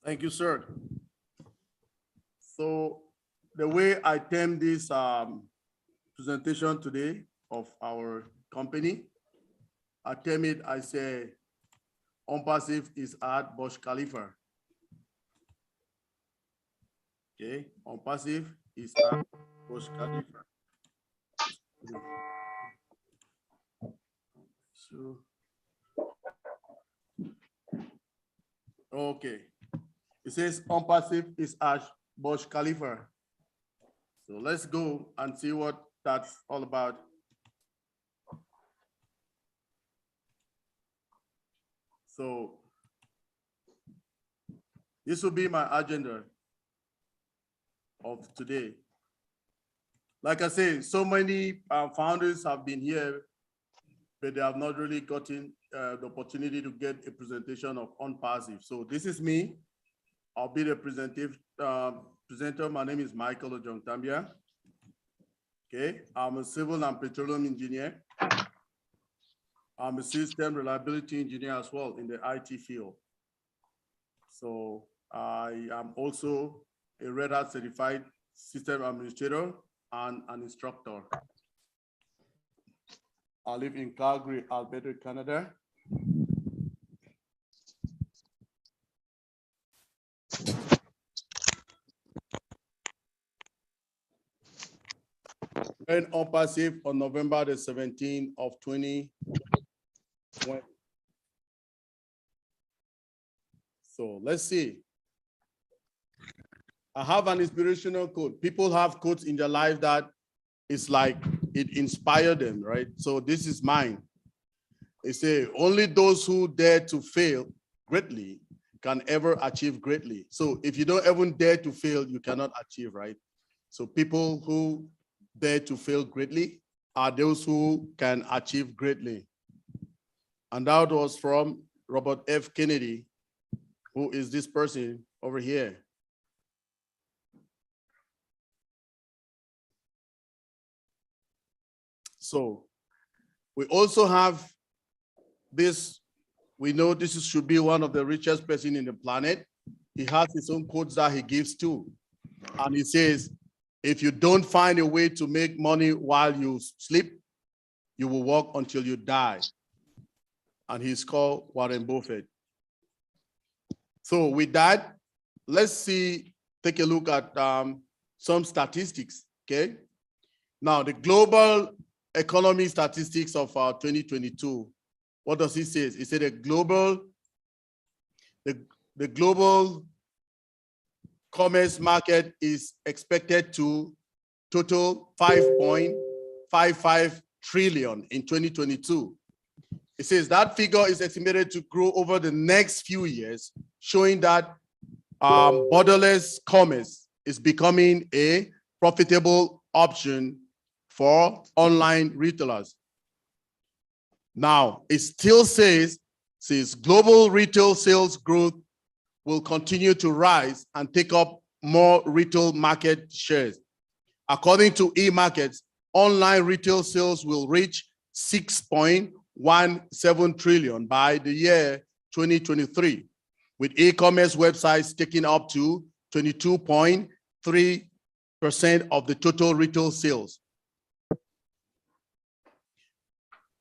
Thank you, sir. So the way I term this presentation today of our company, I term it, I say, Onpass is at Burj Khalifa. Okay, Onpass is at Burj Khalifa. So, okay, it says Onpass is at Burj Khalifa. So let's go and see what that's all about. So this will be my agenda of today. Like I say, so many founders have been here, but they have not really gotten the opportunity to get a presentation of Onpass. So this is me. I'll be the presenter. My name is Michael Ojong-Tambia. Okay, I'm a civil and petroleum engineer. I'm a system reliability engineer as well in the IT field. So I am also a Red Hat certified system administrator and an instructor. I live in Calgary, Alberta, Canada. And Onpass on November the 17th of 2020. So let's see. I have an inspirational quote. People have quotes in their life that it's like it inspired them, right? So this is mine. They say, only those who dare to fail greatly can ever achieve greatly. So if you don't even dare to fail, you cannot achieve, right? So people who dare to fail greatly are those who can achieve greatly. And that was from Robert F. Kennedy, who is this person over here. So we also have this, we know this should be one of the richest person in the planet. He has his own quotes that he gives too. And he says, if you don't find a way to make money while you sleep, you will work until you die. And he's called Warren Buffett. So with that, let's take a look at some statistics, okay? Now, the global economy statistics of 2022, what does he say? He said the global commerce market is expected to total 5.55 trillion in 2022. It says that figure is estimated to grow over the next few years, showing that borderless commerce is becoming a profitable option for online retailers. Now, it still says global retail sales growth will continue to rise and take up more retail market shares. According to eMarkets, online retail sales will reach 6.17 trillion by the year 2023, with e-commerce websites taking up to 22.3% of the total retail sales.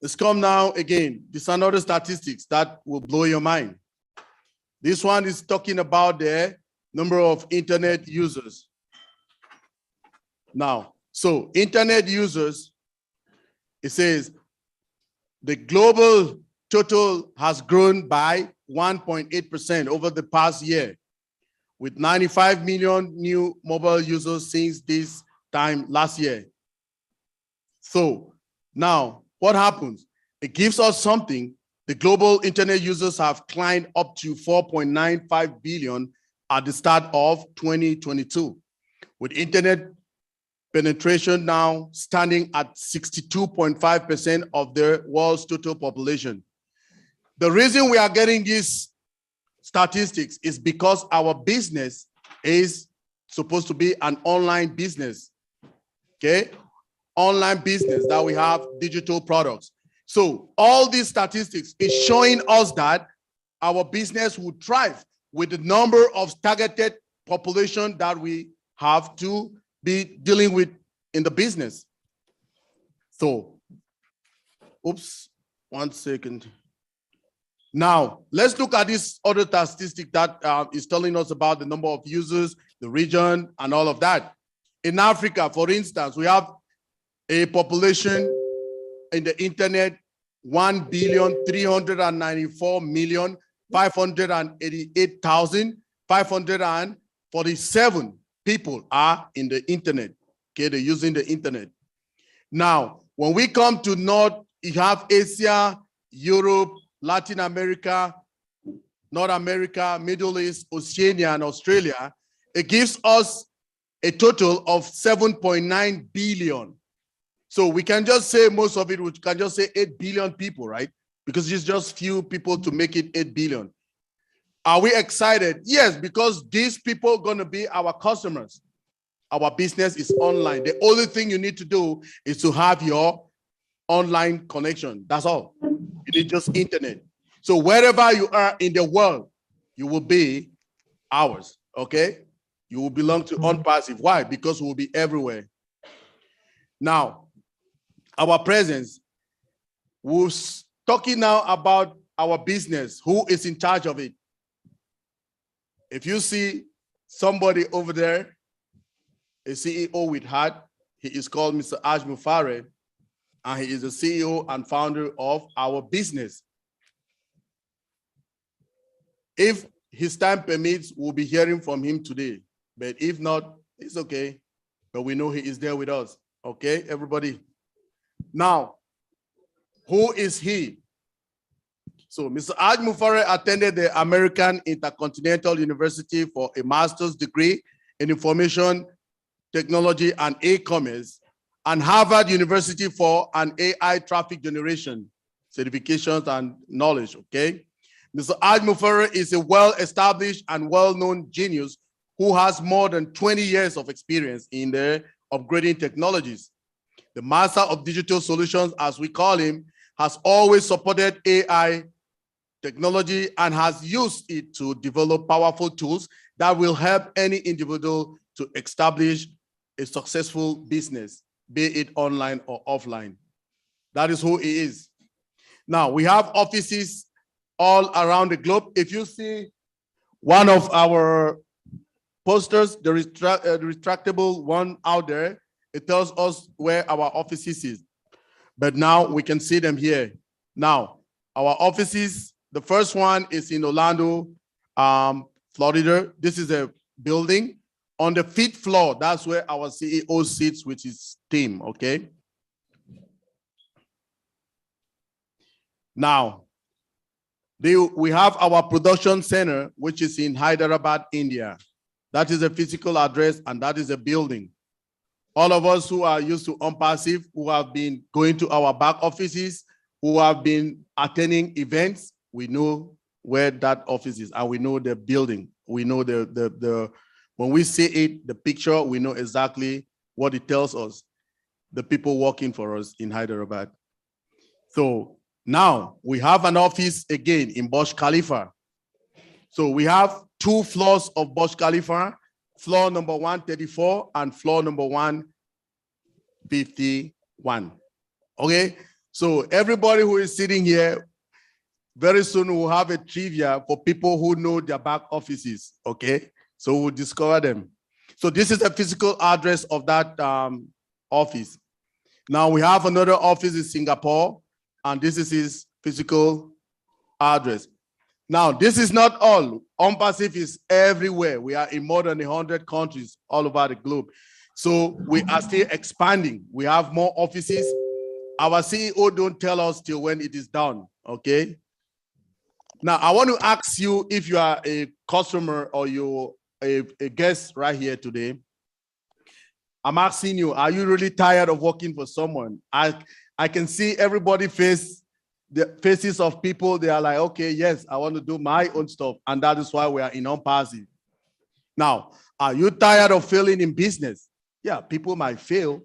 Let's come now again. These are another statistics that will blow your mind. This one is talking about the number of internet users. Now, so internet users, it says the global total has grown by 1.8% over the past year, with 95 million new mobile users since this time last year. So now, what happens? It gives us something. The global internet users have climbed up to 4.95 billion at the start of 2022, with internet penetration now standing at 62.5% of the world's total population. The reason we are getting these statistics is because our business is supposed to be an online business, okay? Online business that we have digital products. So all these statistics is showing us that our business will thrive with the number of targeted population that we have to be dealing with in the business. So, oops, 1 second. Now, let's look at this other statistic that is telling us about the number of users, the region, and all of that. In Africa, for instance, we have a population in the internet, 1,394,588,547 people are in the internet. Okay, they're using the internet. Now, when we come to North, you have Asia, Europe, Latin America, North America, Middle East, Oceania, and Australia. It gives us a total of 7.9 billion. So we can just say most of it, we can just say 8 billion people, right? Because it's just few people to make it 8 billion. Are we excited? Yes, because these people are going to be our customers. Our business is online. The only thing you need to do is to have your online connection. That's all. You need just internet. So wherever you are in the world, you will be ours, okay? You will belong to Onpass. Why? Because we will be everywhere. Now, our presence, we're talking now about our business. Who is in charge of it? If you see somebody over there, a CEO with hat, he is called Mr. Aj Mufare, and he is the CEO and founder of our business. If his time permits, we'll be hearing from him today. But if not, it's okay. But we know he is there with us. Okay, everybody? Now, who is he? So Mr. Aj Mufare attended the American Intercontinental University for a master's degree in information technology and e-commerce, and Harvard University for an AI traffic generation certifications and knowledge, okay? Mr. Aj Mufare is a well-established and well-known genius who has more than 20 years of experience in the upgrading technologies. The master of digital solutions, as we call him, has always supported AI technology and has used it to develop powerful tools that will help any individual to establish a successful business, be it online or offline. That is who he is. Now, we have offices all around the globe. If you see one of our posters, the retractable one out there, it tells us where our offices is. But now we can see them here. Now, our offices, the first one is in Orlando, Florida. This is a building. On the 5th floor, that's where our CEO sits with his team, okay? Now, we have our production center, which is in Hyderabad, India. That is a physical address, and that is a building. All of us who are used to Onpassive, who have been going to our back offices, who have been attending events, we know where that office is, and we know the building. We know when we see it, the picture, we know exactly what it tells us, the people working for us in Hyderabad. So now we have an office again in Burj Khalifa. So we have 2 floors of Burj Khalifa, floor number 134 and floor number 151. Okay, so everybody who is sitting here, very soon we'll have a trivia for people who know their back offices, okay? So we'll discover them. So this is the physical address of that office. Now we have another office in Singapore, and this is his physical address. Now, this is not all. Onpassive is everywhere. We are in more than 100 countries all over the globe. So we are still expanding. We have more offices. Our CEO don't tell us till when it is done, okay? Now, I want to ask you if you are a customer or you're a guest right here today. I'm asking you, are you really tired of working for someone? I can see everybody the faces of people. They are like, okay, yes, I want to do my own stuff. And that is why we are in Onpassive. Now, are you tired of failing in business? Yeah, people might fail.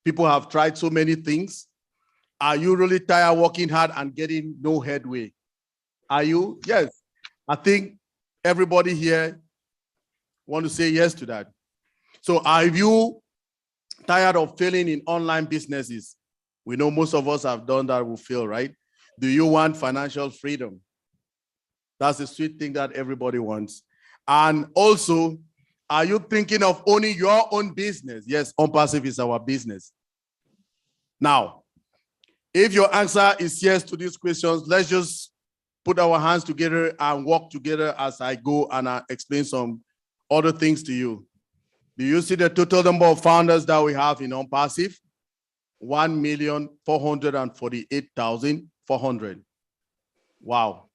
People have tried so many things. Are you really tired working hard and getting no headway? Are you? Yes. I think everybody here want to say yes to that. So are you tired of failing in online businesses? We know most of us have done that, will fail, right? Do you want financial freedom? That's the sweet thing that everybody wants. And also, are you thinking of owning your own business? Yes, Onpass is our business. Now, if your answer is yes to these questions, let's just put our hands together and work together as I go and I explain some other things to you. Do you see the total number of founders that we have in Onpass? 1,448,400. Wow.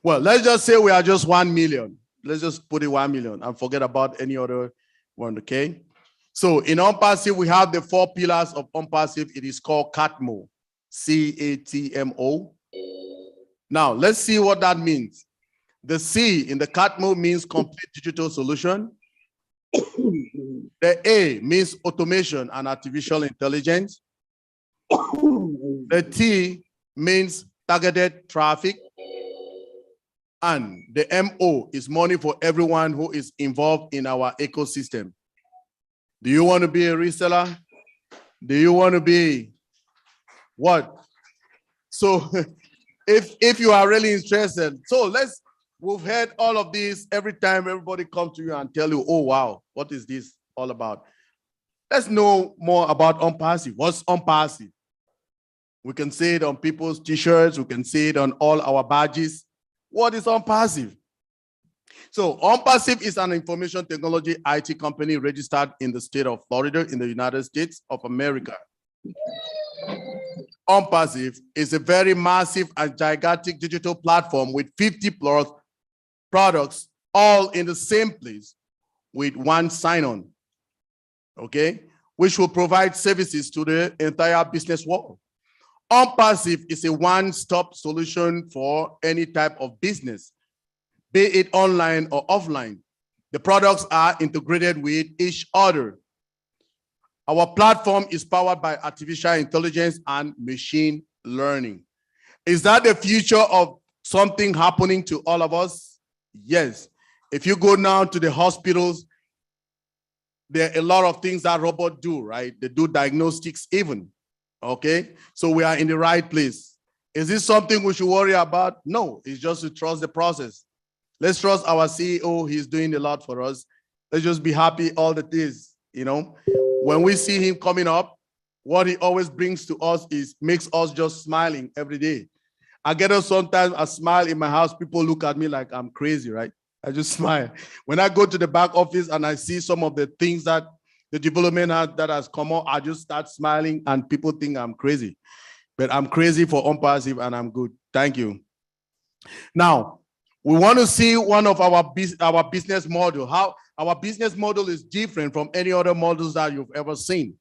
Well, let's just say we are just 1 million. Let's just put it 1 million and forget about any other one, okay? So in Onpass, we have the 4 pillars of Onpass. It is called CATMO, C-A-T-M-O. Now, let's see what that means. The C in the CATMO means complete digital solution. The A means automation and artificial intelligence. The T means targeted traffic. And the MO is money for everyone who is involved in our ecosystem. Do you want to be a reseller? Do you want to be what? So if you are really interested, so we've heard all of this. Every time everybody comes to you and tell you, oh, wow, what is this all about? Let's know more about Onpass. What's Onpass? We can see it on people's t-shirts. We can see it on all our badges. What is Onpass? So Onpass is an information technology IT company registered in the state of Florida in the United States of America. Onpass is a very massive and gigantic digital platform with 50 plus products all in the same place with one sign-on, okay, which will provide services to the entire business world. Onpass is a one-stop solution for any type of business, be it online or offline. The products are integrated with each other. Our platform is powered by artificial intelligence and machine learning. Is that the future of something happening to all of us? Yes. If you go now to the hospitals, there are a lot of things that robots do, right? They do diagnostics even. Okay, so we are in the right place. Is this something we should worry about? No, it's just to trust the process. Let's trust our CEO. He's doing a lot for us. Let's just be happy all the days, you know. When we see him coming up, what he always brings to us makes us just smiling every day. I get up sometimes, I smile in my house, people look at me like I'm crazy, right? I just smile. When I go to the back office and I see some of the things that the development that has come out, I just start smiling and people think I'm crazy. But I'm crazy for Onpass and I'm good. Thank you. Now, we want to see one of our business model, how our business model is different from any other models that you've ever seen.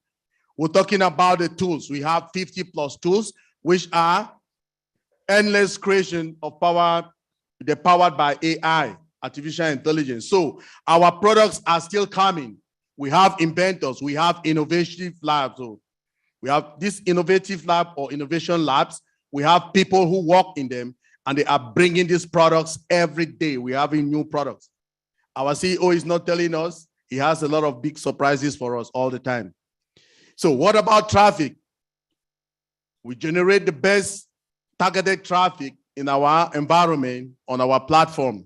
We're talking about the tools. We have 50 plus tools, which are endless creation of power. They're powered by AI, artificial intelligence. So our products are still coming. We have inventors, we have innovative labs. So we have this innovative lab or innovation labs. We have people who work in them and they are bringing these products every day. We're having new products. Our CEO is not telling us. He has a lot of big surprises for us all the time. So what about traffic? We generate the best targeted traffic in our environment on our platform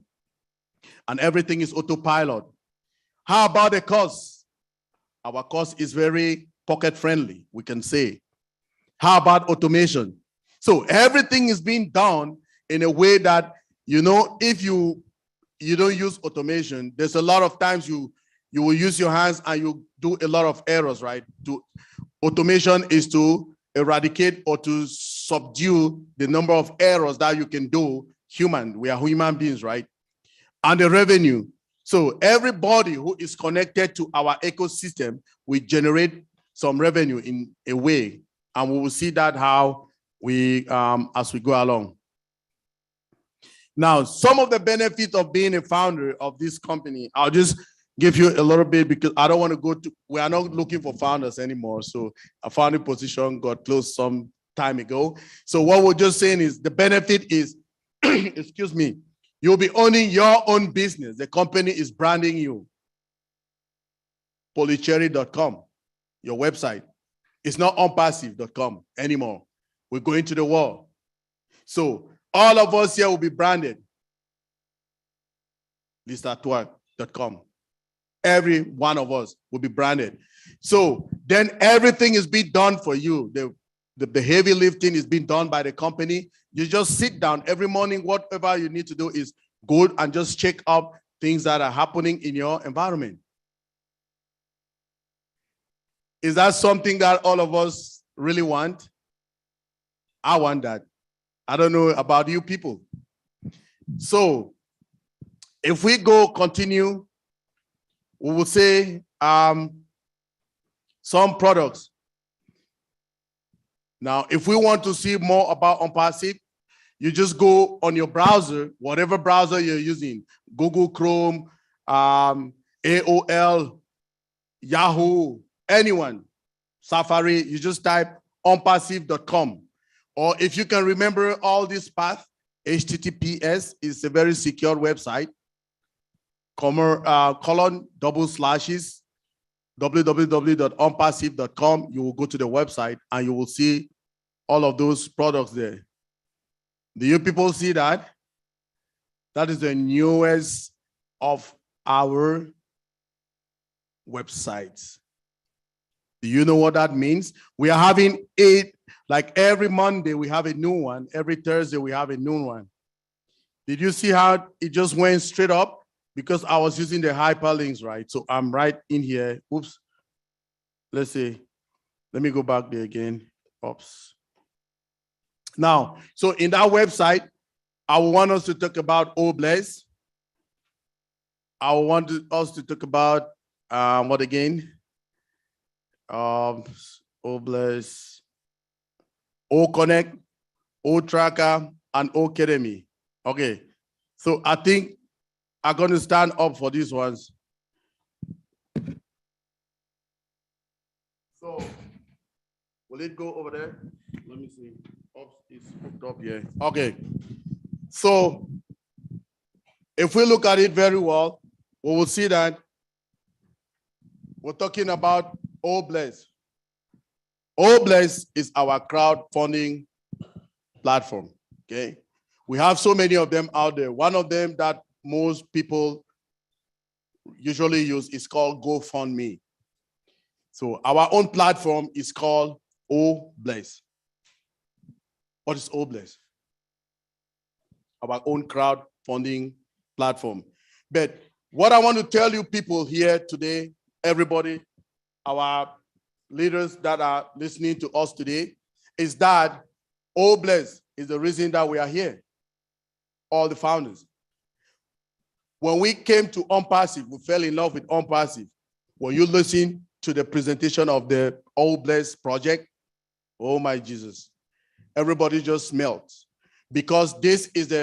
and everything is autopilot. How about the cost? Our cost is very pocket friendly, we can say. How about automation? So everything is being done in a way that, you know, if you don't use automation, there's a lot of times you will use your hands and you do a lot of errors, right? Automation is to eradicate or to subdue the number of errors that you can do. We are human beings, right? And the revenue. So everybody who is connected to our ecosystem will generate some revenue in a way, and we will see that how we as we go along. Now, some of the benefits of being a founder of this company, I'll just give you a little bit because I don't want to go to. We are not looking for founders anymore. So a founding position got closed some time ago. So what we're just saying is the benefit is, excuse me, You'll be owning your own business. The company is branding you. Polycherry.com, your website. It's not onpassive.com anymore. We're going to the wall. So all of us here will be branded. Listatwork.com. Every one of us will be branded. So then everything is being done for you. The heavy lifting is being done by the company. You just sit down every morning. Whatever you need to do is go and just check up things that are happening in your environment. Is that something that all of us really want? I want that. I don't know about you people. So if we go continue, we will say some products. Now, if we want to see more about Onpass, you just go on your browser, whatever browser you're using, Google Chrome, AOL, Yahoo, anyone, Safari, you just type onpassive.com. Or if you can remember all this path, HTTPS is a very secure website, :// www.onpassive.com. You will go to the website and you will see all of those products there. Do you people see that? That is the newest of our websites. Do you know what that means? We are having 8, like every Monday we have a new one. Every Thursday we have a new one. Did you see how it just went straight up? Because I was using the hyperlinks, right? So I'm right in here. Oops. Let's see. Let me go back there again. Oops. Now, so in that website, I want us to talk about Obless. I want us to talk about what again? Obless, O-Connect, O-Tracker, and O-Academy. Okay. So I think I'm going to stand up for these ones. So, will it go over there? Let me see. Oops, it's hooked up here. Okay. So, if we look at it very well, we will see that we're talking about Obless. Obless is our crowdfunding platform. Okay. We have so many of them out there. One of them that most people usually use is called GoFundMe. So our own platform is called Obless. What is Obless? Our own crowdfunding platform. But what I want to tell you people here today, everybody, our leaders that are listening to us today, is that Obless is the reason that we are here. All the founders. When we came to Onpass, we fell in love with Onpass. When you listen to the presentation of the Obless project, oh my Jesus, everybody just melts, because this is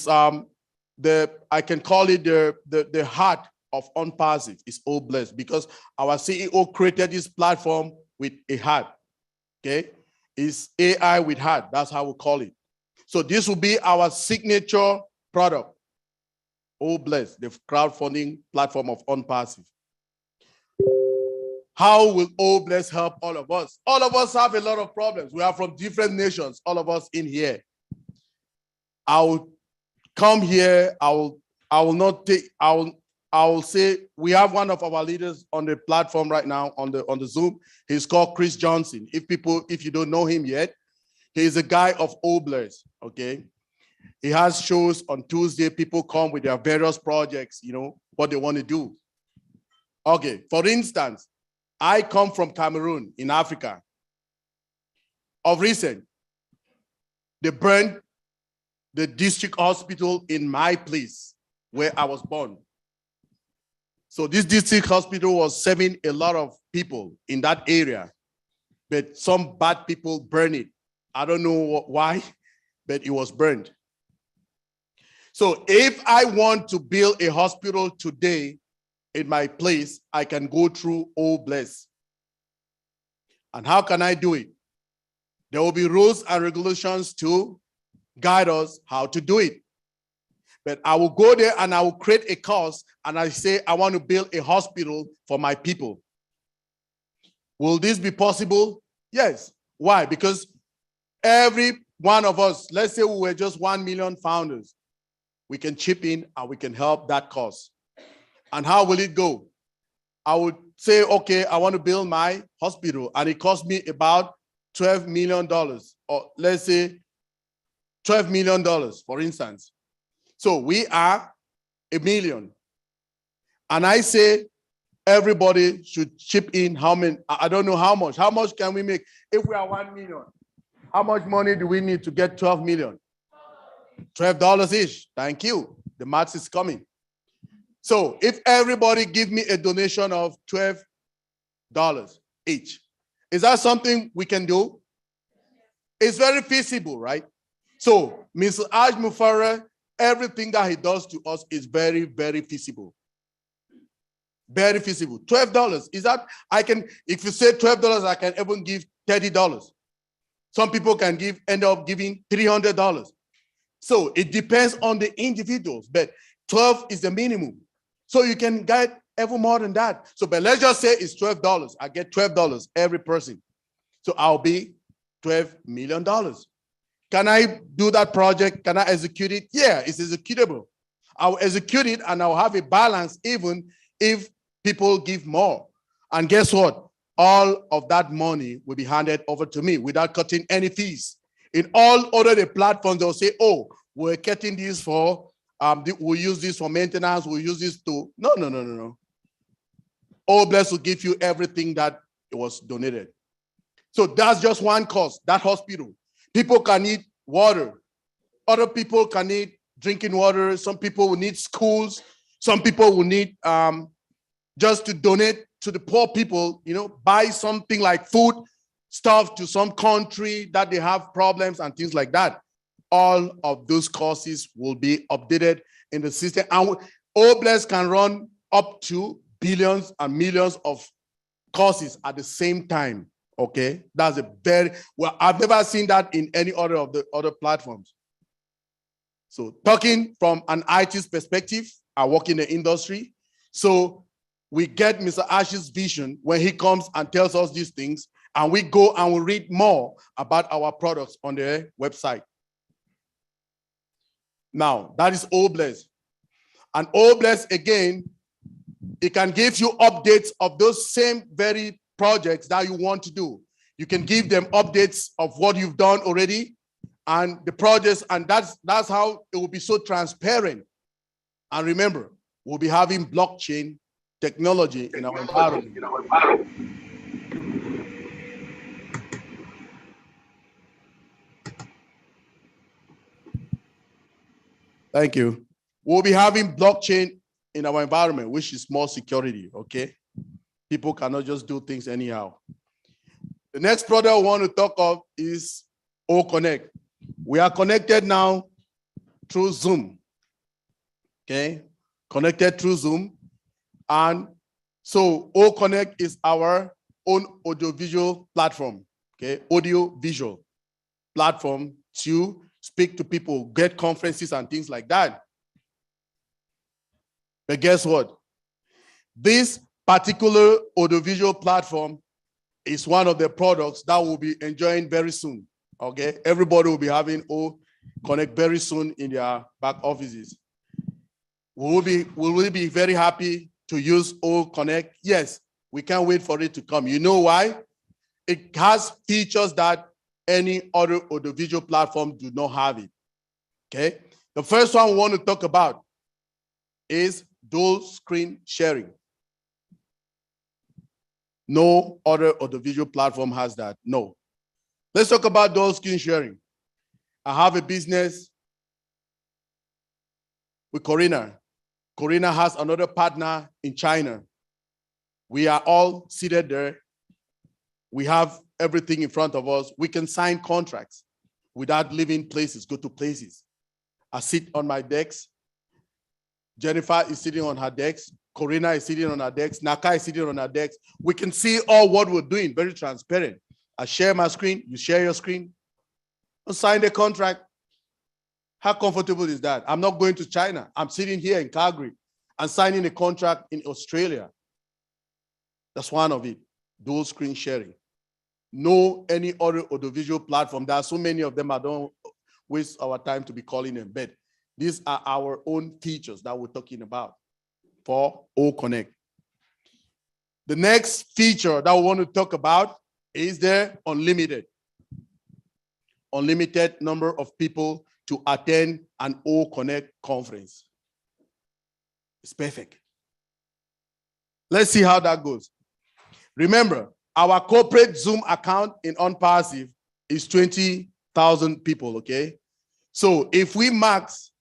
I can call it the heart of Onpass is Obless, because our CEO created this platform with a heart. Okay, it's AI with heart. That's how we call it. So this will be our signature product. Obless, the crowdfunding platform of Onpass. How will Obless help all of us? All of us have a lot of problems. We are from different nations, all of us in here. I will come here, I will say we have one of our leaders on the platform right now on the Zoom. He's called Chris Johnson. If you don't know him yet, he's a guy of Obless, okay? He has shows on Tuesday. People come with their various projects, you know, what they want to do. Okay, for instance, I come from Cameroon in Africa. Of recent, they burned the district hospital in my place where I was born. So this district hospital was serving a lot of people in that area, but some bad people burned it. I don't know why, but it was burned. So if I want to build a hospital today in my place, I can go through Obless. And how can I do it? There will be rules and regulations to guide us how to do it. But I will go there and I will create a course and I say, I want to build a hospital for my people. Will this be possible? Yes. Why? Because every one of us, let's say we were just 1 million founders, we can chip in and we can help that cause. And how will it go? I would say, okay, I want to build my hospital and it cost me about $12 million, or let's say $12 million, for instance. So we are 1 million. And I say everybody should chip in how many, I don't know how much. How much can we make if we are 1 million? How much money do we need to get 12 million? $12 each. Thank you. The maths is coming. So if everybody give me a donation of $12 each, is that something we can do? It's very feasible, right? So Mr. Aj Mufara, everything that he does to us is very, very feasible. Very feasible. $12. Is that, I can, if you say $12, I can even give $30. Some people can end up giving $300. So it depends on the individuals, but 12 is the minimum. So you can get even more than that. So, but let's just say it's $12. I get $12 every person. So I'll be $12 million. Can I do that project? Can I execute it? Yeah, it's executable. I'll execute it and I'll have a balance even if people give more. And guess what? All of that money will be handed over to me without cutting any fees. In all other platforms, they'll say, oh, we're cutting this for, we'll use this for maintenance, we'll use this to, no. All Bless will give you everything that it was donated. So that's just one cost, that hospital. People can need water. Other people can need drinking water. Some people will need schools. Some people will need just to donate to the poor people, buy something like food, stuff to some country that they have problems and things like that. All of those courses will be updated in the system. And Obless can run up to billions and millions of courses at the same time. Okay, that's a very, well, I've never seen that in any other of the other platforms. So talking from an IT perspective, I work in the industry. So we get Mr. Ash's vision when he comes and tells us these things, and we go and we read more about our products on their website. Now, that is Obless. And Obless, again, it can give you updates of those same very projects that you want to do. You can give them updates of what you've done already and the projects, and that's how it will be so transparent. And remember, we'll be having blockchain technology in our environment. Thank you. We'll be having blockchain in our environment, which is more security, okay? People cannot just do things anyhow. The next product I want to talk of is OConnect. We are connected now through Zoom, okay? Connected through Zoom. And so OConnect is our own audiovisual platform, okay? Audio-visual platform to speak to people, get conferences and things like that. But guess what? This particular audiovisual platform is one of the products that we'll be enjoying very soon, okay? Everybody will be having OConnect very soon in their back offices. Will we be very happy to use OConnect? Yes, we can't wait for it to come. You know why? It has features that any other audiovisual platform do not have it, okay? The first one we want to talk about is dual screen sharing. No other audiovisual platform has that, no. Let's talk about dual screen sharing. I have a business with Corina. Corina has another partner in China. We are all seated there. We have everything in front of us. We can sign contracts without leaving places, go to places. I sit on my desk. Jennifer is sitting on her desk. Corina is sitting on her desk. Naka is sitting on her desk. We can see all what we're doing, very transparent. I share my screen, you share your screen. We'll sign the contract. How comfortable is that? I'm not going to China. I'm sitting here in Calgary and signing a contract in Australia. That's one of it. Dual screen sharing. No any other audiovisual platform. There are so many of them. I don't waste our time to be calling them, but these are our own features that we're talking about for O Connect. The next feature that we want to talk about is the unlimited number of people to attend an O Connect conference. It's perfect. Let's see how that goes. Remember, our corporate Zoom account in Onpass is 20,000 people, okay? So if we max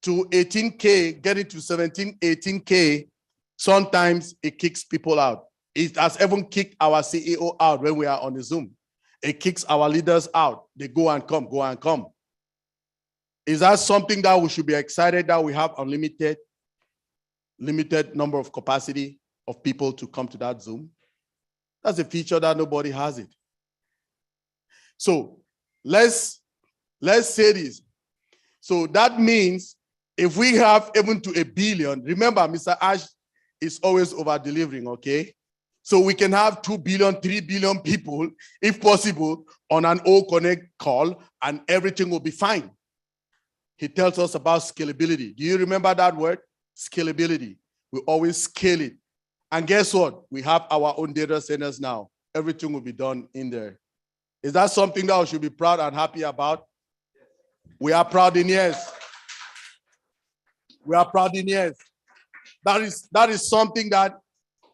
to 18K, getting to 17, 18K, sometimes it kicks people out. It has even kicked our CEO out when we are on the Zoom. It kicks our leaders out. They go and come, go and come. Is that something that we should be excited that we have unlimited, limited number of capacity of people to come to that Zoom? That's a feature that nobody has it. So let's say this. So that means if we have even to 1 billion, remember Mr. Ash is always over delivering, okay? So we can have 2 billion, 3 billion people, if possible, on an O Connect call and everything will be fine. He tells us about scalability. Do you remember that word? Scalability. We always scale it. And guess what? We have our own data centers now. Everything will be done in there. Is that something that we should be proud and happy about? We are proud in yes. We are proud in yes. That is something that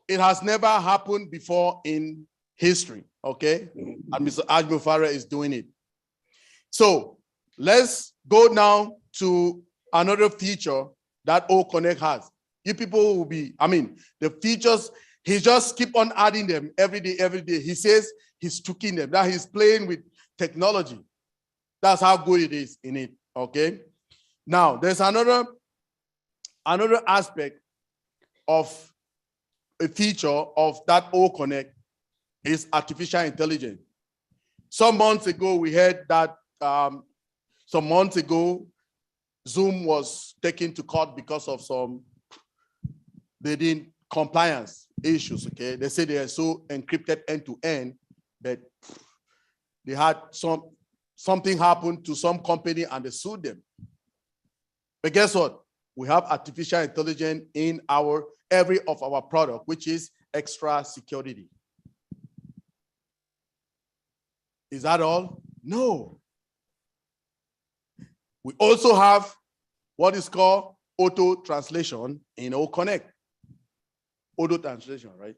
it has never happened before in history, okay? And Mr. Ajmufara is doing it. So let's go now to another feature that O Connect has. You people will be, the features, he just keep on adding them every day, every day. He says he's tweaking them, that he's playing with technology. That's how good it is in it, okay? Now, there's another aspect of a feature of that O Connect is artificial intelligence. Some months ago, we heard that some months ago, Zoom was taken to court because of some compliance issues, okay? They say they are so encrypted end-to-end that they had something happened to some company and they sued them. But guess what? We have artificial intelligence in every of our product, which is extra security. Is that all? No. We also have what is called auto translation in O Connect. Auto translation, right?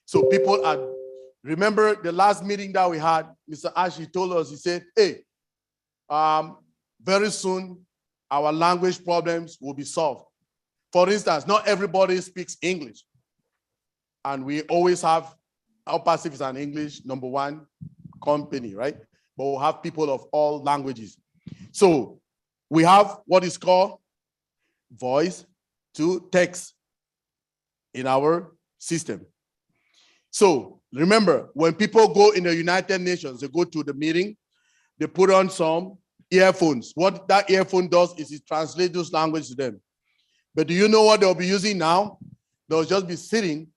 So people remember the last meeting that we had, Mr. Ashley told us, he said, hey, very soon our language problems will be solved. For instance, not everybody speaks English. And we always have, Onpass is an English #1 company, right? But we'll have people of all languages. So we have what is called voice to text in our system. So remember, when people go in the United Nations, they go to the meeting, they put on some earphones. What that earphone does is it translates those languages to them. But do you know what they'll be using now? They'll just be sitting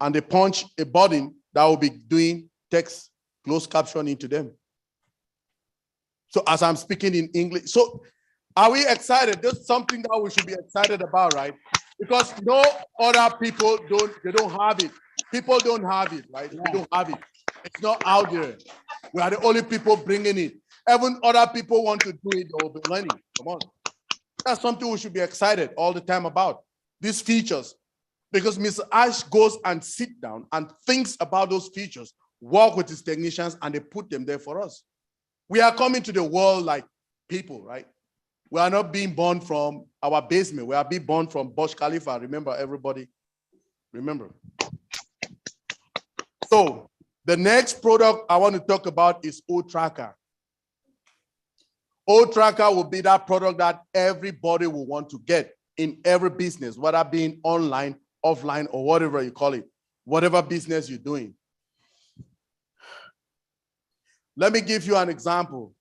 and they punch a button that will be doing text closed captioning to them. So as I'm speaking in English, so are we excited? That's something that we should be excited about, right? Because no other people don't have it. People don't have it, right? We don't have it. It's not out there. We are the only people bringing it. Even other people want to do it, they'll be learning. Come on. That's something we should be excited all the time about. These features. Because Mr. Ash goes and sit down and thinks about those features, work with his technicians, and they put them there for us. We are coming to the world like people, right? We are not being born from our basement. We are being born from Burj Khalifa. Remember, everybody? Remember. So the next product I want to talk about is O-Tracker. O-Tracker will be that product that everybody will want to get in every business, whether being online, offline, or whatever you call it, whatever business you're doing. Let me give you an example.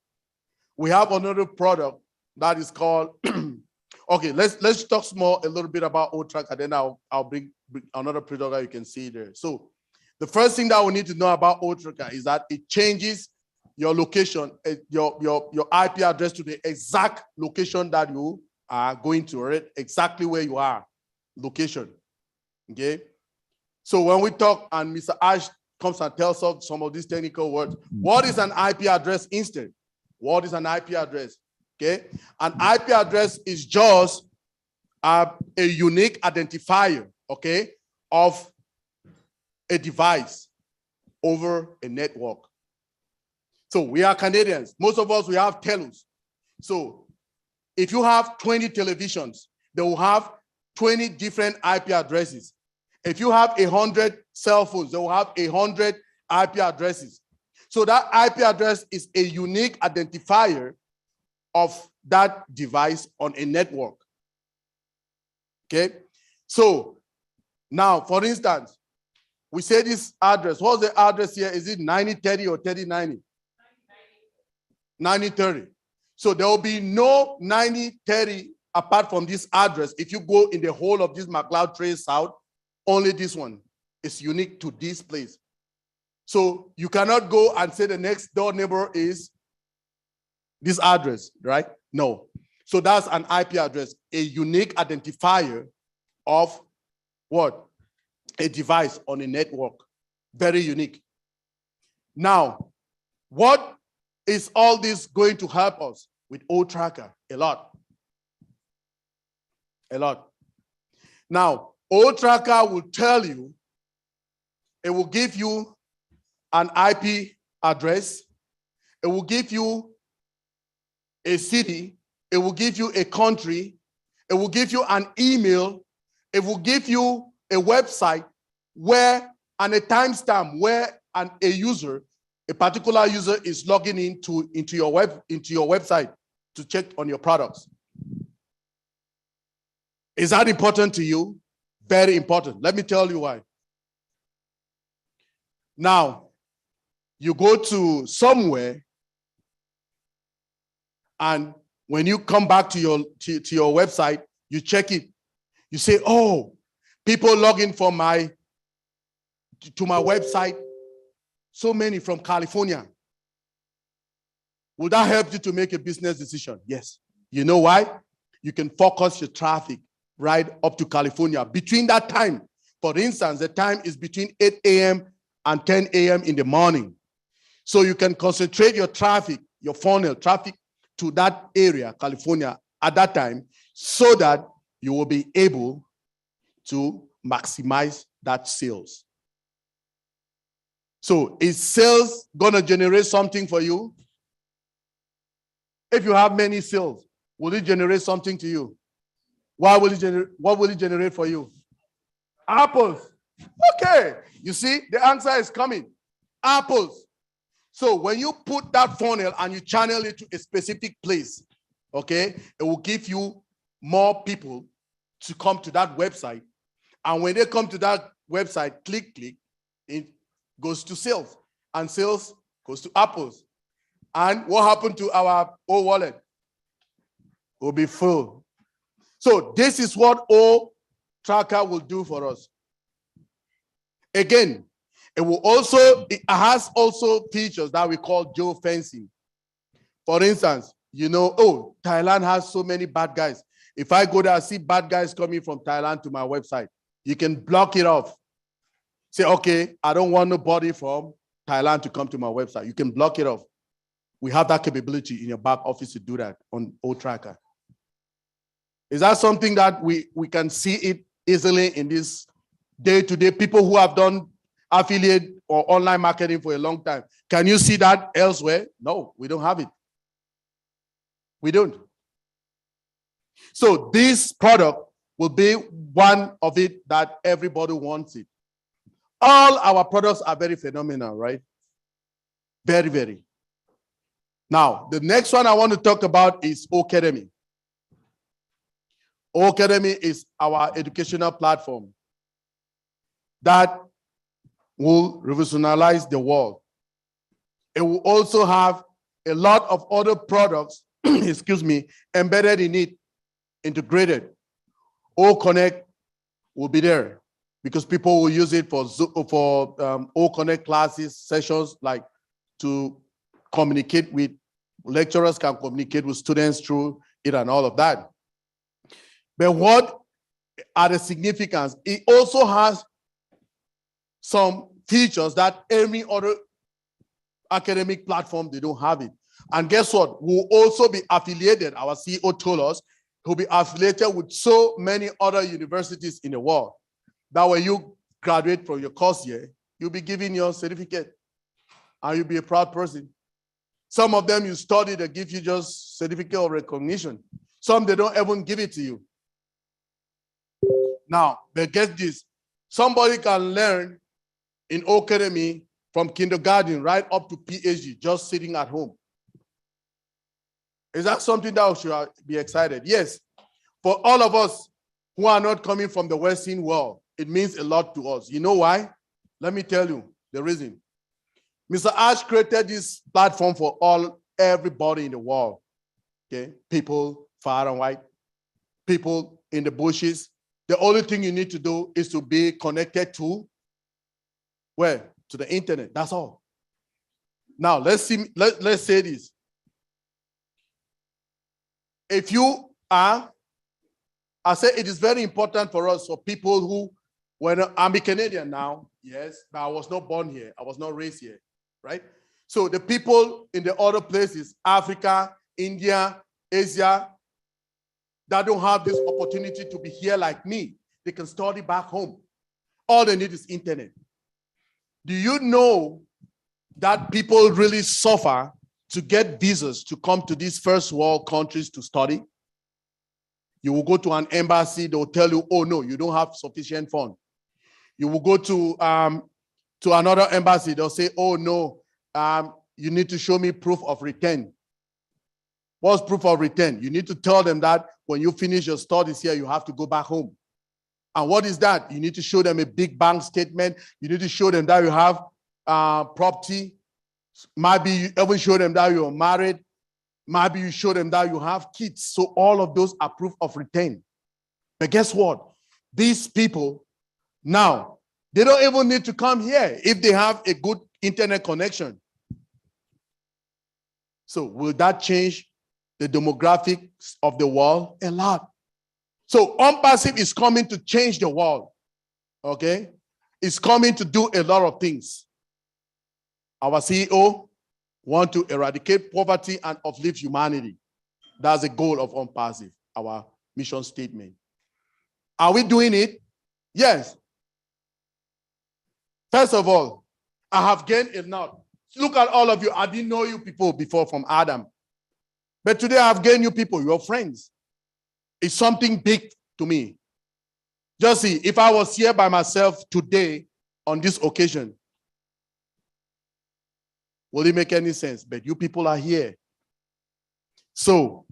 We have another product that is called, okay, let's talk more a little bit about O-Tracker, then I'll bring another product that you can see there. So the first thing that we need to know about O-Tracker is that it changes your location, your IP address to the exact location that you are going to, right? Exactly where you are, location, okay? So when we talk and Mr. Ash comes and tells us some of these technical words, what is an IP address instead? What is an IP address? Okay, an IP address is just a unique identifier, okay, of a device over a network. So we are Canadians. Most of us, we have telos. So if you have 20 televisions, they will have 20 different IP addresses. If you have 100 cell phones, they will have 100 IP addresses. So that IP address is a unique identifier of that device on a network. Okay? So now, for instance, we say this address. What's the address here? Is it 9030 or 3090? 9030. So there will be no 9030 apart from this address. If you go in the whole of this McLeod Trace South, only this one is unique to this place. So you cannot go and say the next door neighbor is this address, right? No. So that's an IP address, a unique identifier of what? A device on a network. Very unique. Now, what is all this going to help us with O-Tracker? A lot. A lot. Now, O-Tracker will tell you, it will give you an IP address, it will give you a city, it will give you a country, it will give you an email, it will give you a website where, and a timestamp where a particular user is logging into your website to check on your products. Is that important to you? Very important. Let me tell you why. Now, you go to somewhere, and when you come back to your website, you check it. You say, oh, people log in to my website, so many from California. Will that help you to make a business decision? Yes. You know why? You can focus your traffic right up to California. Between that time, for instance, the time is between 8 a.m. and 10 a.m. in the morning. So you can concentrate your traffic, your funnel traffic to that area, California, at that time, so that you will be able to maximize that sales. So is sales gonna generate something for you? If you have many sales, will it generate something to you? What will it generate for you? Apples. Okay, you see, the answer is coming. Apples. So when you put that funnel and you channel it to a specific place, okay, it will give you more people to come to that website. And when they come to that website, click, it goes to sales. And sales goes to apples. And what happened to our old wallet? Will be full. So this is what O-Tracker will do for us. Again, it has also features that we call geofencing. For instance, you know, oh, Thailand has so many bad guys. If I go there and see bad guys coming from Thailand to my website, you can block it off. Say, okay, I don't want nobody from Thailand to come to my website. You can block it off. We have that capability in your back office to do that on O-Tracker. Is that something that we can see it easily in this day-to-day? People who have done affiliate or online marketing for a long time. Can you see that elsewhere? No, we don't have it. We don't. So this product will be one of it that everybody wants it. All our products are very phenomenal, right? Very, very. Now, the next one I want to talk about is Academy. Academy is our educational platform that will revolutionize the world. It will also have a lot of other products excuse me, embedded in it, integrated. O Connect will be there because people will use it for O Connect classes, sessions, like to communicate with lecturers, can communicate with students through it and all of that. But what are the significance? It also has some features that every other academic platform, they don't have it. And guess what? We'll also be affiliated, our CEO told us, he'll be affiliated with so many other universities in the world that when you graduate from your course year, you'll be given your certificate and you'll be a proud person. Some of them you study, they give you just certificate of recognition. Some, they don't even give it to you. Now, but get this, somebody can learn in Academy from kindergarten right up to PhD, just sitting at home. Is that something that we should be excited? Yes. For all of us who are not coming from the Western world, it means a lot to us. You know why? Let me tell you the reason. Mr. Ash created this platform for everybody in the world. Okay, people far and wide, people in the bushes. The only thing you need to do is to be connected to where? To the internet. That's all. Now let's say this. If you are, I say it is very important for us, for people who, when I'm a Canadian now, yes, but I was not born here, I was not raised here, right? So the people in the other places, Africa, India, Asia, that don't have this opportunity to be here like me, they can study back home. All they need is internet. Do you know that people really suffer to get visas to come to these first world countries to study? You will go to an embassy, they'll tell you, oh no, you don't have sufficient funds. You will go to another embassy, they'll say, oh no, you need to show me proof of return. What's proof of return? You need to tell them that when you finish your studies here, you have to go back home. And what is that? You need to show them a big bank statement. You need to show them that you have property. Maybe you even show them that you're married. Maybe you show them that you have kids. So all of those are proof of return. But guess what? These people now, they don't even need to come here if they have a good internet connection. So will that change the demographics of the world? A lot. So Onpass is coming to change the world. Okay? It's coming to do a lot of things. Our CEO wants to eradicate poverty and uplift humanity. That's the goal of Onpass, our mission statement. Are we doing it? Yes. First of all, I have gained a lot. Look at all of you. I didn't know you people before from Adam. But today I have gained you people, your friends. It's something big to me. Just see, if I was here by myself today on this occasion, will it make any sense? But you people are here. So,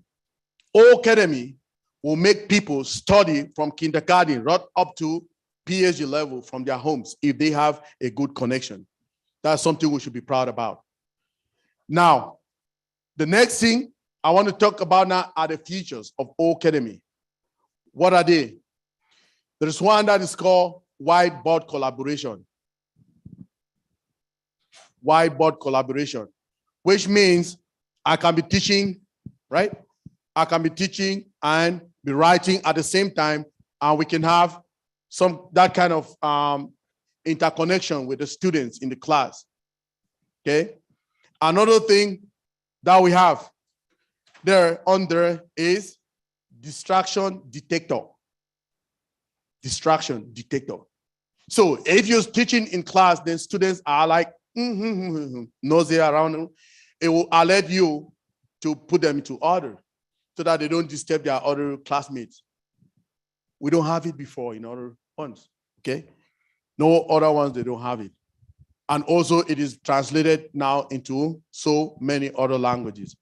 O Academy will make people study from kindergarten right up to PhD level from their homes if they have a good connection. That's something we should be proud about. Now, the next thing I want to talk about now are the features of O Academy. What are they? There's one that is called Whiteboard Collaboration. Whiteboard Collaboration, which means I can be teaching, right? I can be teaching and be writing at the same time, and we can have that kind of interconnection with the students in the class. Okay. Another thing that we have there is distraction detector. Distraction detector. So if you're teaching in class, then students are like nosy around. It will alert you to put them into order so that they don't disturb their other classmates. We don't have it before in other ones. Okay. No other ones, they don't have it. And also it is translated now into so many other languages.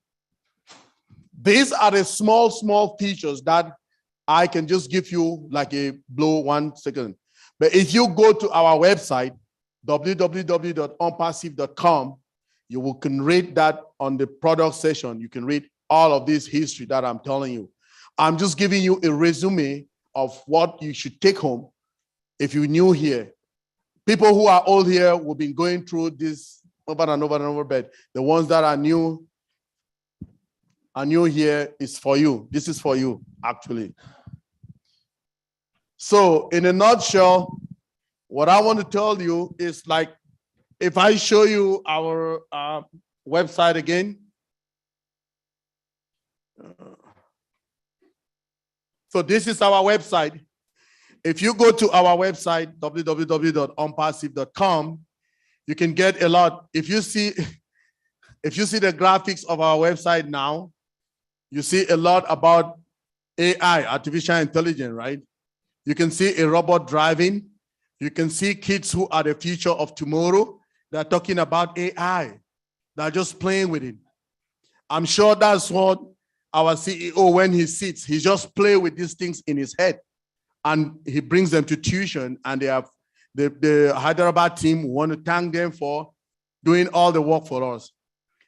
These are the small features that I can just give you like a blow 1 second. But if you go to our website, www.onpassive.com, you can read that on the product section. You can read all of this history that I'm telling you. I'm just giving you a resume of what you should take home if you're new here. People who are old here will be going through this over and over and over, but the ones that are new here is for you. This is for you, actually. So in a nutshell, what I want to tell you is, like, if I show you our website again. So this is our website. If you go to our website, www.onpassive.com, you can get a lot. If you see the graphics of our website now, you see a lot about AI, artificial intelligence, right? You can see a robot driving. You can see kids who are the future of tomorrow. They're talking about AI. They're just playing with it. I'm sure that's what our CEO, when he sits, he just plays with these things in his head, and he brings them to tuition, and they have the Hyderabad team want to thank them for doing all the work for us.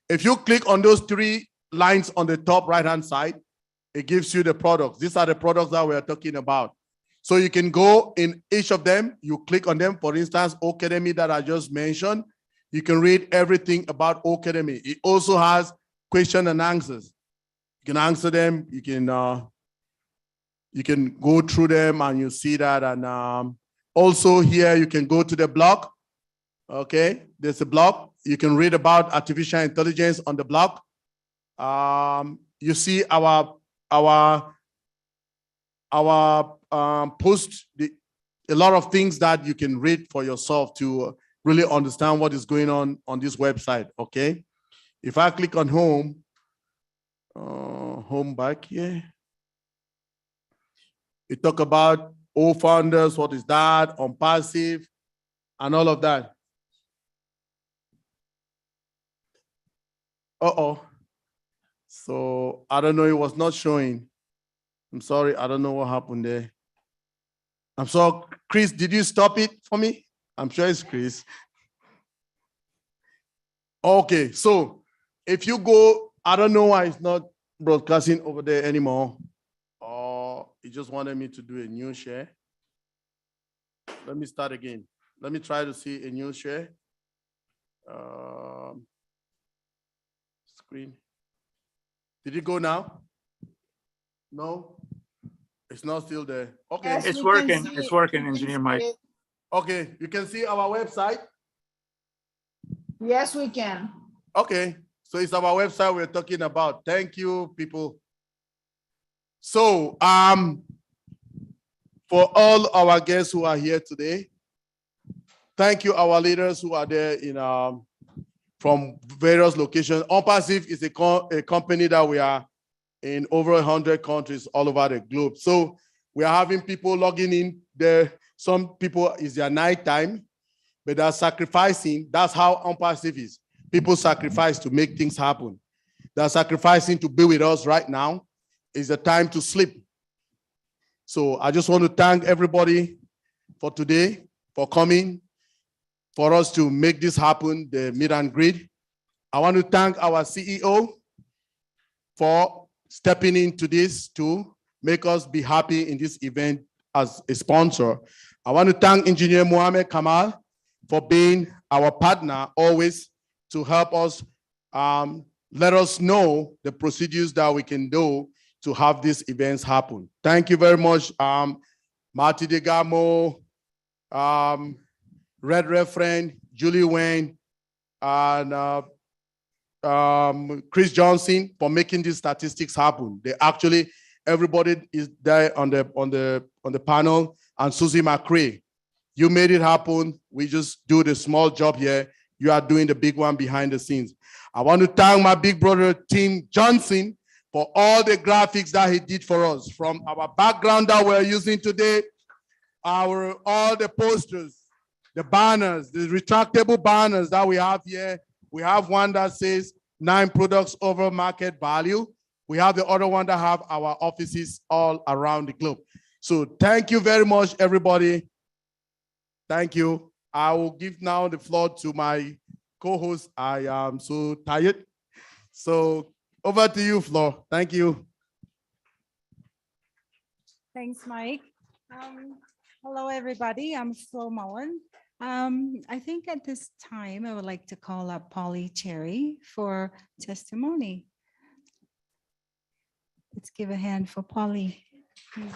If you click on those 3 lines on the top right-hand side, it gives you the products. These are the products that we are talking about. So you can go in each of them, you click on them. For instance, Academy that I just mentioned, you can read everything about Academy. It also has question and answers. You can answer them, you can go through them and you see that. And also here, you can go to the blog. Okay, there's a blog. You can read about artificial intelligence on the blog. You see our post, a lot of things that you can read for yourself to really understand what is going on this website. Okay, if I click on home back here, we talk about all founders, what is that, Onpassive, and all of that. So I don't know, it was not showing. I'm sorry, I don't know what happened there. I'm sorry, Chris, did you stop it for me? I'm sure it's Chris. Okay, so if you go, I don't know why it's not broadcasting over there anymore. Or it just wanted me to do a new share. Let me start again. Let me try to see a new share. Screen. Did it go now? No? It's not still there. Okay. Yes, It's we working. can It's see working, we can Engineer see Mike. it. Okay, you can see our website. Yes, we can. Okay, so it's our website we're talking about. Thank you, people. So, for all our guests who are here today, thank you, our leaders who are there in from various locations. Onpassive is a company that we are in over 100 countries all over the globe. So we are having people logging in there. Some people, it's their night time, but they're sacrificing. That's how Onpassive is. People sacrifice to make things happen. They're sacrificing to be with us right now. It's the time to sleep. So I just want to thank everybody for today, for coming, for us to make this happen, the meet and greet. I want to thank our CEO for stepping into this to make us be happy in this event as a sponsor. I want to thank Engineer Mohamed Kamal for being our partner always to help us, let us know the procedures that we can do to have these events happen. Thank you very much, Marty Degamo, Red Referend, Julie Wayne, and Chris Johnson for making these statistics happen. They actually, everybody is there on the panel, and Susie McCrae. You made it happen. We just do the small job here. You are doing the big one behind the scenes. I want to thank my big brother, Tim Johnson, for all the graphics that he did for us, from our background that we're using today, all the posters, the banners, the retractable banners that we have here. We have one that says 9 products over market value. We have the other one that have our offices all around the globe. So thank you very much, everybody. Thank you. I will give now the floor to my co-host. I am so tired. So Over to you, Flo. Thank you. Thanks, Mike. Hello, everybody. I'm Flo Mullen. I think at this time, I would like to call up Polly Cherry for testimony. Let's give a hand for Polly. Thank you.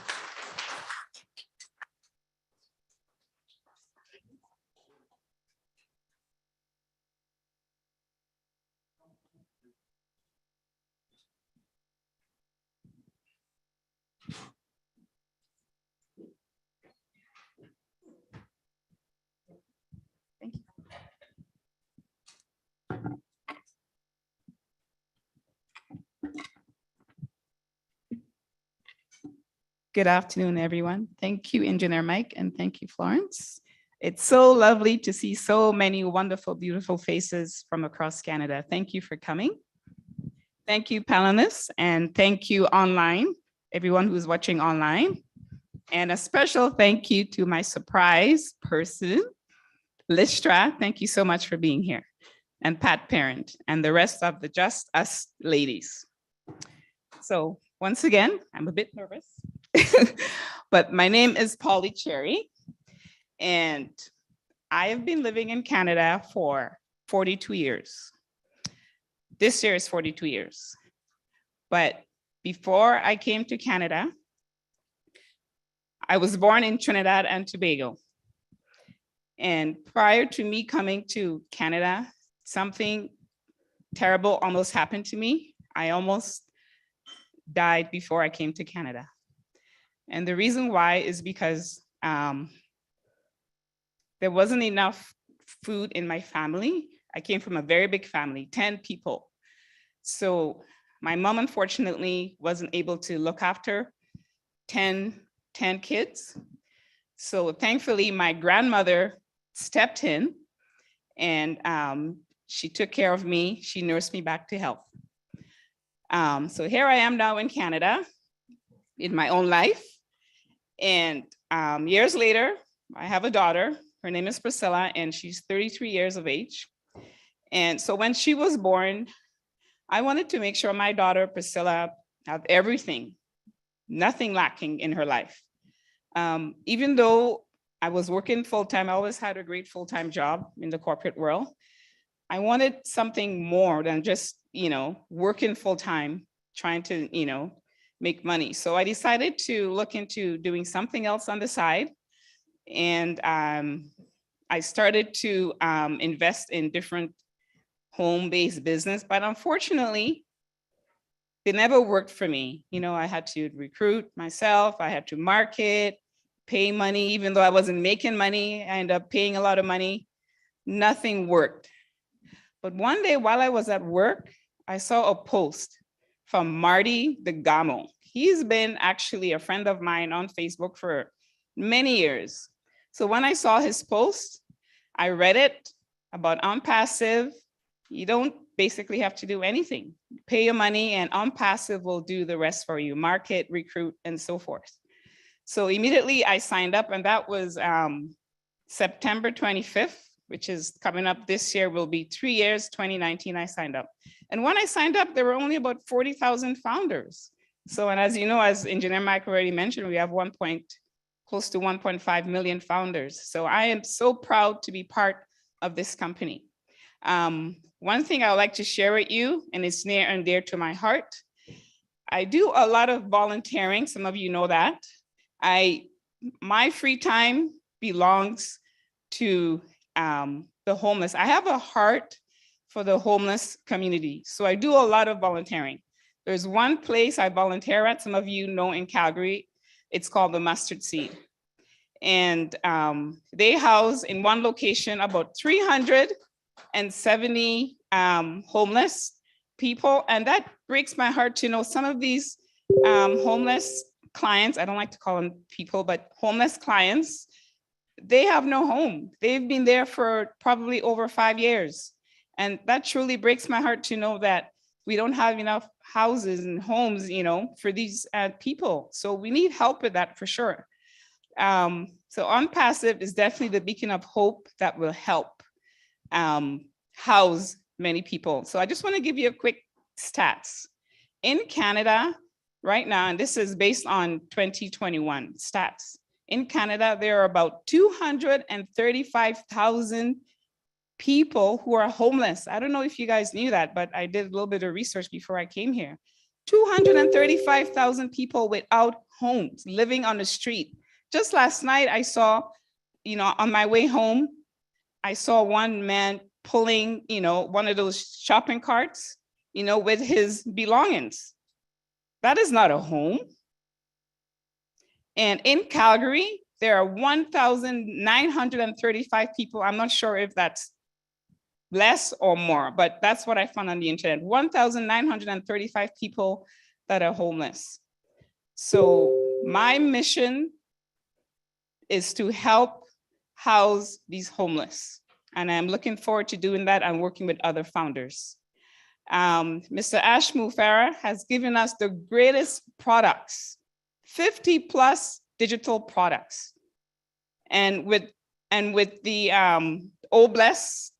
Good afternoon, everyone. Thank you, Engineer Mike, and thank you, Florence. It's so lovely to see so many wonderful, beautiful faces from across Canada. Thank you for coming. Thank you, panelists, and thank you online, everyone who's watching online. And a special thank you to my surprise person, Listra. Thank you so much for being here. And Pat Parent, and the rest of the Just Us ladies. So once again, I'm a bit nervous. But my name is Polly Cherry, and I have been living in Canada for 42 years. This year is 42 years. But before I came to Canada, I was born in Trinidad and Tobago. And prior to me coming to Canada, something terrible almost happened to me. I almost died before I came to Canada. And the reason why is because there wasn't enough food in my family. I came from a very big family, 10 people. So my mom, unfortunately, wasn't able to look after 10 kids. So thankfully, my grandmother stepped in and she took care of me. She nursed me back to health. So here I am now in Canada in my own life. And years later, I have a daughter. Her name is Priscilla, and she's 33 years of age. And so when she was born, I wanted to make sure my daughter, Priscilla, had everything, nothing lacking in her life. Even though I was working full-time, I always had a great full-time job in the corporate world. I wanted something more than just, working full-time, trying to, make money. So I decided to look into doing something else on the side. And I started to invest in different home-based business, but unfortunately, they never worked for me. I had to recruit myself, I had to market, pay money, even though I wasn't making money, I ended up paying a lot of money. Nothing worked. But one day while I was at work, I saw a post from Marty DeGamo. He's been actually a friend of mine on Facebook for many years. So when I saw his post, I read it about Onpass. You don't basically have to do anything. Pay your money and Onpass will do the rest for you, market, recruit, and so forth. So immediately I signed up, and that was September 25th, which is coming up this year, will be 3 years, 2019, I signed up. And when I signed up, there were only about 40,000 founders. So, and as you know, as Engineer Mike already mentioned, we have close to 1.5 million founders. So I am so proud to be part of this company. One thing I would like to share with you, and it's near and dear to my heart, I do a lot of volunteering. Some of you know that. My free time belongs to the homeless. I have a heart for the homeless community. So I do a lot of volunteering. There's one place I volunteer at, some of you know in Calgary, it's called the Mustard Seed. And they house in one location about 370 homeless people. And that breaks my heart to know some of these homeless clients, I don't like to call them people, but homeless clients, they have no home. They've been there for probably over 5 years. And that truly breaks my heart to know that we don't have enough houses and homes, for these people. So we need help with that for sure. So Onpass is definitely the beacon of hope that will help house many people. So I just want to give you a quick stats. In Canada, right now, and this is based on 2021 stats, in Canada, there are about 235,000 people who are homeless. I don't know if you guys knew that, but I did a little bit of research before I came here. 235,000 people without homes, living on the street. Just last night, I saw, on my way home, I saw one man pulling, one of those shopping carts, with his belongings. That is not a home. And in Calgary, there are 1,935 people. I'm not sure if that's less or more, but that's what I found on the internet. 1,935 people that are homeless. So my mission is to help house these homeless. And I'm looking forward to doing that and working with other founders. Mr. Ashmu Farah has given us the greatest products, 50 plus digital products. And with the Obless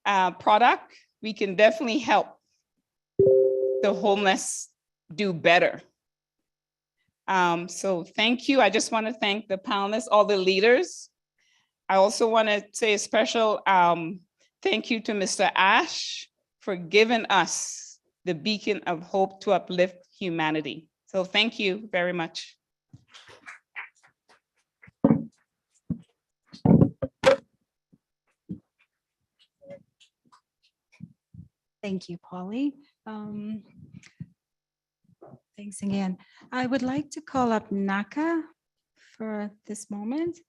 product, we can definitely help the homeless do better. So thank you. I just want to thank the panelists, all the leaders. I also want to say a special thank you to Mr. Ash for giving us the beacon of hope to uplift humanity. So thank you very much. Thank you, Polly. Thanks again. I would like to call up Naka for this moment.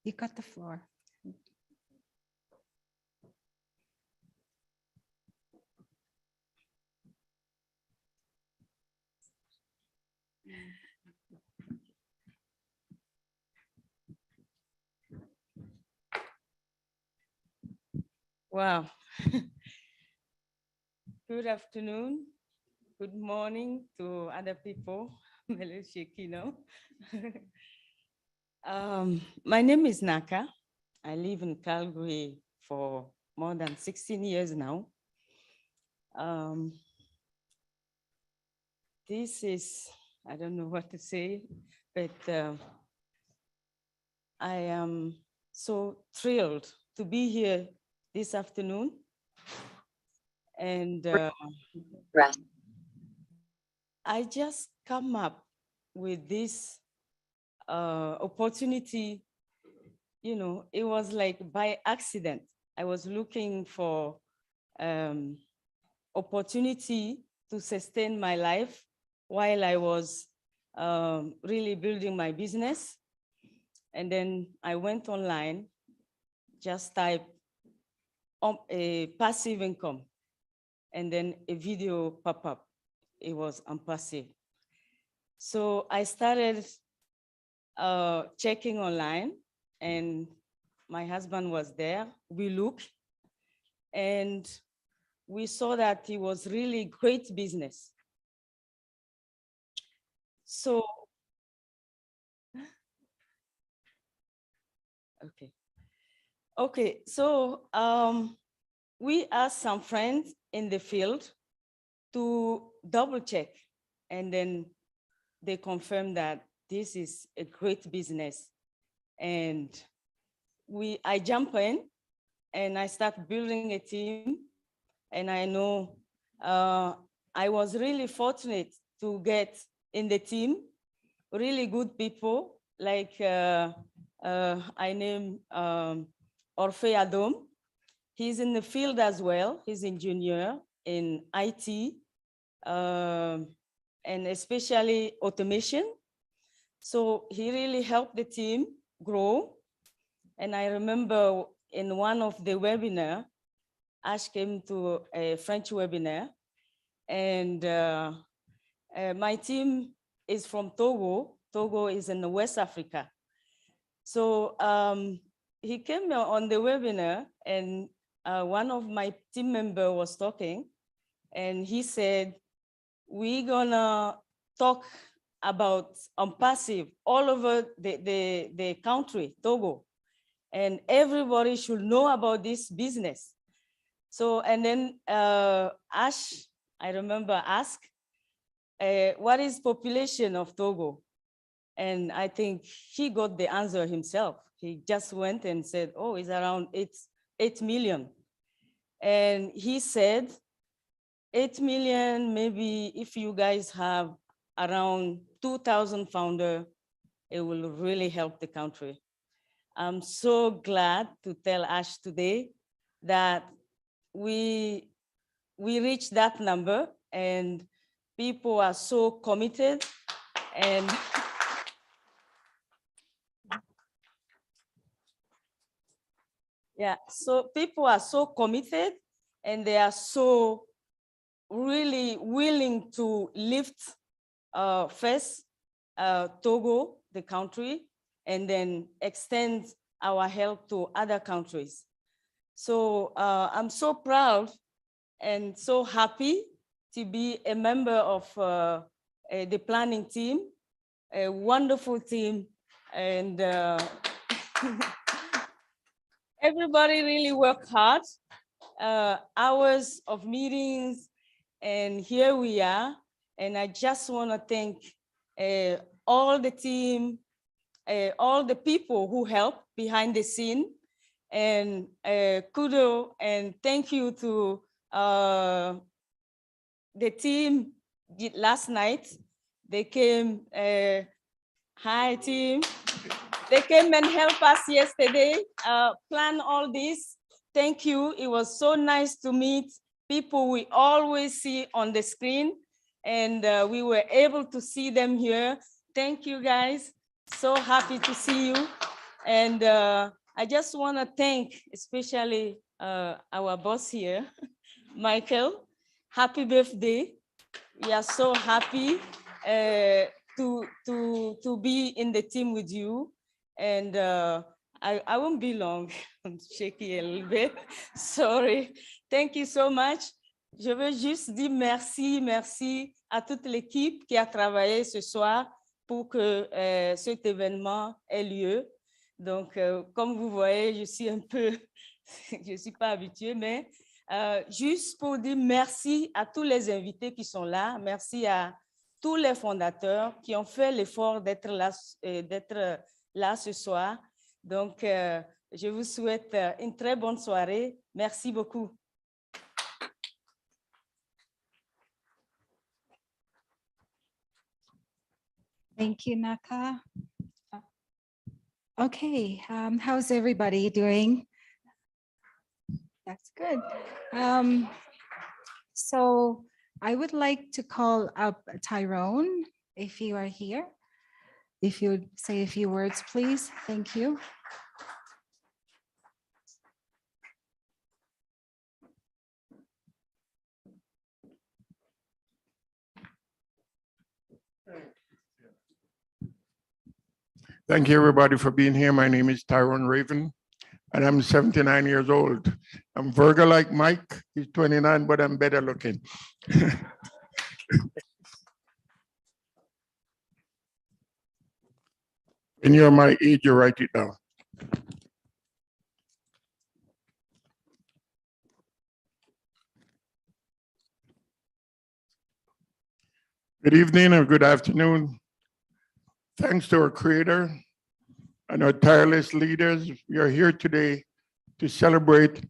You got the floor. Wow. Good afternoon. Good morning to other people. My name is Naka. I live in Calgary for more than 16 years now. This is, I don't know what to say, but I am so thrilled to be here this afternoon. And I just come up with this opportunity, it was like by accident. I was looking for opportunity to sustain my life while I was really building my business. And then I went online, just typed a passive income, and then a video pop up. It was Onpass. So I started checking online, and my husband was there. We looked, and we saw that it was really great business. So, okay. So we asked some friends in the field to double check, and then they confirmed that this is a great business. And I jump in and I start building a team. And I know I was really fortunate to get in the team really good people, like I named Orfe Adom. He's in the field as well. He's an engineer in IT, and especially automation. So he really helped the team grow. And I remember in one of the webinar, Ash came to a French webinar, and my team is from Togo. Togo is in West Africa. So he came on the webinar, and one of my team members was talking, and he said, we're gonna talk about Onpass all over the country, Togo, and everybody should know about this business. So, and then Ash, I remember asked, what is population of Togo? And I think he got the answer himself. He just went and said, oh, it's around 8 million. And he said, 8 million, maybe if you guys have around 2,000 founders, it will really help the country. I'm so glad to tell Ash today that we reached that number and people are so committed and yeah, so people are so committed and they are so really willing to lift first Togo, the country, and then extend our help to other countries. So I'm so proud and so happy to be a member of the planning team, a wonderful team, and everybody really worked hard, hours of meetings, and here we are. And I just want to thank all the team, all the people who helped behind the scene, and kudos and thank you to the team last night. They came, hi team. They came and helped us yesterday, plan all this. Thank you. It was so nice to meet people we always see on the screen, and we were able to see them here. Thank you guys. So happy to see you. And I just want to thank especially our boss here, Michael. Happy birthday. We are so happy to be in the team with you. And I won't be long. I'm shaky a little bit. Sorry. Thank you so much. Je veux juste dire merci, merci à toute l'équipe qui a travaillé ce soir pour que cet événement ait lieu. Donc, comme vous voyez, je suis un peu, je ne suis pas habituée, mais juste pour dire merci à tous les invités qui sont là. Merci à tous les fondateurs qui ont fait l'effort d'être là ce soir. Donc, je vous souhaite une très bonne soirée. Merci beaucoup. Thank you, Naka. Okay, how's everybody doing? That's good. So I would like to call up Tyrone, if you are here. If you would say a few words, please. Thank you. Thank you, everybody, for being here. My name is Tyrone Raven, and I'm 79 years old. I'm Virgo like Mike. He's 29, but I'm better looking. When you're my age, you write it down. Good evening or good afternoon. Thanks to our creator and our tireless leaders, we are here today to celebrate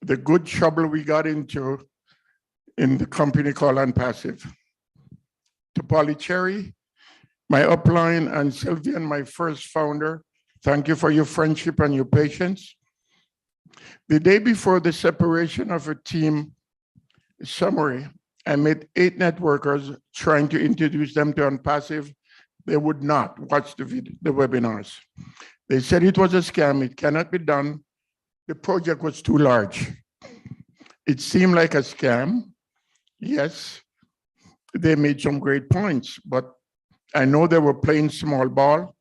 the good trouble we got into in the company called Onpass. To Polly Cherry, my upline, and Sylvian, my first founder, thank you for your friendship and your patience. The day before the separation of a team summary, I met 8 networkers trying to introduce them to Onpass. They would not watch the webinars. They said it was a scam, it cannot be done. The project was too large. It seemed like a scam. Yes, they made some great points, but I know they were playing small ball.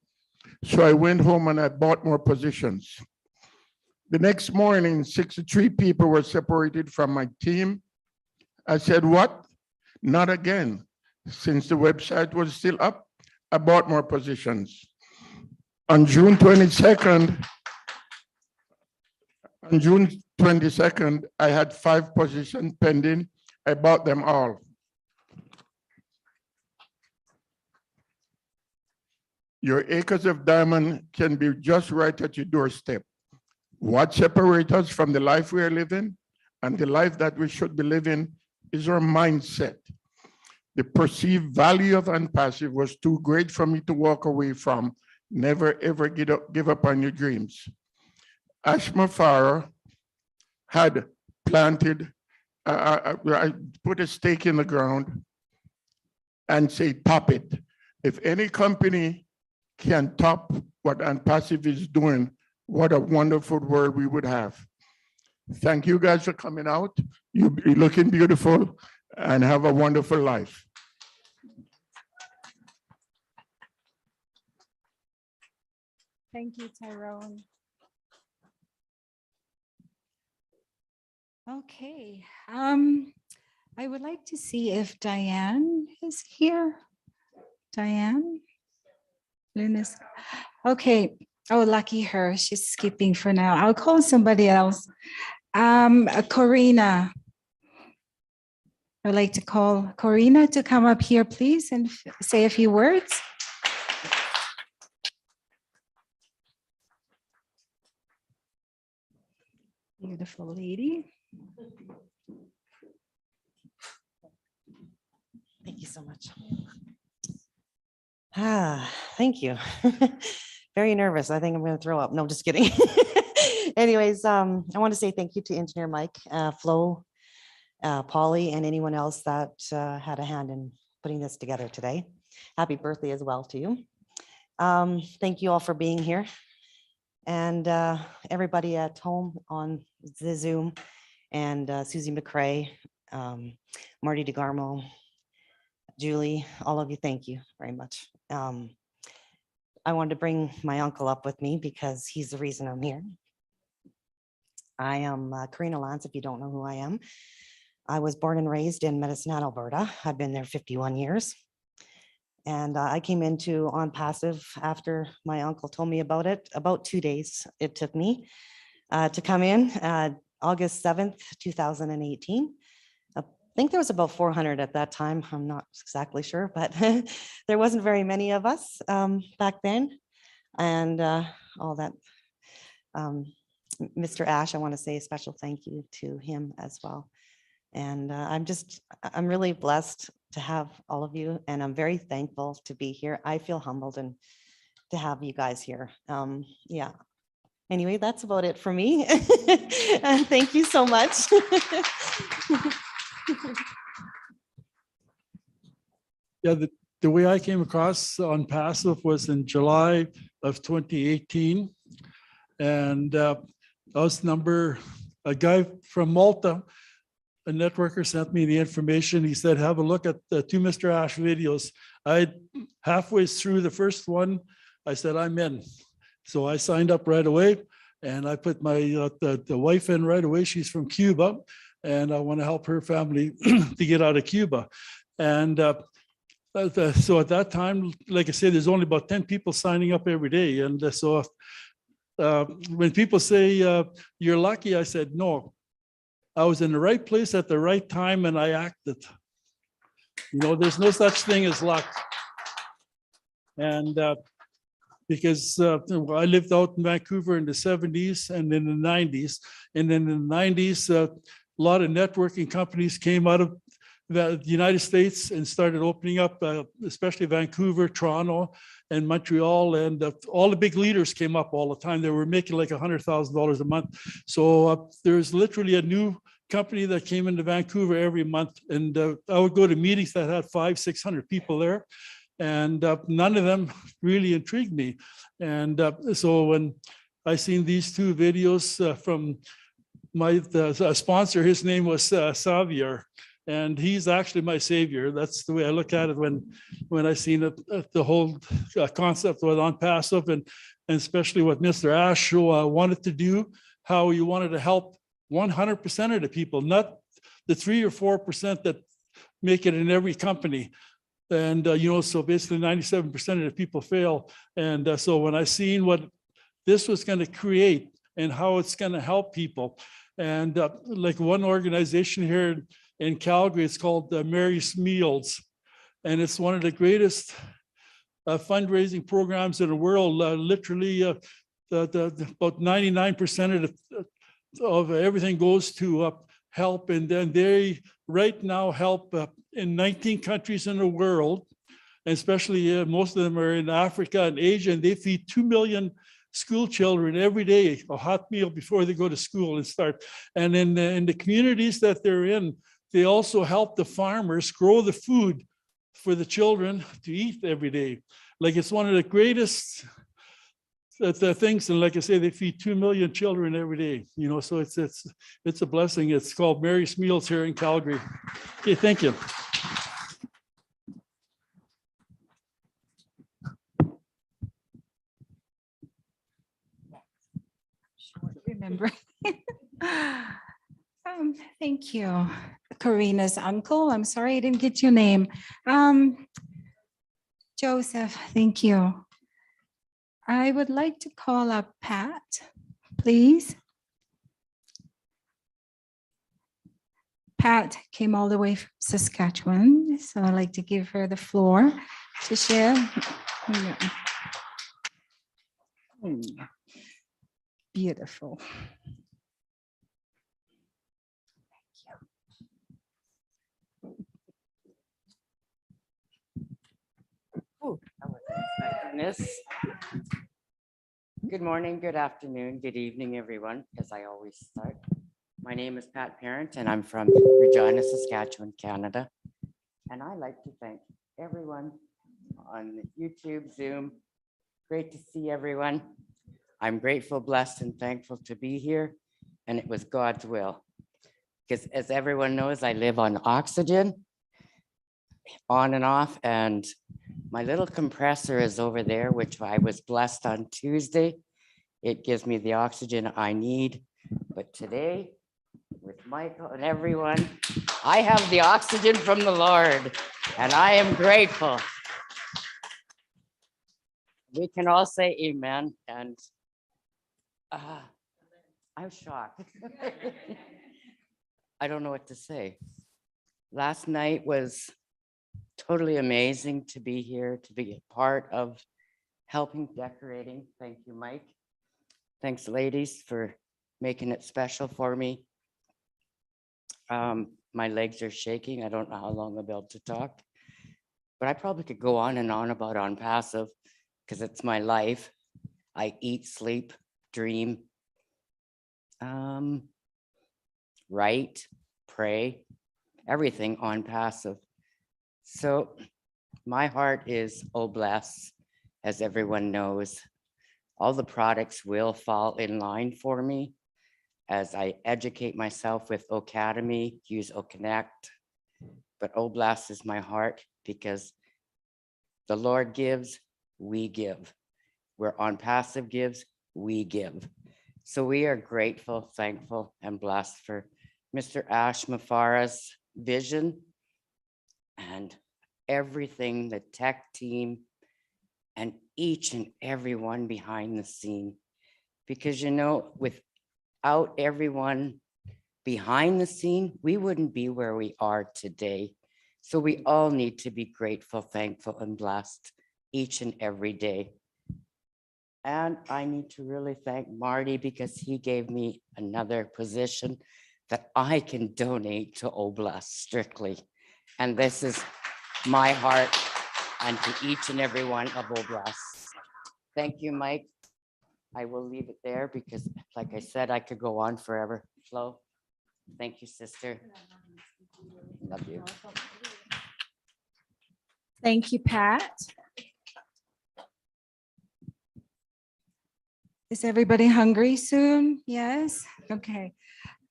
So I went home and I bought more positions. The next morning, 63 people were separated from my team. I said, what? Not again. Since the website was still up, I bought more positions. On June 22nd, On June 22nd, I had 5 positions pending. I bought them all. Your acres of diamond can be just right at your doorstep. What separates us from the life we are living and the life that we should be living is our mindset. The perceived value of Onpass was too great for me to walk away from. Never, ever give up on your dreams. Ashma Farah had planted, I put a stake in the ground and say, top it. If any company can top what Onpass is doing, what a wonderful world we would have. Thank you guys for coming out. You're looking beautiful and have a wonderful life. Thank you, Tyrone. Okay, I would like to see if Diane is here. Diane? Luna's, okay. Oh, lucky her. She's skipping for now. I'll call somebody else. Corina. I'd like to call Corina to come up here, please, and say a few words. Beautiful lady. Thank you so much. Thank you. Very nervous. I think I'm going to throw up. No, just kidding. Anyways, I want to say thank you to Engineer Mike, Flo, Polly, and anyone else that had a hand in putting this together today. Happy birthday as well to you. Thank you all for being here. And everybody at home on the Zoom, and Susie McCrae, Marty DeGarmo, Julie, all of you, thank you very much. I wanted to bring my uncle up with me because he's the reason I'm here. I am Karina Lance, if you don't know who I am. I was born and raised in Medicine Hat, Alberta. I've been there 51 years. And I came into Onpass after my uncle told me about it. About 2 days it took me to come in, August 7th, 2018. I think there was about 400 at that time. I'm not exactly sure, but there wasn't very many of us back then. And all that. Mr. Ash, I want to say a special thank you to him as well. And I'm really blessed to have all of you, and I'm very thankful to be here. I feel humbled and to have you guys here. Yeah. Anyway, that's about it for me. And thank you so much. Yeah, the way I came across Onpass was in July of 2018. And I was a guy from Malta, a networker, sent me the information. He said, have a look at the 2 Mr. Ash videos. Halfway through the first one, I said, I'm in. So I signed up right away, and I put my the wife in right away. She's from Cuba, and I want to help her family to get out of Cuba. And so at that time, like I said, there's only about 10 people signing up every day. And so when people say you're lucky, I said, no, I was in the right place at the right time and I acted. You know, there's no such thing as luck. And because I lived out in Vancouver in the 70s and in the 90s. And then in the 90s, a lot of networking companies came out of the United States and started opening up, especially Vancouver, Toronto, and Montreal, and all the big leaders came up all the time. They were making like $100,000 a month. So there's literally a new company that came into Vancouver every month, and I would go to meetings that had 500-600 people there, and none of them really intrigued me. And so when I seen these 2 videos from my sponsor, his name was Xavier. And he's actually my savior. That's the way I look at it when I seen the whole concept with Onpass, and especially what Mr. Ash wanted to do, how he wanted to help 100% of the people, not the 3 or 4% that make it in every company. And, you know, so basically 97% of the people fail. And so when I seen what this was going to create, and how it's going to help people. And like one organization here in Calgary, it's called Mary's Meals. And it's one of the greatest fundraising programs in the world. Literally, about 99% of everything goes to help. And then they right now help in 19 countries in the world, and especially most of them are in Africa and Asia, and they feed 2 million school children every day, a hot meal before they go to school and start. And in the communities that they're in, they also help the farmers grow the food for the children to eat every day. Like, it's one of the greatest the things, and like I say, they feed 2 million children every day, you know, so it's a blessing. It's called Mary's Meals here in Calgary. Okay, thank you. Remember. Thank you. Karina's uncle. I'm sorry I didn't get your name. Joseph, thank you. I would like to call up Pat, please. Pat came all the way from Saskatchewan, so I'd like to give her the floor to share. Beautiful. Oh, that was nice. Good morning, good afternoon, good evening, everyone, as I always start. My name is Pat Parent, and I'm from Regina, Saskatchewan, Canada. And I'd like to thank everyone on YouTube, Zoom. Great to see everyone. I'm grateful, blessed, and thankful to be here, and it was God's will. Because as everyone knows, I live on oxygen, on and off, and my little compressor is over there, which I was blessed on Tuesday. It gives me the oxygen I need. But today, with Michael and everyone, I have the oxygen from the Lord, and I am grateful. We can all say amen, and I'm shocked. I don't know what to say. Last night was totally amazing to be here, to be a part of helping decorating. Thank you, Mike. Thanks, ladies, for making it special for me. My legs are shaking. I don't know how long I'll be able to talk, but I probably could go on and on about Onpass because it's my life. I eat, sleep, dream, write, pray, everything Onpass. So my heart is blessed, as everyone knows. All the products will fall in line for me as I educate myself with Academy, use Connect. But blessed is my heart because the Lord gives, we give. Where Onpass gives, we give. So we are grateful, thankful, and blessed for Mr. Ash Mafara's vision and everything, the tech team, and each and every one behind the scene. Because, you know, without everyone behind the scene, we wouldn't be where we are today. So we all need to be grateful, thankful, and blessed each and every day. And I need to really thank Marty because he gave me another position that I can donate to Oblast strictly. And this is my heart and to each and every one of Oblast. Thank you, Mike. I will leave it there because, like I said, I could go on forever. Flo, thank you, sister. Love you. Thank you, Pat. Is everybody hungry soon? Yes? Okay.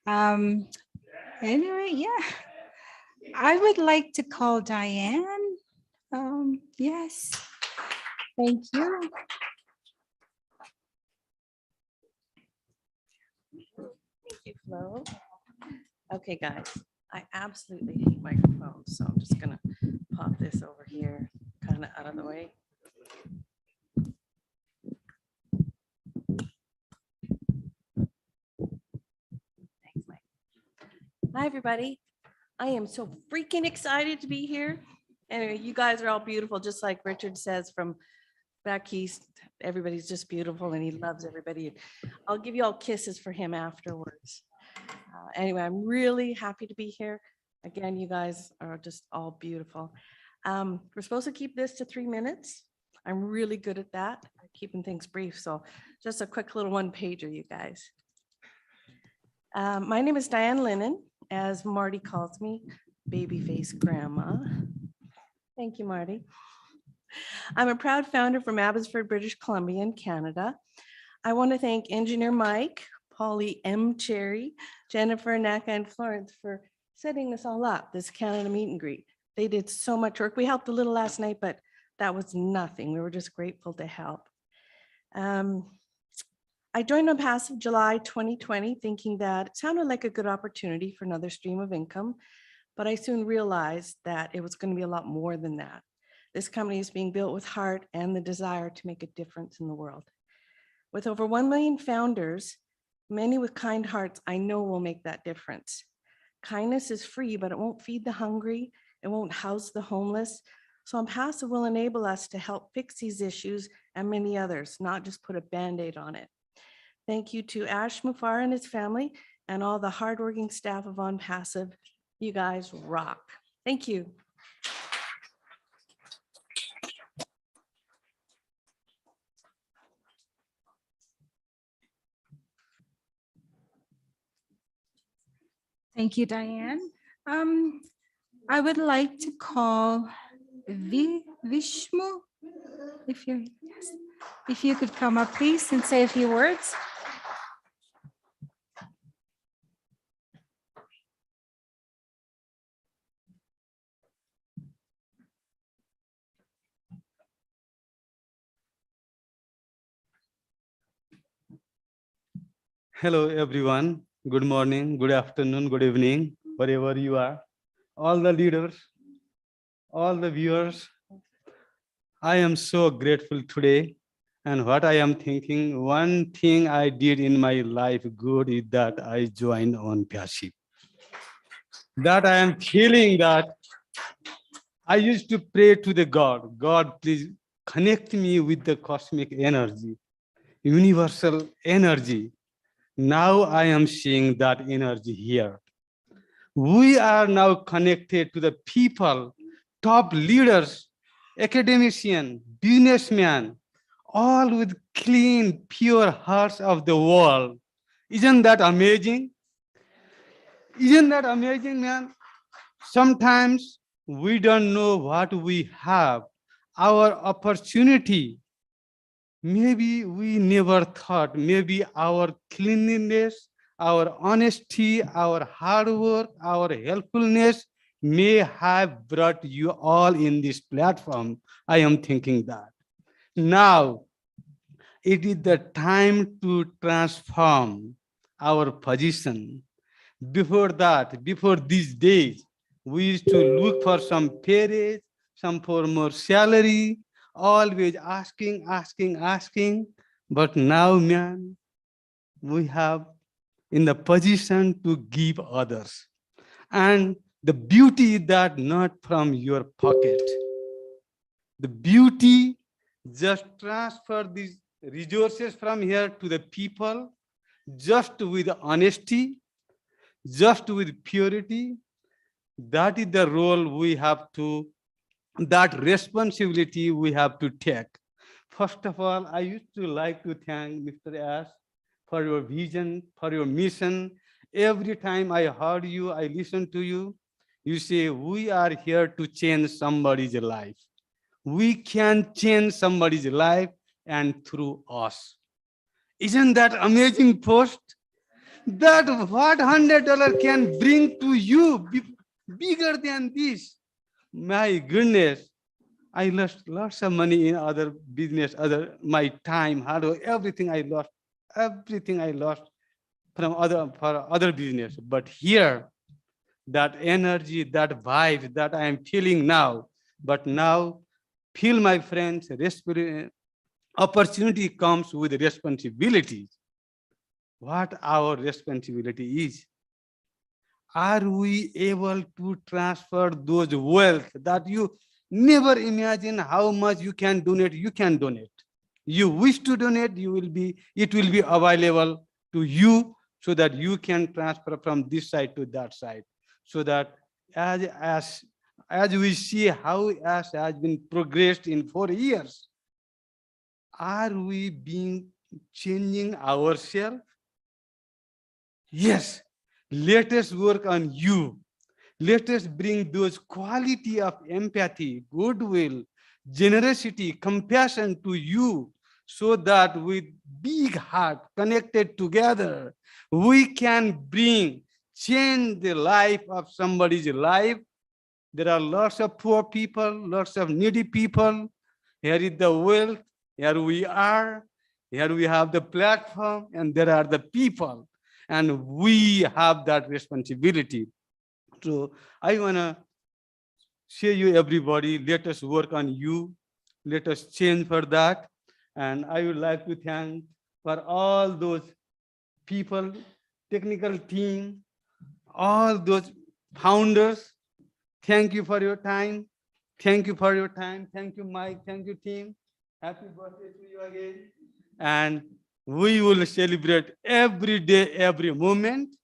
Anyway, yeah. I would like to call Diane. Yes. Thank you. Thank you, Flo. Okay, guys, I absolutely hate microphones, so I'm just gonna pop this over here, kind of out of the way. Hi, everybody. I am so freaking excited to be here. Anyway, you guys are all beautiful, just like Richard says from back east. Everybody's just beautiful and he loves everybody. I'll give you all kisses for him afterwards. Anyway, I'm really happy to be here. Again, you guys are just all beautiful. We're supposed to keep this to 3 minutes. I'm really good at that, keeping things brief. So just a quick little one pager, you guys. My name is Diane Lennon, as Marty calls me, babyface grandma. Thank you, Marty. I'm a proud founder from Abbotsford, British Columbia in Canada. I want to thank Engineer Mike, Polly M. Cherry, Jennifer, Naka, and Florence for setting this all up, this Canada meet and greet. They did so much work. We helped a little last night, but that was nothing. We were just grateful to help. I joined Onpass in July 2020, thinking that it sounded like a good opportunity for another stream of income, but I soon realized that it was going to be a lot more than that. This company is being built with heart and the desire to make a difference in the world. With over 1 million founders, many with kind hearts, I know will make that difference. Kindness is free, but it won't feed the hungry. It won't house the homeless. So Onpass will enable us to help fix these issues and many others, not just put a Band-Aid on it. Thank you to Ash Mufar and his family and all the hardworking staff of Onpass. You guys rock. Thank you. Thank you, Diane. I would like to call Vishmu, if you could come up, please, and say a few words. Hello, everyone. Good morning, good afternoon, good evening, wherever you are. All the leaders, all the viewers, I am so grateful today. And what I am thinking, one thing I did in my life good is that I joined Onpass. That I am feeling that I used to pray to the God, God, please connect me with the cosmic energy, universal energy. Now I am seeing that energy here. We are now connected to the people, top leaders, academicians, businessmen, all with clean, pure hearts of the world. Isn't that amazing? Isn't that amazing, man? Sometimes we don't know what we have, our opportunity. Maybe we never thought, maybe our cleanliness, our honesty, our hard work, our helpfulness may have brought you all in this platform. I am thinking that. Now, it is the time to transform our position. Before that, before these days, we used to look for some pay raise, some for more salary, always asking. But now, man, we have in the position to give others. And the beauty is that not from your pocket. The beauty, just transfer these resources from here to the people, just with honesty, just with purity. That is the role we have to, that responsibility we have to take. First of all, I used to like to thank Mr. Ash for your vision, for your mission. Every time I heard you, I listened to you, you say, we are here to change somebody's life. We can change somebody's life and through us. Isn't that amazing post? That what $100 can bring to you bigger than this. My goodness, I lost lots of money in other business, my time, hard work, everything I lost from other business. But here, that energy, that vibe that I am feeling now, but now, feel my friends, opportunity comes with responsibilities. What our responsibility is. are we able to transfer those wealth that you never imagine how much you can donate? You can donate. You wish to donate, it will be available to you so that you can transfer from this side to that side. So that as we see how Ash has been progressed in 4 years, are we changing ourselves? Yes, let us work on you. Let us bring those quality of empathy, goodwill, generosity, compassion to you, so that with big heart connected together, we can change the life of somebody's life. There are lots of poor people, lots of needy people. Here is the wealth, here we are, here we have the platform, and there are the people. And we have that responsibility. So I want to say you everybody, let us work on you. Let us change for that. And I would like to thank for all those people, technical team, all those founders. Thank you for your time. Thank you for your time. Thank you, Mike. Thank you, team. Happy birthday to you again. And we will celebrate every day, every moment,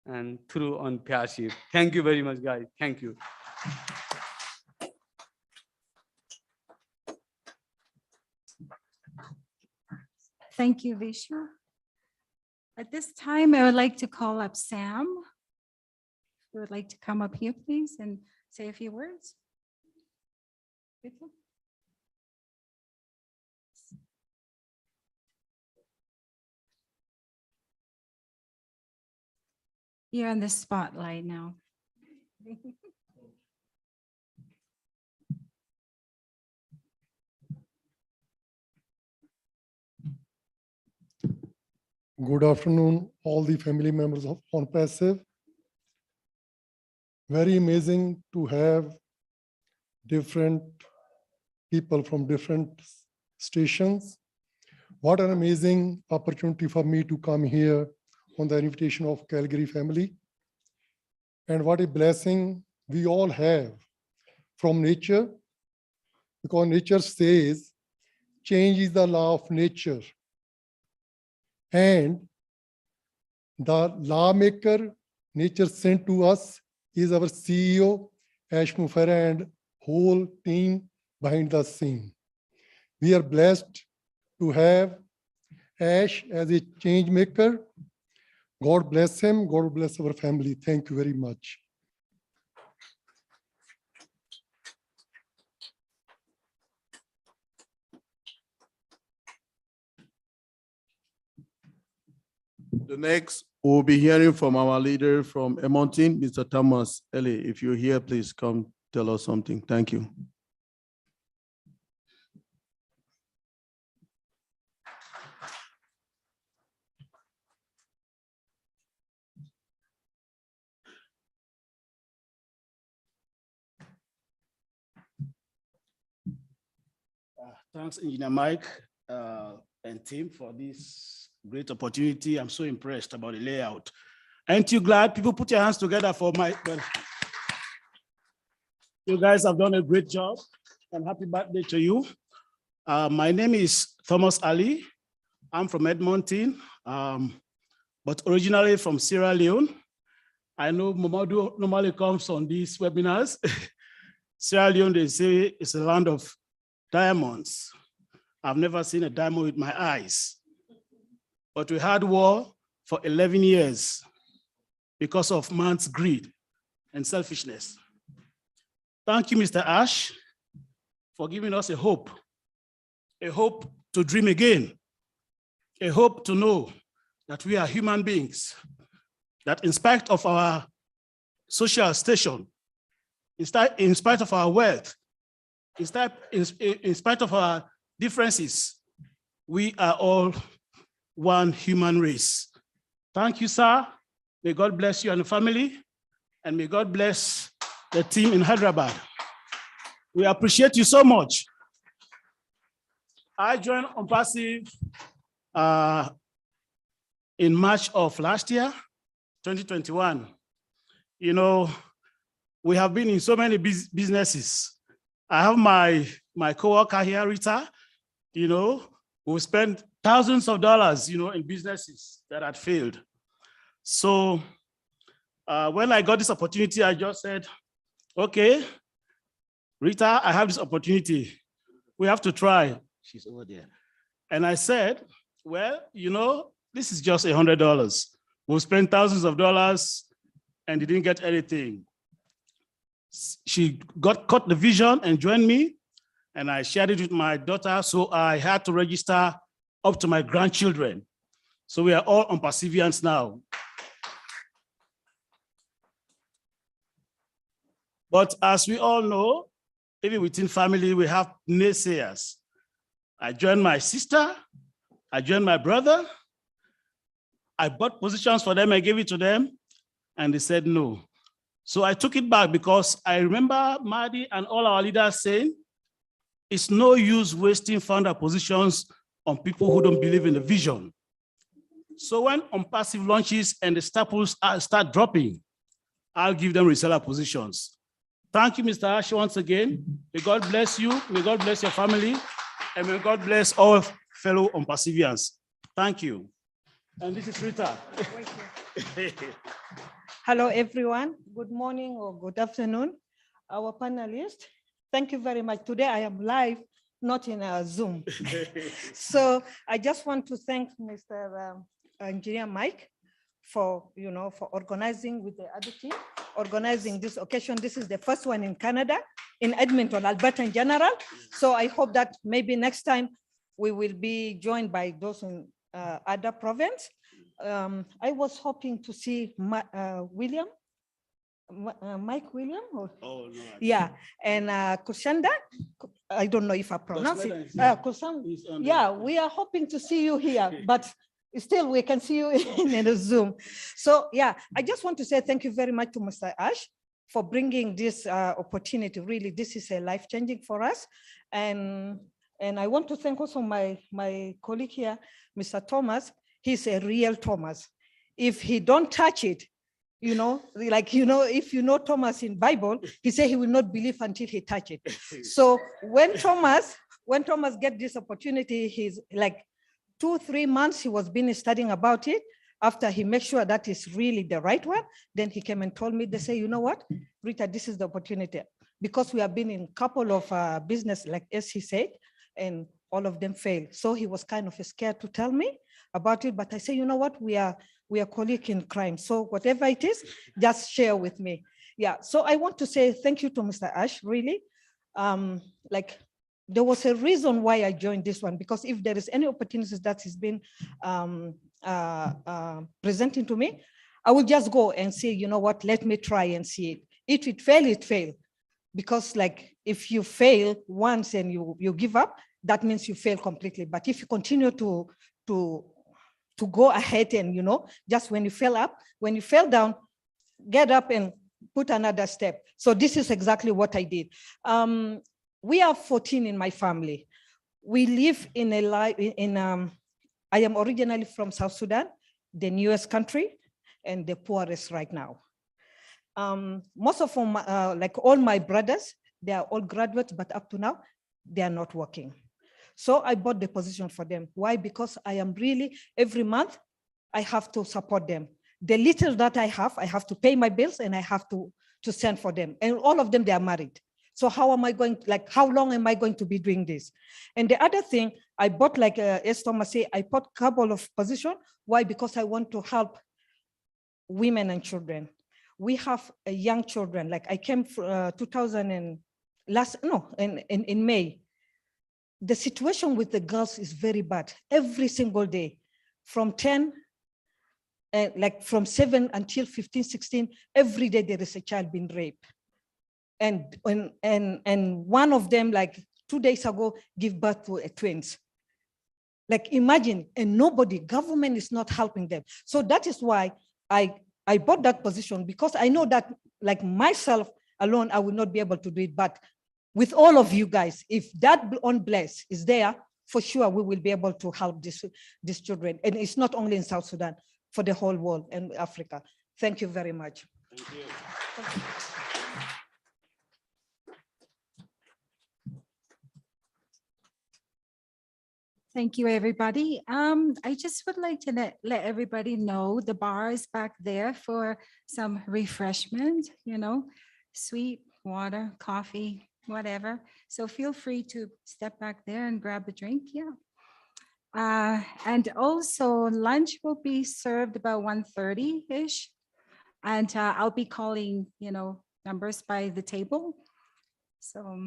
and through Onpass. Thank you very much, guys. Thank you. Thank you, Vishu. At this time, I would like to call up Sam. Who would like to come up here, please, and say a few words? Vito? You're on the spotlight now. Good afternoon, all the family members of Onpass. Very amazing to have different people from different stations. What an amazing opportunity for me to come here on the invitation of Calgary family. And what a blessing we all have from nature, because nature says change is the law of nature. And the lawmaker nature sent to us is our CEO, Ash Mufera, and whole team behind the scene. We are blessed to have Ash as a change maker. God bless him. God bless our family. Thank you very much. The next, we'll be hearing from our leader from Edmonton, Mr. Thomas Ellie. If you're here, please come tell us something. Thank you. Thanks, Engineer Mike and team for this great opportunity. I'm so impressed about the layout. Aren't you glad? People put your hands together for Mike. You guys have done a great job, and happy birthday to you. My name is Thomas Ali. I'm from Edmonton, but originally from Sierra Leone. I know Mamadou normally comes on these webinars. Sierra Leone, they say, is a land of diamonds. I've never seen a diamond with my eyes. But we had war for 11 years because of man's greed and selfishness. Thank you, Mr. Ash, for giving us a hope to dream again, a hope to know that we are human beings, that in spite of our social station, in spite of our wealth, in spite of our differences, we are all one human race. Thank you, sir. May God bless you and the family, and may God bless the team in Hyderabad. We appreciate you so much. I joined Onpass in March of last year, 2021. you know, we have been in so many businesses. I have my coworker here, Rita, you know, who spent thousands of dollars, you know, in businesses that had failed. So when I got this opportunity, I just said, okay, Rita, I have this opportunity. We have to try. She's over there. And I said, well, you know, this is just $100. We'll spend thousands of dollars and they didn't get anything. She caught the vision and joined me, and I shared it with my daughter. So I had to register up to my grandchildren. So we are all on perseverance now. But as we all know, even within family, we have naysayers. I joined my sister, I joined my brother, I bought positions for them, I gave it to them, and they said no. So I took it back because I remember Madi and all our leaders saying, it's no use wasting founder positions on people who don't believe in the vision. So when Onpass launches and the staples start dropping, I'll give them reseller positions. Thank you, Mr. Ash, once again. May God bless you. May God bless your family. And may God bless all fellow Onpassivians. Thank you. And this is Rita. Hello, everyone. Good morning or good afternoon. Our panelists, thank you very much. Today I am live, not in a Zoom. So I just want to thank Mr. Engineer Mike for, for organizing with the other team, organizing this occasion. This is the first one in Canada, in Edmonton, Alberta in general. So I hope that maybe next time we will be joined by those in other province. I was hoping to see William, Mike William. Or, Oh, no. yeah, and Kushanda. I don't know if I pronounce it. Yeah, we are hoping to see you here, but still we can see you in the Zoom. So yeah, I just want to say thank you very much to Mr. Ash for bringing this opportunity. Really, this is a life-changing for us. And I want to thank also my colleague here, Mr. Thomas. He's a real Thomas. If he don't touch it, if you know Thomas in Bible, he said he will not believe until he touch it. So when Thomas get this opportunity, he's like 2-3 months, he was been studying about it. After he makes sure that is really the right one, then he came and told me, they say, you know what, Rita, this is the opportunity. Because we have been in a couple of business, like as he said, and all of them failed. So he was kind of scared to tell me about it, but I say, you know what, we are colleagues in crime. So whatever it is, just share with me. Yeah, so I want to say thank you to Mr. Ash, really. There was a reason why I joined this one, because if there is any opportunities that has been presenting to me, I will just go and say, you know what, let me try and see it. If it fail, it fail. Because like if you fail once and you give up, that means you fail completely. But if you continue to go ahead and, just when you fell down, get up and put another step. So this is exactly what I did. We are 14 in my family. We live in I am originally from South Sudan, the newest country and the poorest right now. Most of them, like all my brothers, they are all graduates, but up to now, they are not working. So I bought the position for them. Why? Because I am really, every month, I have to support them. The little that I have to pay my bills and I have to send for them. And all of them, they are married. So how long am I going to be doing this? And the other thing, I bought, like as Thomas said, I bought a couple of positions. Why? Because I want to help women and children. We have young children. Like I came in May. The situation with the girls is very bad. Every single day, from 10, from 7 until 15, 16, every day there is a child being raped. And one of them, like 2 days ago, give birth to twins. Like imagine, and government is not helping them. So that is why I bought that position, because I know that like myself alone, I will not be able to do it. But with all of you guys, if that bless is there, for sure we will be able to help these children. And it's not only in South Sudan, for the whole world and Africa. Thank you very much. Thank you, everybody. I just would like to let everybody know the bar is back there for some refreshment, sweet water, coffee, whatever. So feel free to step back there and grab a drink. Yeah. And also lunch will be served about 1:30-ish. And I'll be calling, numbers by the table. So,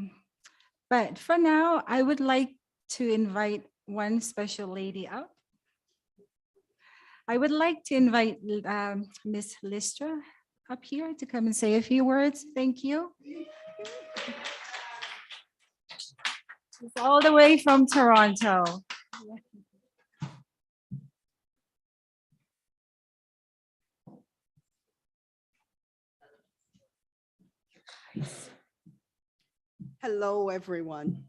but for now, I would like to invite one special lady up. I would like to invite Miss Listra up here to come and say a few words. Thank you. She's all the way from Toronto. Hello, everyone.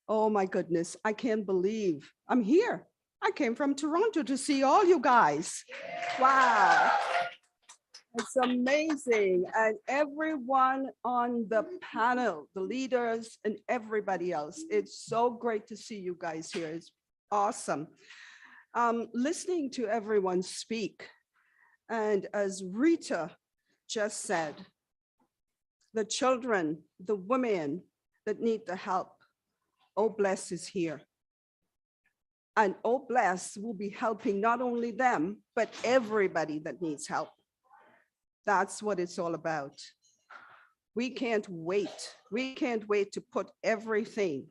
Oh my goodness, I can't believe I'm here. I came from Toronto to see all you guys. Wow. It's amazing. And everyone on the panel, the leaders and everybody else, it's so great to see you guys here. It's awesome. Listening to everyone speak. And as Rita just said, the children, the women that need the help, Oh Bless is here. And Oh Bless will be helping not only them, but everybody that needs help. That's what it's all about. We can't wait. We can't wait to put everything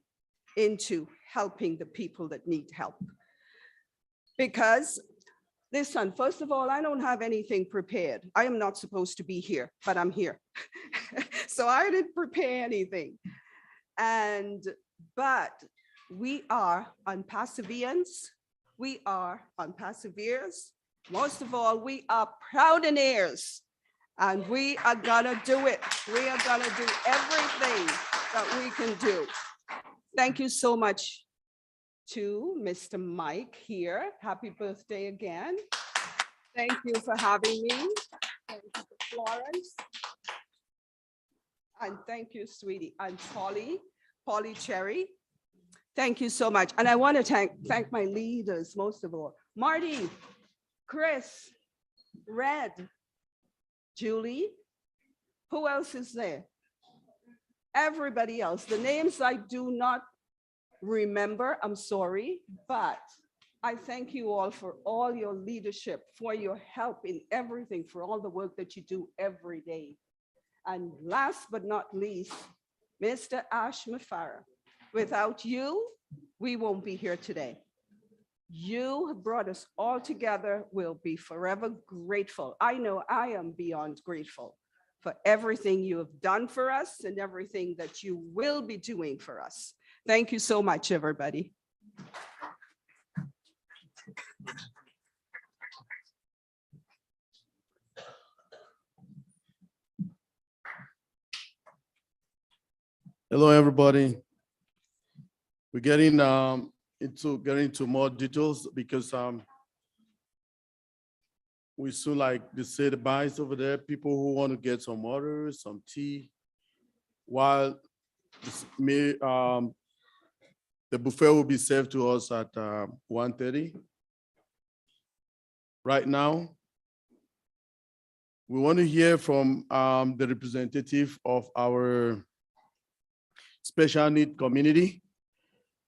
into helping the people that need help. Because listen, first of all, I don't have anything prepared. I am not supposed to be here, but I'm here. So I didn't prepare anything. But we are on Perseverance. We are on Perseverance. Most of all, we are Proudinaires, and we are gonna do it. We are gonna do everything that we can do. Thank you so much to Mr. Mike here. Happy birthday again. Thank you for having me. Thank you to Florence. And thank you, sweetie. And Polly Cherry. Thank you so much. And I want to thank my leaders, most of all. Marty, Chris, Red, Julie. Who else is there? Everybody else. The names I do not remember, I'm sorry, but I thank you all for all your leadership, for your help in everything, for all the work that you do every day. And last but not least, Mr. Ash Mafara. Without you, we won't be here today. You have brought us all together. We'll be forever grateful. I know I am beyond grateful for everything you have done for us and everything that you will be doing for us. Thank you so much, everybody. Hello, everybody. We're getting into more details because we soon, like they say, the buys over there, people who want to get some water, some tea, while the buffet will be served to us at 1:30. Right now, we want to hear from the representative of our special need community,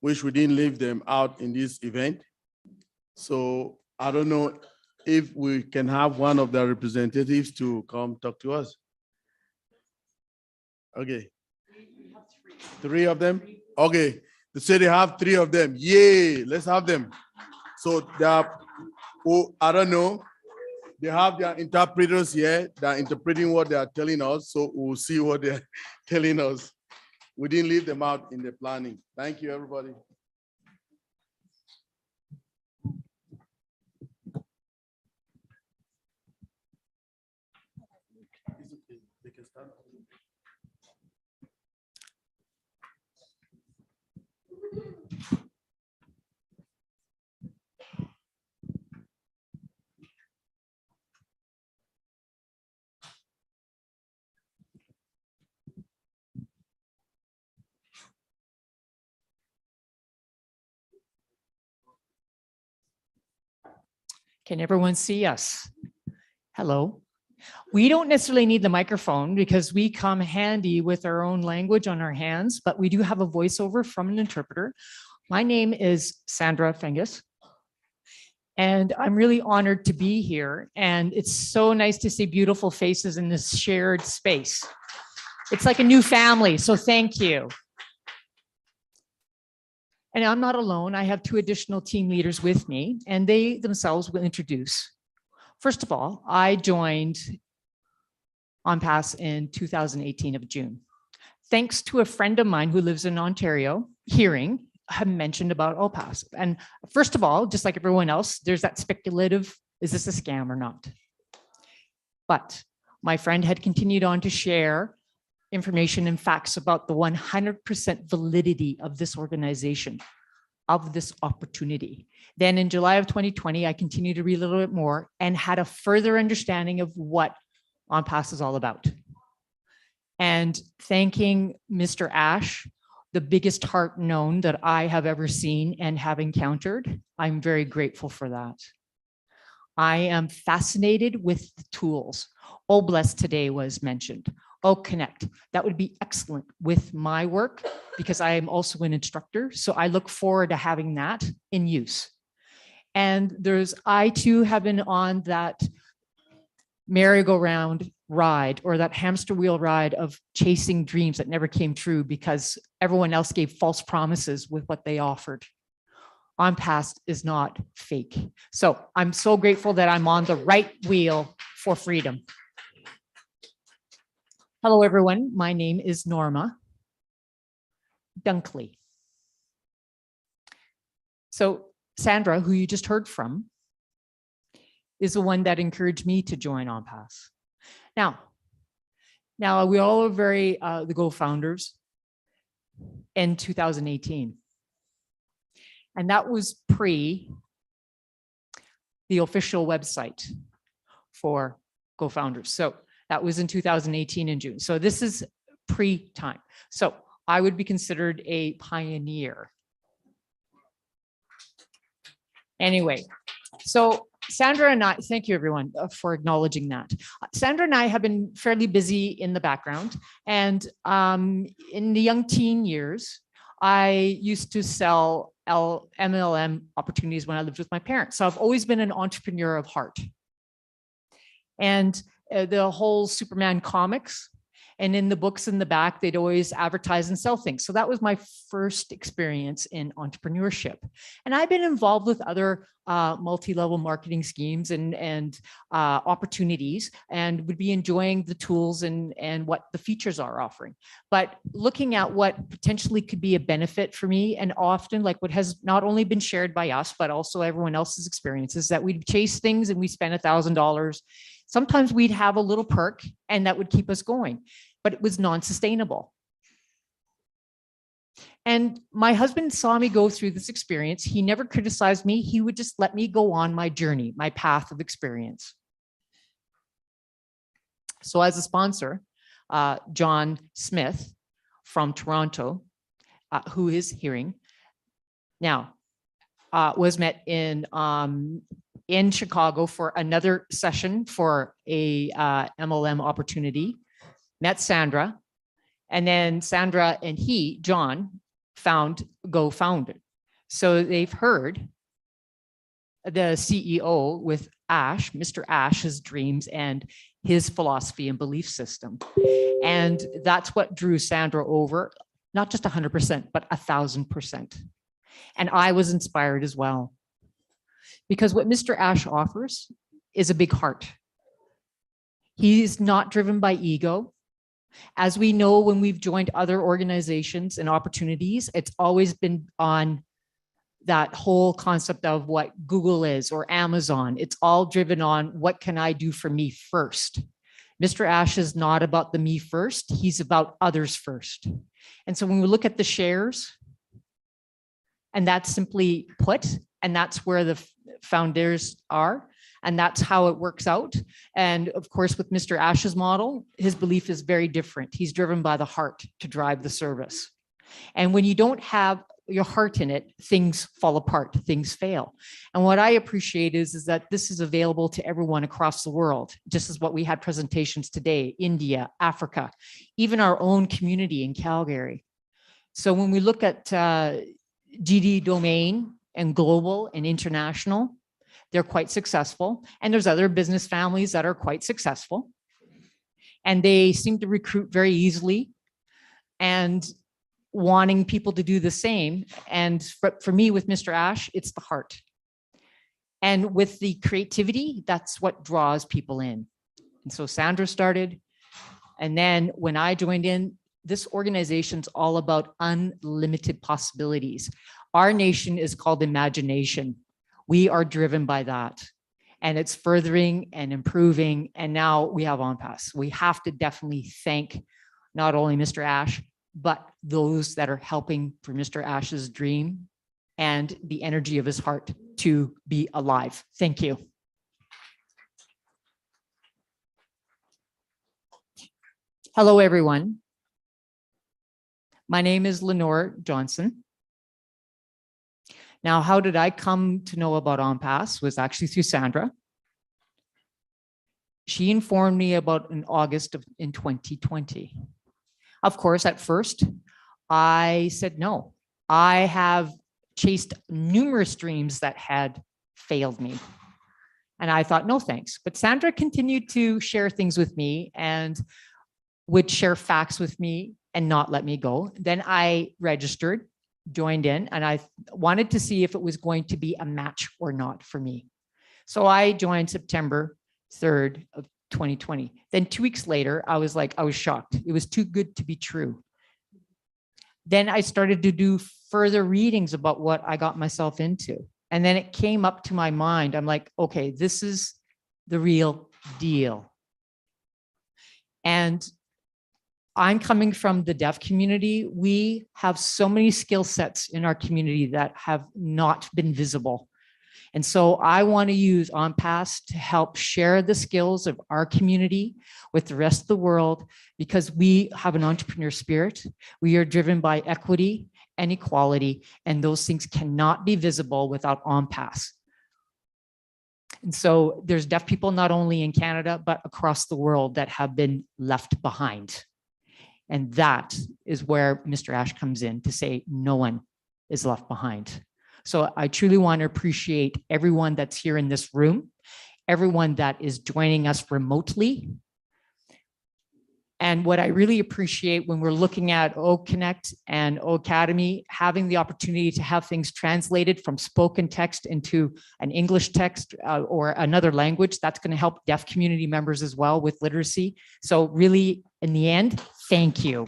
which we didn't leave them out in this event. So I don't know if we can have one of the representatives to come talk to us. Okay. Three of them? Okay. They say they have three of them. Yay, let's have them. So they are, oh, I don't know. They have their interpreters here. They're interpreting what they are telling us. So we'll see what they're telling us. We didn't leave them out in the planning. Thank you, everybody. They can start. Can everyone see us? Hello. We don't necessarily need the microphone because we come handy with our own language on our hands, but we do have a voiceover from an interpreter. My name is Sandra Fengus, and I'm really honored to be here. And it's so nice to see beautiful faces in this shared space. It's like a new family, so thank you. And I'm not alone. I have 2 additional team leaders with me, and they themselves will introduce. First of all, I joined Onpass in 2018 of June. Thanks to a friend of mine who lives in Ontario, hearing, had mentioned about Onpass. And first of all, just like everyone else, there's that speculative, is this a scam or not? But my friend had continued on to share information and facts about the 100% validity of this organization, of this opportunity. Then in July of 2020, I continued to read a little bit more and had a further understanding of what Onpass is all about. And thanking Mr. Ash, the biggest heart known that I have ever seen and have encountered, I'm very grateful for that. I am fascinated with the tools. Obless today was mentioned. Connect. That would be excellent with my work because I am also an instructor. So I look forward to having that in use. And I too have been on that merry-go-round ride or that hamster wheel ride of chasing dreams that never came true because everyone else gave false promises with what they offered. Onpass is not fake. So I'm so grateful that I'm on the right wheel for freedom. Hello, everyone. My name is Norma Dunkley. So Sandra, who you just heard from, is the one that encouraged me to join Onpass. Now we all are very the Go founders in 2018. And that was pre the official website for Go Founders. So that was in 2018 in June. So this is pre-time. So I would be considered a pioneer. Anyway, so Sandra and I, thank you everyone for acknowledging that. Sandra and I have been fairly busy in the background. And in the young teen years, I used to sell MLM opportunities when I lived with my parents. So I've always been an entrepreneur of heart. And the whole Superman comics, and in the books in the back, they'd always advertise and sell things. So that was my first experience in entrepreneurship. And I've been involved with other multi-level marketing schemes and opportunities, and would be enjoying the tools and what the features are offering. But looking at what potentially could be a benefit for me, and often like what has not only been shared by us, but also everyone else's experiences, that we'd chase things and we spend $1,000. Sometimes we'd have a little perk and that would keep us going, but it was non-sustainable. And my husband saw me go through this experience. He never criticized me. He would just let me go on my journey, my path of experience. So as a sponsor, John Smith from Toronto, who is hearing now, was met in Chicago for another session for a MLM opportunity, met Sandra, and then Sandra and John, Go Founded. So they've heard the CEO with Ash, Mr. Ash's dreams and his philosophy and belief system. And that's what drew Sandra over, not just 100%, but 1,000%. And I was inspired as well. Because what Mr. Ash offers is a big heart. He's not driven by ego. As we know, when we've joined other organizations and opportunities, it's always been on that whole concept of what Google is or Amazon. It's all driven on what can I do for me first. Mr. Ash is not about the me first, he's about others first. And so when we look at the shares, and that's simply put, and that's where the founders are, and that's how it works out. And of course, with Mr. Ash's model, his belief is very different. He's driven by the heart to drive the service. And when you don't have your heart in it, things fall apart, things fail. And what I appreciate is that this is available to everyone across the world, just as what we had presentations today, India, Africa, even our own community in Calgary. So when we look at GD domain and global and international, they're quite successful. And there's other business families that are quite successful. And they seem to recruit very easily and wanting people to do the same. And for me, with Mr. Ash, it's the heart. And with the creativity, that's what draws people in. And so Sandra started. And then when I joined in, this organization's all about unlimited possibilities. Our nation is called imagination. We are driven by that. And it's furthering and improving. And now we have Onpass. We have to definitely thank not only Mr. Ash, but those that are helping for Mr. Ash's dream and the energy of his heart to be alive. Thank you. Hello, everyone. My name is Lenore Johnson. Now, how did I come to know about Onpass? Was actually through Sandra. She informed me about in August in 2020. Of course, at first, I said no. I have chased numerous dreams that had failed me. And I thought, no, thanks. But Sandra continued to share things with me and would share facts with me and not let me go. Then I registered, joined in, and I wanted to see if it was going to be a match or not for me. So I joined September 3rd of 2020. Then 2 weeks later, I was shocked. It was too good to be true. Then I started to do further readings about what I got myself into. And then it came up to my mind. I'm like, okay, this is the real deal. And I'm coming from the deaf community. We have so many skill sets in our community that have not been visible. And so I want to use Onpass to help share the skills of our community with the rest of the world, because we have an entrepreneur spirit. We are driven by equity and equality, and those things cannot be visible without Onpass. And so there's deaf people not only in Canada, but across the world that have been left behind. And that is where Mr. Ash comes in to say no one is left behind. So I truly want to appreciate everyone that's here in this room, everyone that is joining us remotely. And what I really appreciate when we're looking at OConnect and OAcademy, having the opportunity to have things translated from spoken text into an English text or another language, that's going to help deaf community members as well with literacy. So really, in the end, thank you.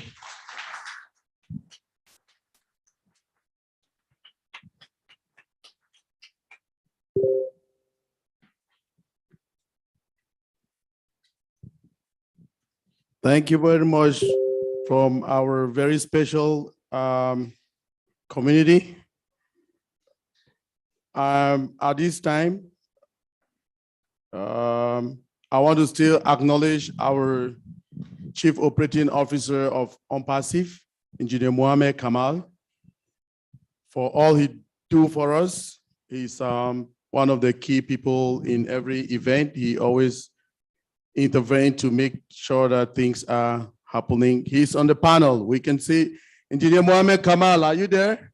Thank you very much from our very special community. At this time, I want to still acknowledge our Chief Operating Officer of Onpass, Engineer Mohamed Kamal, for all he do for us. He's one of the key people in every event. He always intervene to make sure that things are happening. He's on the panel. We can see Engineer Mohamed Kamal. Are you there?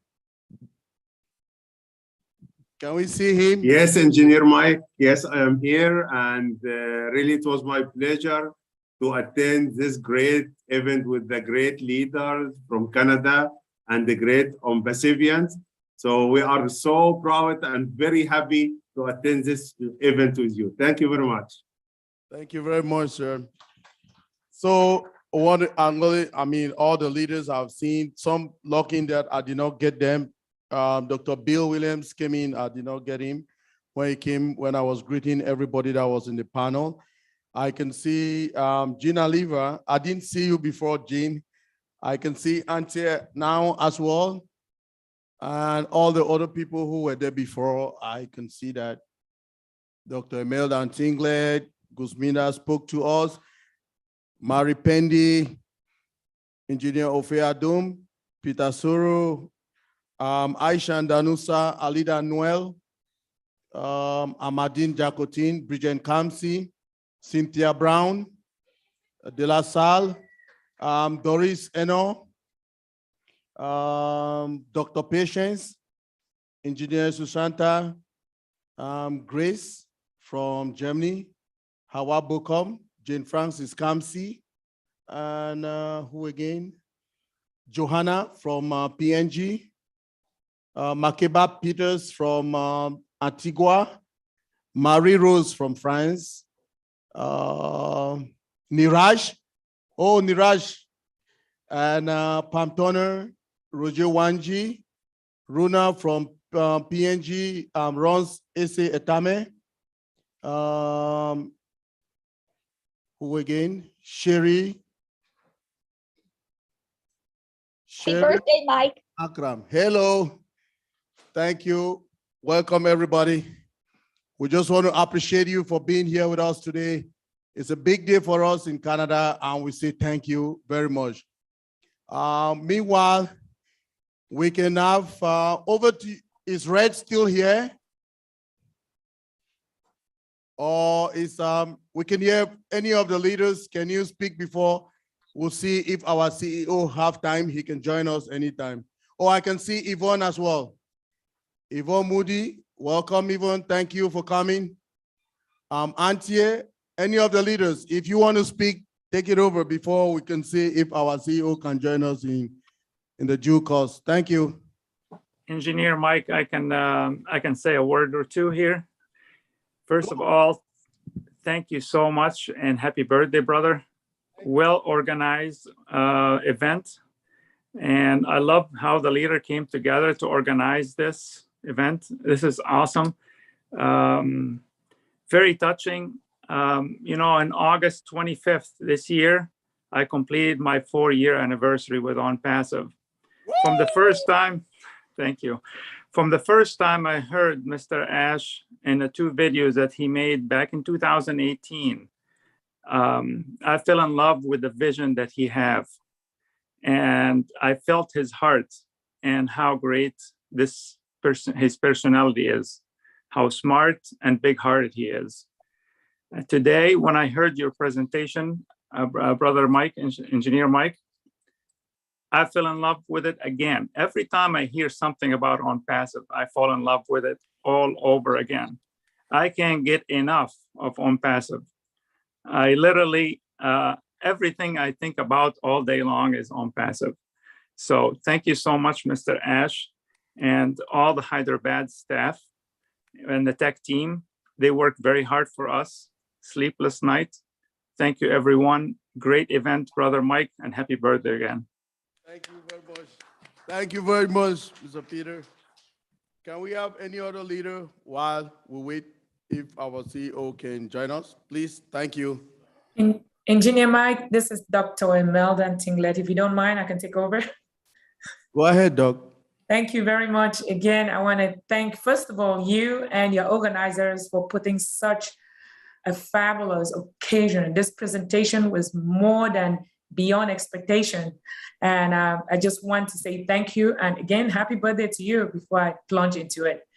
Can we see him? Yes, Engineer Mike. Yes, I am here. And really, it was my pleasure to attend this great event with the great leaders from Canada and the great Onpassians. So we are so proud and very happy to attend this event with you. Thank you very much. Thank you very much, sir. So all the leaders I've seen, some lucky that I did not get them. Dr. Bill Williams came in, I did not get him. When I was greeting everybody that was in the panel. I can see Jean Oliver. I didn't see you before, Jean. I can see Auntie now as well. And all the other people who were there before, I can see that Dr. Imelda Antinglet, Guzmina spoke to us, Mari Pendi, Engineer Ofe Adum, Peter Suru, Aisha Danusa, Alida Noel, Amadine Jacotin, Bridget Kamsi, Cynthia Brown, De La Salle, Doris Eno, Dr. Patience, Engineer Susanta, Grace from Germany, Hawa Bokom, Jane Francis Kamsi, and who again? Johanna from PNG, Makeba Peters from Antigua, Marie Rose from France, Niraj, Niraj, and Pam Toner, Roger Wanji, Runa from PNG, Rons Ese Etame, who again? Sherry. Happy birthday, Mike. Akram. Hello. Thank you. Welcome, everybody. We just want to appreciate you for being here with us today. It's a big day for us in Canada, and we say thank you very much. Meanwhile, we can have over to, is Red still here? Or is we can hear any of the leaders? Can you speak before? We'll see if our CEO have time. He can join us anytime. Oh, I can see Yvonne as well. Yvonne Moody, welcome Yvonne. Thank you for coming. Antie, any of the leaders, if you want to speak, take it over before we can see if our CEO can join us in the due course. Thank you. Engineer Mike, I can say a word or two here. First of all, thank you so much and happy birthday, brother. Well organized event. And I love how the leader came together to organize this event. This is awesome. Very touching. You know, on August 25th this year, I completed my 4-year anniversary with Onpass. From the first time, thank you. From the first time I heard Mr. Ash in the 2 videos that he made back in 2018, I fell in love with the vision that he have. And I felt his heart and how great this person, his personality is, how smart and big-hearted he is. Today, when I heard your presentation, Brother Mike, Engineer Mike, I fell in love with it again. Every time I hear something about Onpass, I fall in love with it all over again. I can't get enough of Onpass. I literally, everything I think about all day long is Onpass. So thank you so much, Mr. Ash, and all the Hyderabad staff and the tech team. They worked very hard for us, sleepless night. Thank you, everyone. Great event, Brother Mike, and happy birthday again. Thank you very much. Thank you very much, Mr. Peter. Can we have any other leader while we wait if our CEO can join us? Please, thank you. Engineer Mike, this is Dr. Imelda Tinglet. If you don't mind, I can take over. Go ahead, Doc. Thank you very much. Again, I want to thank, first of all, you and your organizers for putting such a fabulous occasion. This presentation was more than beyond expectation. And I just want to say thank you. And again, happy birthday to you before I plunge into it.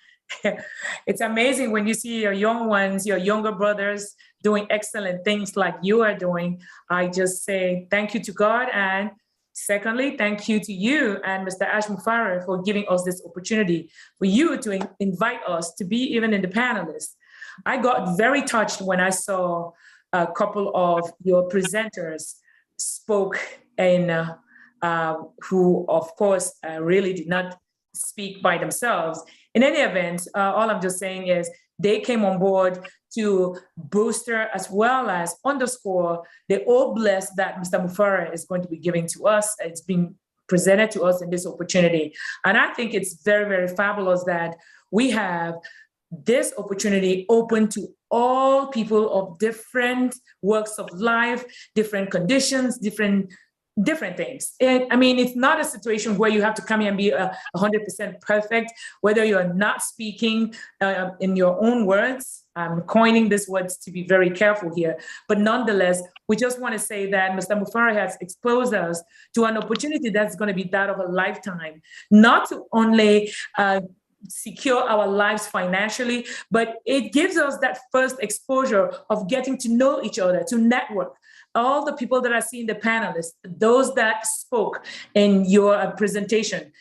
It's amazing when you see your young ones, your younger brothers doing excellent things like you are doing. I just say thank you to God. And secondly, thank you to you and Mr. Ash Mufareh for giving us this opportunity for you to invite us to be even in the panelists. I got very touched when I saw a couple of your presenters spoke in who, of course, really did not speak by themselves. In any event, all I'm just saying is they came on board to booster as well as underscore the all blessed that Mr. Mufareh is going to be giving to us. It's being presented to us in this opportunity. And I think it's very, very fabulous that we have this opportunity open to all people of different walks of life, different conditions, different things. I mean, it's not a situation where you have to come here and be 100% perfect, whether you're not speaking in your own words. I'm coining these words to be very careful here. But nonetheless, we just want to say that Mr. Mufara has exposed us to an opportunity that's going to be that of a lifetime, not to only secure our lives financially, but it gives us that first exposure of getting to know each other, to network. All the people that I see in the panelists, those that spoke in your presentation,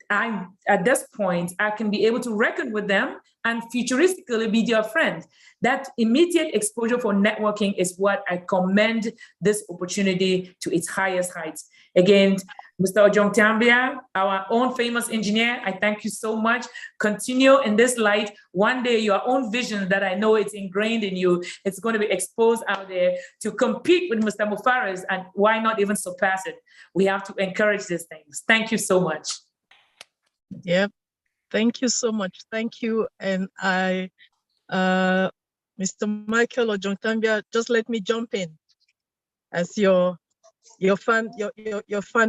at this point, I can be able to reckon with them and futuristically be their friend. That immediate exposure for networking is what I commend this opportunity to its highest heights. Again, Mr. Ojong-Tambia, our own famous engineer, I thank you so much. Continue in this light. One day, your own vision that I know it's ingrained in you, it's going to be exposed out there to compete with Mr. Mufara's, and why not even surpass it? We have to encourage these things. Thank you so much. Yep. Thank you so much. Thank you. And Mr. Michael Ojong-Tambia, just let me jump in as your fan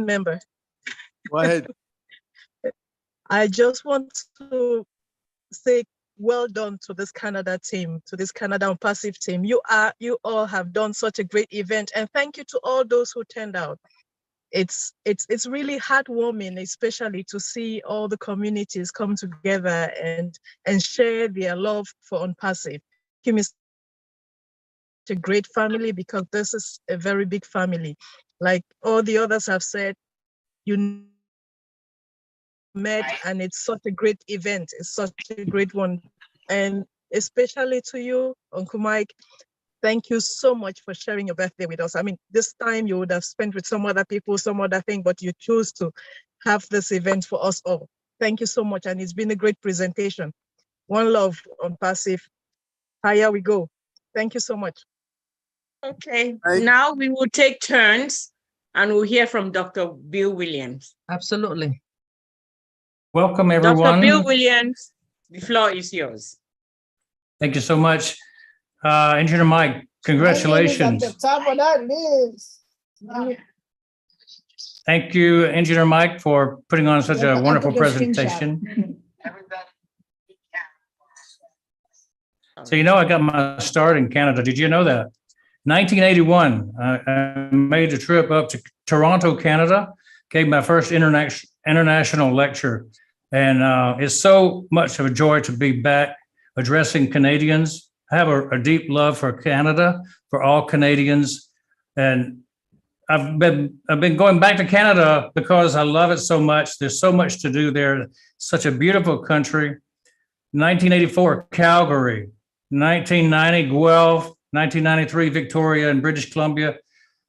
member. Go ahead. I just want to say well done to this Canada team, to this Canada Unpassive team. You all have done such a great event, and thank you to all those who turned out. It's really heartwarming, especially to see all the communities come together and share their love for Unpassive. Kim is a great family because this is a very big family. Like all the others have said, you met and it's such a great event. It's such a great one. And especially to you, Uncle Mike, thank you so much for sharing your birthday with us. I mean, this time you would have spent with some other people, some other thing, but you chose to have this event for us all. Thank you so much. And it's been a great presentation. One love Unpassive. Higher we go. Thank you so much. Okay, now we will take turns and we'll hear from Dr. Bill Williams. Absolutely. Welcome, everyone. Dr. Bill Williams, the floor is yours. Thank you so much. Engineer Mike, congratulations. At the top of that list. Thank you, Engineer Mike, for putting on such a wonderful presentation. So you know I got my start in Canada. Did you know that? 1981, I made a trip up to Toronto, Canada, gave my first international lecture. And it's so much of a joy to be back addressing Canadians. I have a deep love for Canada, for all Canadians. And I've been going back to Canada because I love it so much. There's so much to do there. Such a beautiful country. 1984, Calgary. 1990, Guelph. 1993, Victoria and British Columbia.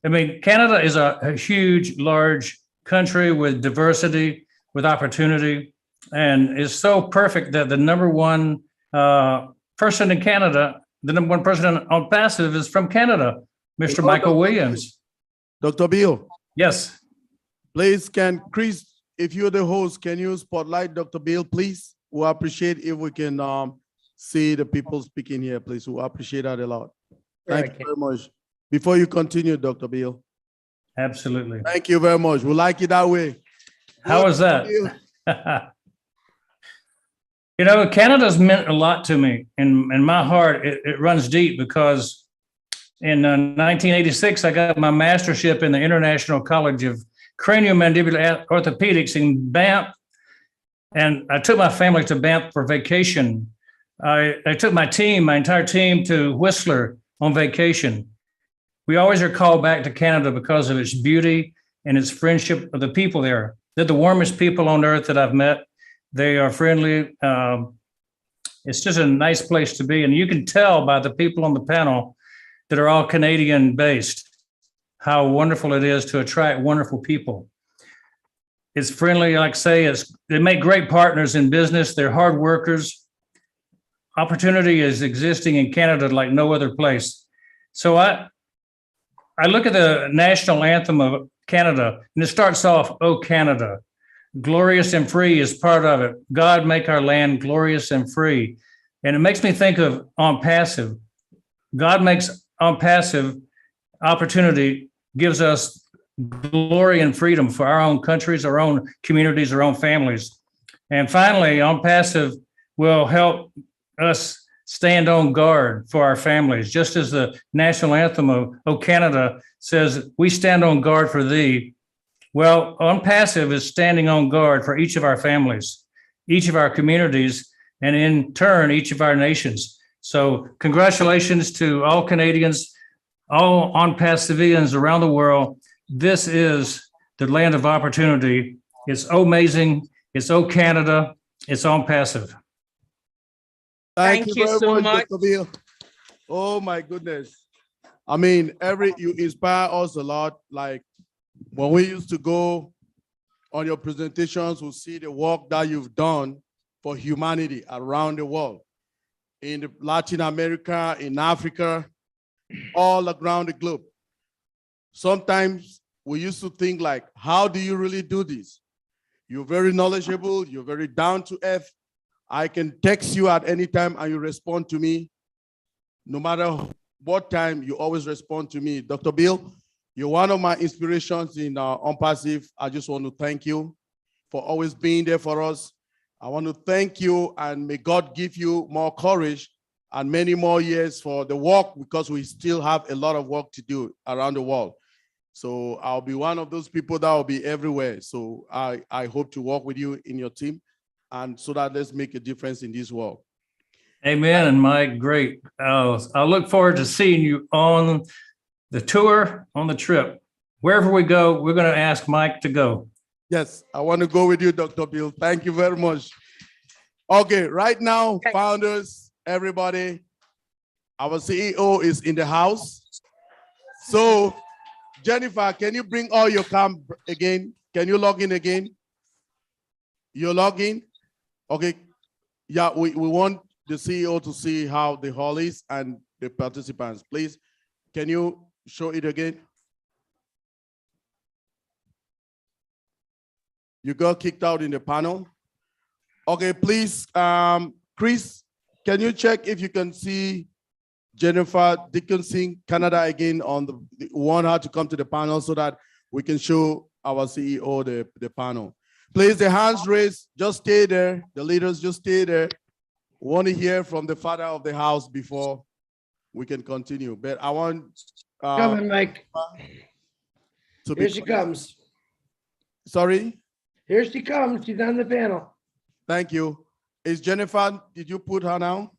I mean, Canada is a huge, large country with diversity, with opportunity, and it's so perfect that the number one person in Canada, the number one person on Passive is from Canada, Mr. Michael Williams. Dr. Bill. Yes. Please, can Chris, if you're the host, can you spotlight Dr. Bill, please? We appreciate if we can see the people speaking here, please. We appreciate that a lot. Thank you very much. Before you continue, Dr. Bill. Absolutely. Thank you very much. We like it that way. How was that? You know, Canada's meant a lot to me. In my heart, it runs deep because in 1986, I got my mastership in the International College of Craniomandibular Orthopedics in Banff. And I took my family to Banff for vacation. I took my entire team to Whistler on vacation. We always are called back to Canada because of its beauty and its friendship of the people there. They're the warmest people on earth that I've met. They are friendly. It's just a nice place to be. And you can tell by the people on the panel that are all Canadian based, how wonderful it is to attract wonderful people. It's friendly, like I say, they make great partners in business. They're hard workers. Opportunity is existing in Canada like no other place. So I look at the national anthem of Canada, and it starts off, "Oh, Canada, glorious and free" is part of it. God make our land glorious and free. And it makes me think of Onpassive. God makes Onpassive opportunity, gives us glory and freedom for our own countries, our own communities, our own families. And finally, Onpassive will help us stand on guard for our families, just as the national anthem of O Canada says, we stand on guard for thee. Well, Onpass is standing on guard for each of our families, each of our communities, and in turn, each of our nations. So congratulations to all Canadians, all Onpass civilians around the world. This is the land of opportunity. It's amazing. It's O Canada. It's Onpass. Thank you you very so much, much. Dr. Bill. Oh my goodness. I mean, you inspire us a lot. Like when we used to go on your presentations, we'll see the work that you've done for humanity around the world, in Latin America, in Africa, all around the globe. Sometimes we used to think like, how do you really do this? You're very knowledgeable, you're very down to earth. I can text you at any time and you respond to me. No matter what time, you always respond to me. Dr. Bill, you're one of my inspirations in Onpass. I just want to thank you for always being there for us. I want to thank you, and may God give you more courage and many more years for the work, because we still have a lot of work to do around the world. So I'll be one of those people that will be everywhere. So I hope to work with you in your team, and so that let's make a difference in this world. Amen. And Mike, great. I look forward to seeing you on the tour, on the trip. Wherever we go, we're going to ask Mike to go. Yes, I want to go with you, Dr. Bill. Thank you very much. Okay, right now, founders, everybody, our CEO is in the house. So, Jennifer, can you bring all your cam again? Can you log in again? You're logging? Okay. Yeah, we want the CEO to see how the hall is and the participants. Please, can you show it again? You got kicked out in the panel. Okay, please, Chris, can you check if you can see Jennifer Dickinson, Canada again on the want her to come to the panel so that we can show our CEO the panel. Please, the hands raised, just stay there. The leaders, just stay there. We want to hear from the father of the house before we can continue. But I want Coming, Mike. to be Here she comes. Sorry? Here she comes. She's on the panel. Thank you. Is Jennifer, did you put her now?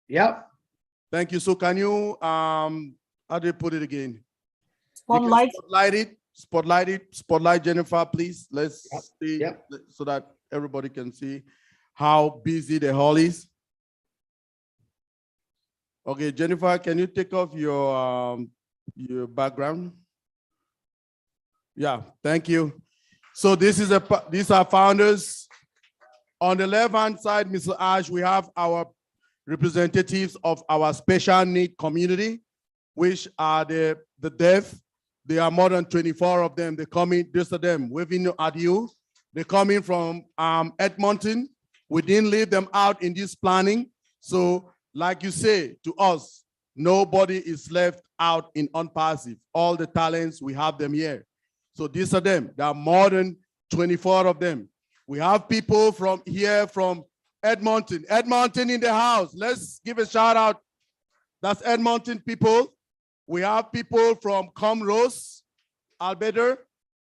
Yep. Thank you. So can you, how do you put it again? Spotlight. Spotlight Jennifer, please. Let's see so that everybody can see how busy the hall is. Okay, Jennifer, can you take off your background? Yeah, thank you. So these are founders. On the left-hand side, Mr. Ash, we have our representatives of our special need community, which are the deaf. There are more than 24 of them. They come in, these are them waving at you. They're coming from Edmonton. We didn't leave them out in this planning. So like you say to us, nobody is left out in Onpass. All the talents, we have them here. So these are them. There are more than 24 of them. We have people from here from Edmonton. Edmonton in the house. Let's give a shout out. That's Edmonton people. We have people from Comrose, Alberta.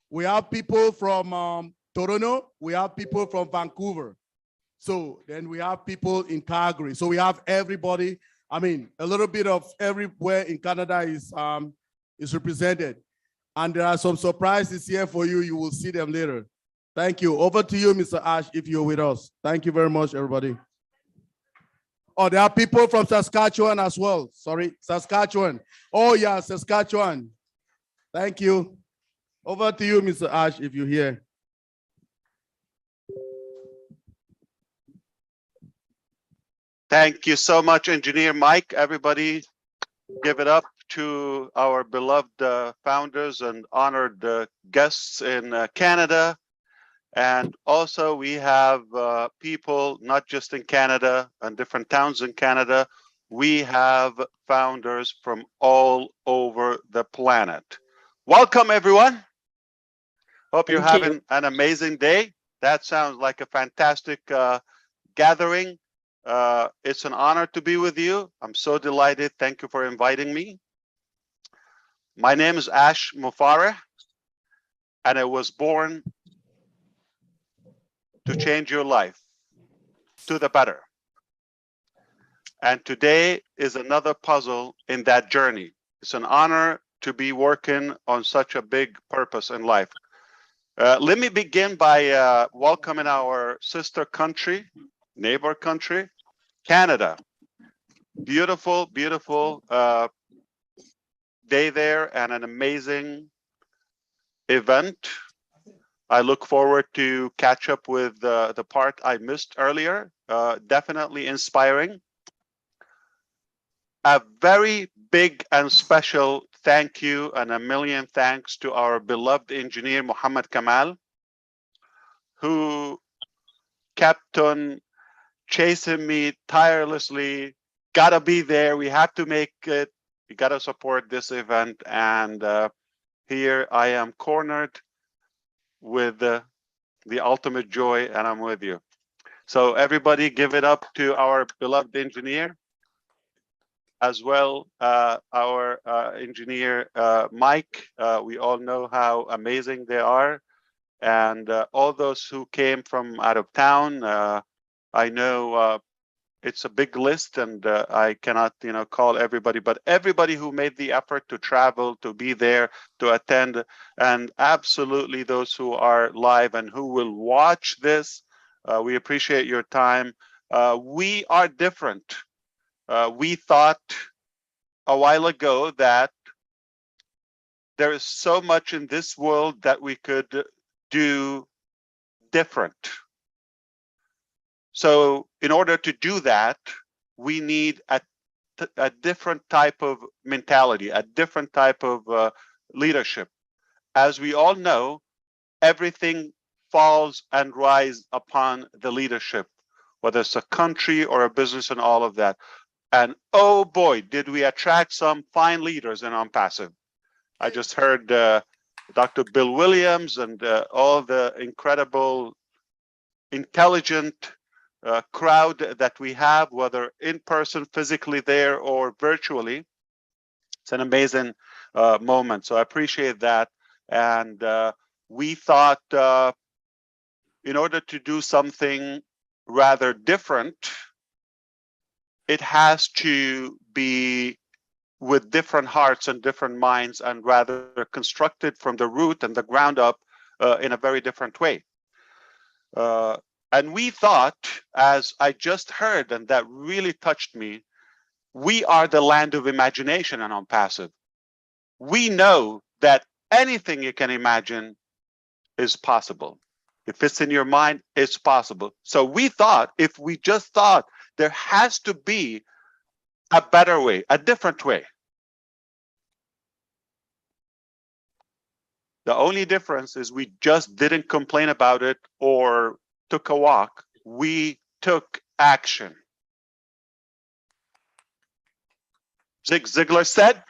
We have people from Toronto. We have people from Vancouver. So then we have people in Calgary. So we have everybody. I mean, a little bit of everywhere in Canada is represented. And there are some surprises here for you. You will see them later. Thank you. Over to you, Mr. Ash, if you're with us. Thank you very much, everybody. Oh, there are people from Saskatchewan as well. Sorry, Saskatchewan. Oh, yeah, Saskatchewan. Thank you. Over to you, Mr. Ash, if you're here. Thank you so much, Engineer Mike. Everybody give it up to our beloved founders and honored guests in Canada. And also we have people not just in Canada and different towns in Canada. We have founders from all over the planet. Welcome, everyone. Hope you're having an amazing day. That sounds like a fantastic gathering. It's an honor to be with you. I'm so delighted. Thank you for inviting me. My name is Ash Mufareh, and I was born to change your life to the better. And today is another puzzle in that journey. It's an honor to be working on such a big purpose in life. Let me begin by welcoming our sister country, neighbor country, Canada. Beautiful, beautiful day there and an amazing event. I look forward to catch up with the part I missed earlier. Definitely inspiring. A very big and special thank you and a million thanks to our beloved engineer, Muhammad Kamal, who kept on chasing me tirelessly. Gotta be there. We have to make it. We gotta support this event. And here I am cornered with the ultimate joy, and I'm with you. So everybody give it up to our beloved engineer, as well our engineer Mike. We all know how amazing they are, and all those who came from out of town. I know it's a big list, and I cannot call everybody, but everybody who made the effort to travel, to be there, to attend, and absolutely those who are live and who will watch this. We appreciate your time. We are different. We thought a while ago that there is so much in this world that we could do different. So in order to do that, we need a different type of mentality, a different type of leadership. As we all know, everything falls and rises upon the leadership, whether it's a country or a business and all of that. And oh boy, did we attract some fine leaders in Onpass. I just heard Dr. Bill Williams and all the incredible, intelligent crowd that we have, whether in person, physically there, or virtually. It's an amazing moment. So I appreciate that. And we thought in order to do something rather different, it has to be with different hearts and different minds, and rather constructed from the root and the ground up in a very different way. And we thought, as I just heard, and that really touched me, we are the land of imagination and Onpass. We know that anything you can imagine is possible. If it's in your mind, it's possible. So we thought, if we just thought there has to be a better way, a different way. The only difference is we just didn't complain about it or took a walk. We took action. Zig Ziglar said,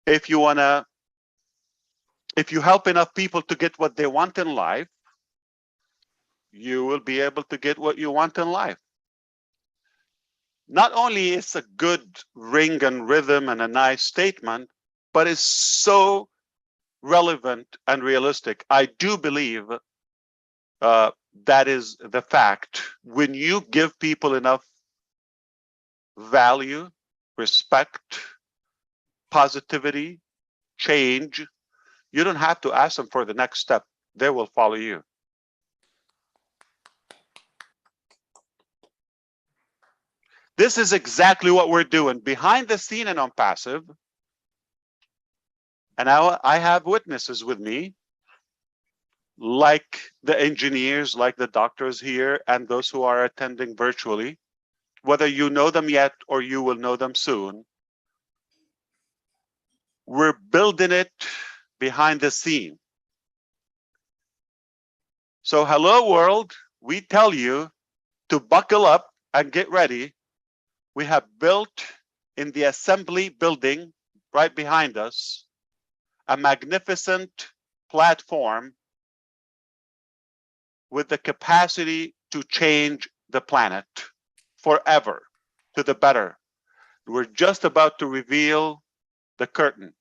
if you help enough people to get what they want in life, you will be able to get what you want in life. Not only is a good ring and rhythm and a nice statement, but it's so relevant and realistic. I do believe that is the fact. When you give people enough value, respect, positivity, change, you don't have to ask them for the next step. They will follow you. This is exactly what we're doing behind the scene and Onpass. And now I have witnesses with me, like the engineers, like the doctors here, and those who are attending virtually, whether you know them yet or you will know them soon. We're building it behind the scene. So hello world, we tell you to buckle up and get ready. We have built in the assembly building right behind us a magnificent platform with the capacity to change the planet. forever to the better. We're just about to reveal the curtain.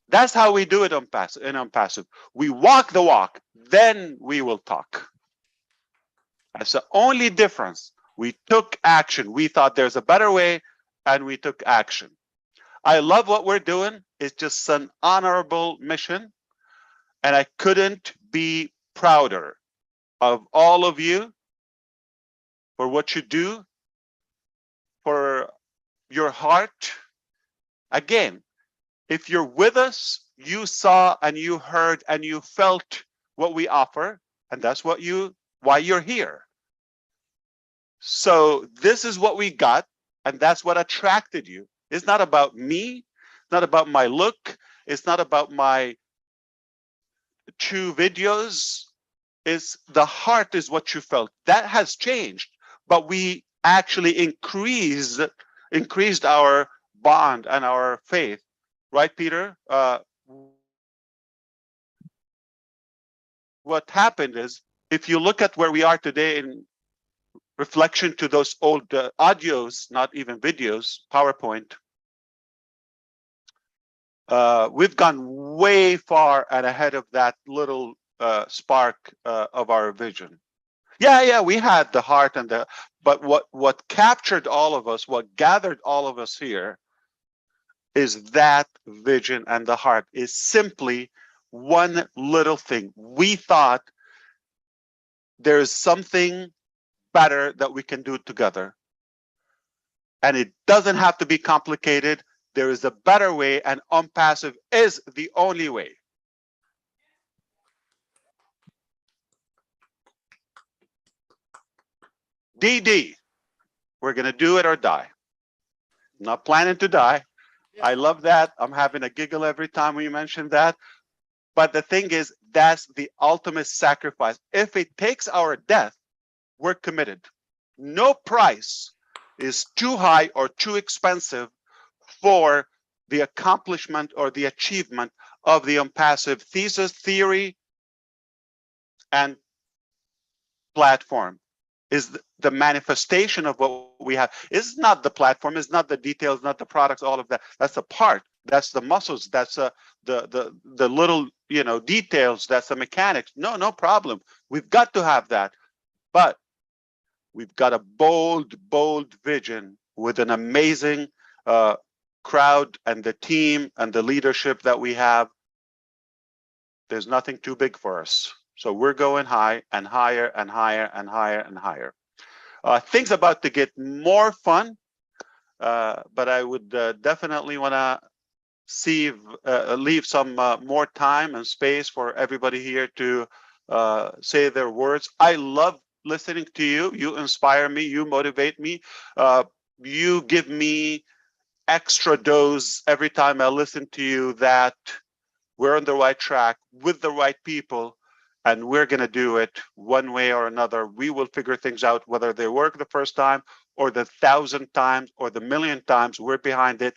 That's how we do it on Unpassive. We walk the walk, then we will talk. That's the only difference. We took action. We thought there's a better way, and we took action. I love what we're doing. It's just an honorable mission, and I couldn't be prouder of all of you for what you do, for your heart. Again, if you're with us, you saw and you heard and you felt what we offer, and that's why you're here. So this is what we got, and that's what attracted you. It's not about me, it's not about my look, it's not about my 2 videos. It's the heart is what you felt. That has changed, but we actually increased our bond and our faith. Right, Peter? What happened is, if you look at where we are today in reflection to those old audios, not even videos, PowerPoint, we've gone way far and ahead of that little spark of our vision. Yeah, we had the heart and but what captured all of us, what gathered all of us here, is that vision, and the heart is simply one little thing. We thought there's something better that we can do together, and it doesn't have to be complicated. There is a better way, and Onpassive is the only way. DD, we're gonna do it or die. Not planning to die. I love that. I'm having a giggle every time we mention that. But the thing is, that's the ultimate sacrifice. If it takes our death, we're committed. No price is too high or too expensive for the accomplishment or the achievement of the Onpassive thesis, theory, and platform. Is the manifestation of what we have. It's not the platform, it's not the details, not the products, all of that. That's a part. That's the muscles. That's the little details. That's the mechanics. No problem. We've got to have that, but we've got a bold vision with an amazing crowd and the team and the leadership that we have. There's nothing too big for us. So we're going high and higher and higher and higher and higher. Things about to get more fun, but I would definitely want to leave some more time and space for everybody here to say their words. I love listening to you. You inspire me. You motivate me. You give me extra dose every time I listen to you that we're on the right track with the right people. And we're going to do it one way or another. We will figure things out, whether they work the first time or the 1,000th times or the 1,000,000th times. We're behind it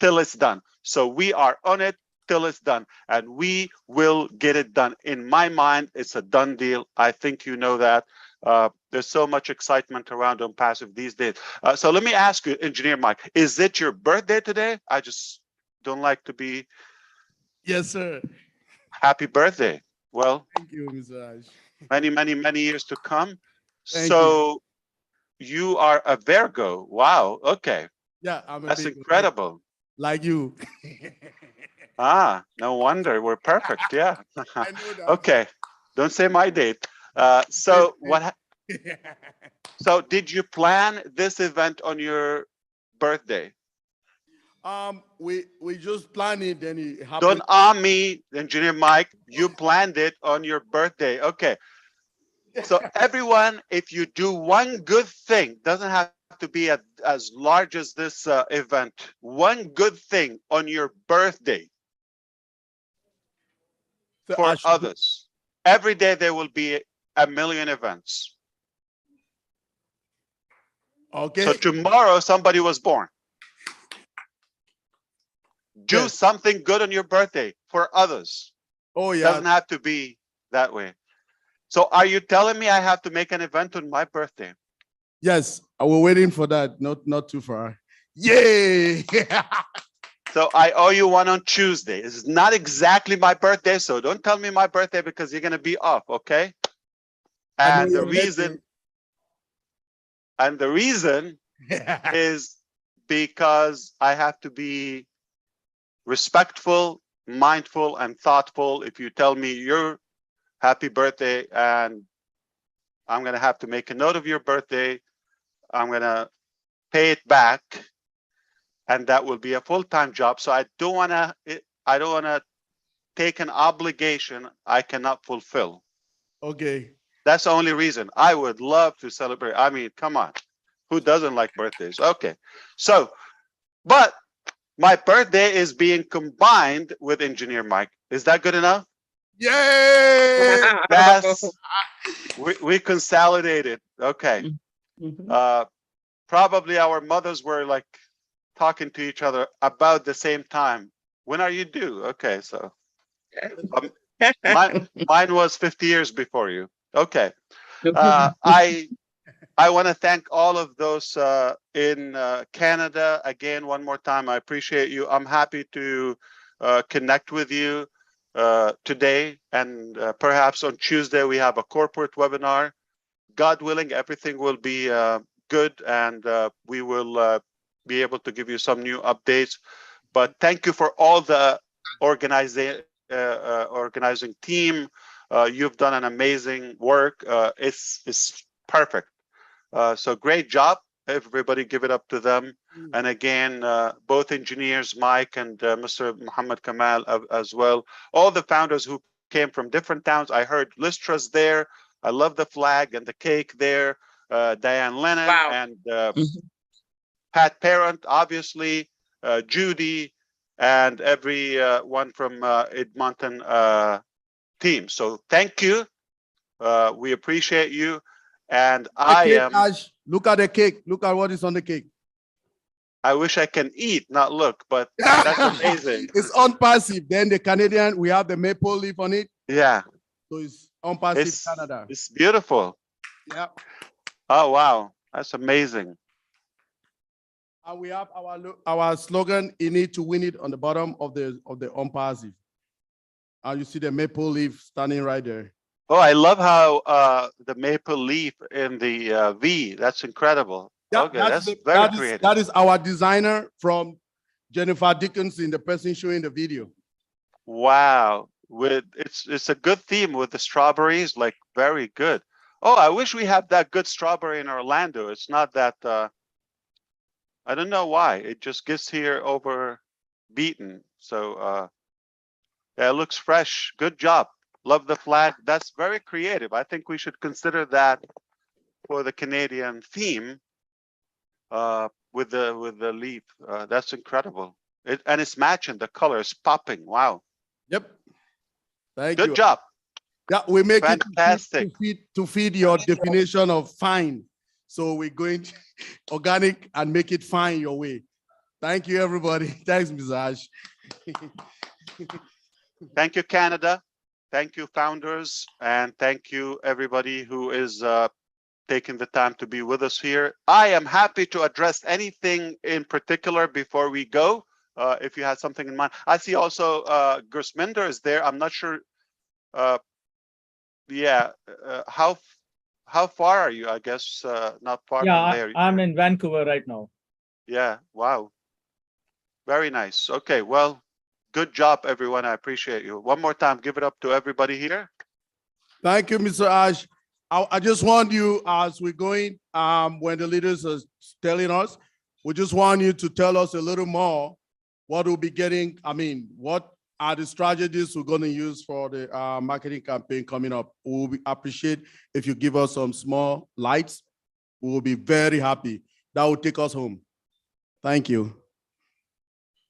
till it's done. So we are on it till it's done, and we will get it done. In my mind, it's a done deal. I think you know that. There's so much excitement around Onpassive these days. So let me ask you, Engineer Mike, is it your birthday today? I just don't like to be. Yes, sir. Happy birthday. Well, thank you, Mr. Raj. Many years to come. Thank So you are a Virgo. Wow. Okay. Yeah, I'm That's incredible. Like you. No wonder. We're perfect. Yeah. I know that. Okay. Don't say my date. So what? So did you plan this event on your birthday? We just planned it, then it happened. Don't arm me, Engineer Mike. You planned it on your birthday. Okay. So everyone, if you do one good thing, doesn't have to be as large as this event. One good thing on your birthday for others. Every day there will be 1,000,000 events. Okay. So tomorrow somebody was born. Do something good on your birthday for others. Oh yeah. Doesn't have to be that way. So are you telling me I have to make an event on my birthday? Yes, I was waiting for that. Not too far. Yay! So I owe you one on Tuesday. It's not exactly my birthday, so don't tell me my birthday because you're gonna be off, okay? And the reason is because I have to be respectful, mindful, and thoughtful. If you tell me your happy birthday and I'm gonna have to make a note of your birthday, I'm gonna pay it back, and that will be a full-time job. So I don't wanna take an obligation I cannot fulfill. Okay. That's the only reason. I would love to celebrate. I mean, come on. Who doesn't like birthdays? Okay. So, but my birthday is being combined with Engineer Mike. Is that good enough? Yay! That's we consolidated. Okay. Probably our mothers were like talking to each other about the same time. When are you due? Okay, so mine was 50 years before you. Okay. I want to thank all of those in Canada. Again, one more time, I appreciate you. I'm happy to connect with you today, and perhaps on Tuesday we have a corporate webinar. God willing, everything will be good, and we will be able to give you some new updates. But thank you for all the organizing team. You've done an amazing work. It's perfect. So great job. Everybody give it up to them. And again, both engineers, Mike and Mr. Muhammad Kamal as well. All the founders who came from different towns. I heard Lystra's there. I love the flag and the cake there. Diane Lennon and Pat Parent, obviously, Judy, and every one from Edmonton team. So thank you. We appreciate you. And Ash, look at the cake. Look at what is on the cake. I wish I can eat, not look, but that's amazing. It's Onpass. Then the Canadian, we have the maple leaf on it. Yeah. So it's Onpass Canada. It's beautiful. Yeah. Oh, wow. That's amazing. And we have our slogan, "You need to win it," on the bottom of the Onpass. And you see the maple leaf standing right there. Oh, I love how the maple leaf in the V. That's incredible. Yeah, okay, that's very creative. That is our designer from Jennifer Dickinson, the person showing the video. Wow, it's a good theme with the strawberries, like very good. Oh, I wish we had that good strawberry in Orlando. It's not that. I don't know why. It just gets here over beaten. So yeah, it looks fresh. Good job. Love the flag. That's very creative. I think we should consider that for the Canadian theme with the leaf. That's incredible. And it's matching. The color is popping. Wow. Yep. Thank you. Good job. Yeah, we make fantastic. it to feed your definition of fine. So we're going to organic and make it fine your way. Thank you, everybody. Thanks, Ms. Ash. Thank you, Canada. Thank you, founders, and thank you, everybody who is taking the time to be with us here. I am happy to address anything in particular before we go, if you had something in mind. I see also Gersminder is there. I'm not sure. Yeah, how far are you? I guess not far from there. I'm in Vancouver right now. Yeah, wow. Very nice. Okay, well, good job, everyone. I appreciate you. One more time, give it up to everybody here. Thank you, Mr. Ash. I just want you, as we're going, when the leaders are telling us, we just want you to tell us a little more what we'll be getting. I mean, what are the strategies we're going to use for the marketing campaign coming up? We'll appreciate if you give us some small lights. We will be very happy. That will take us home. Thank you.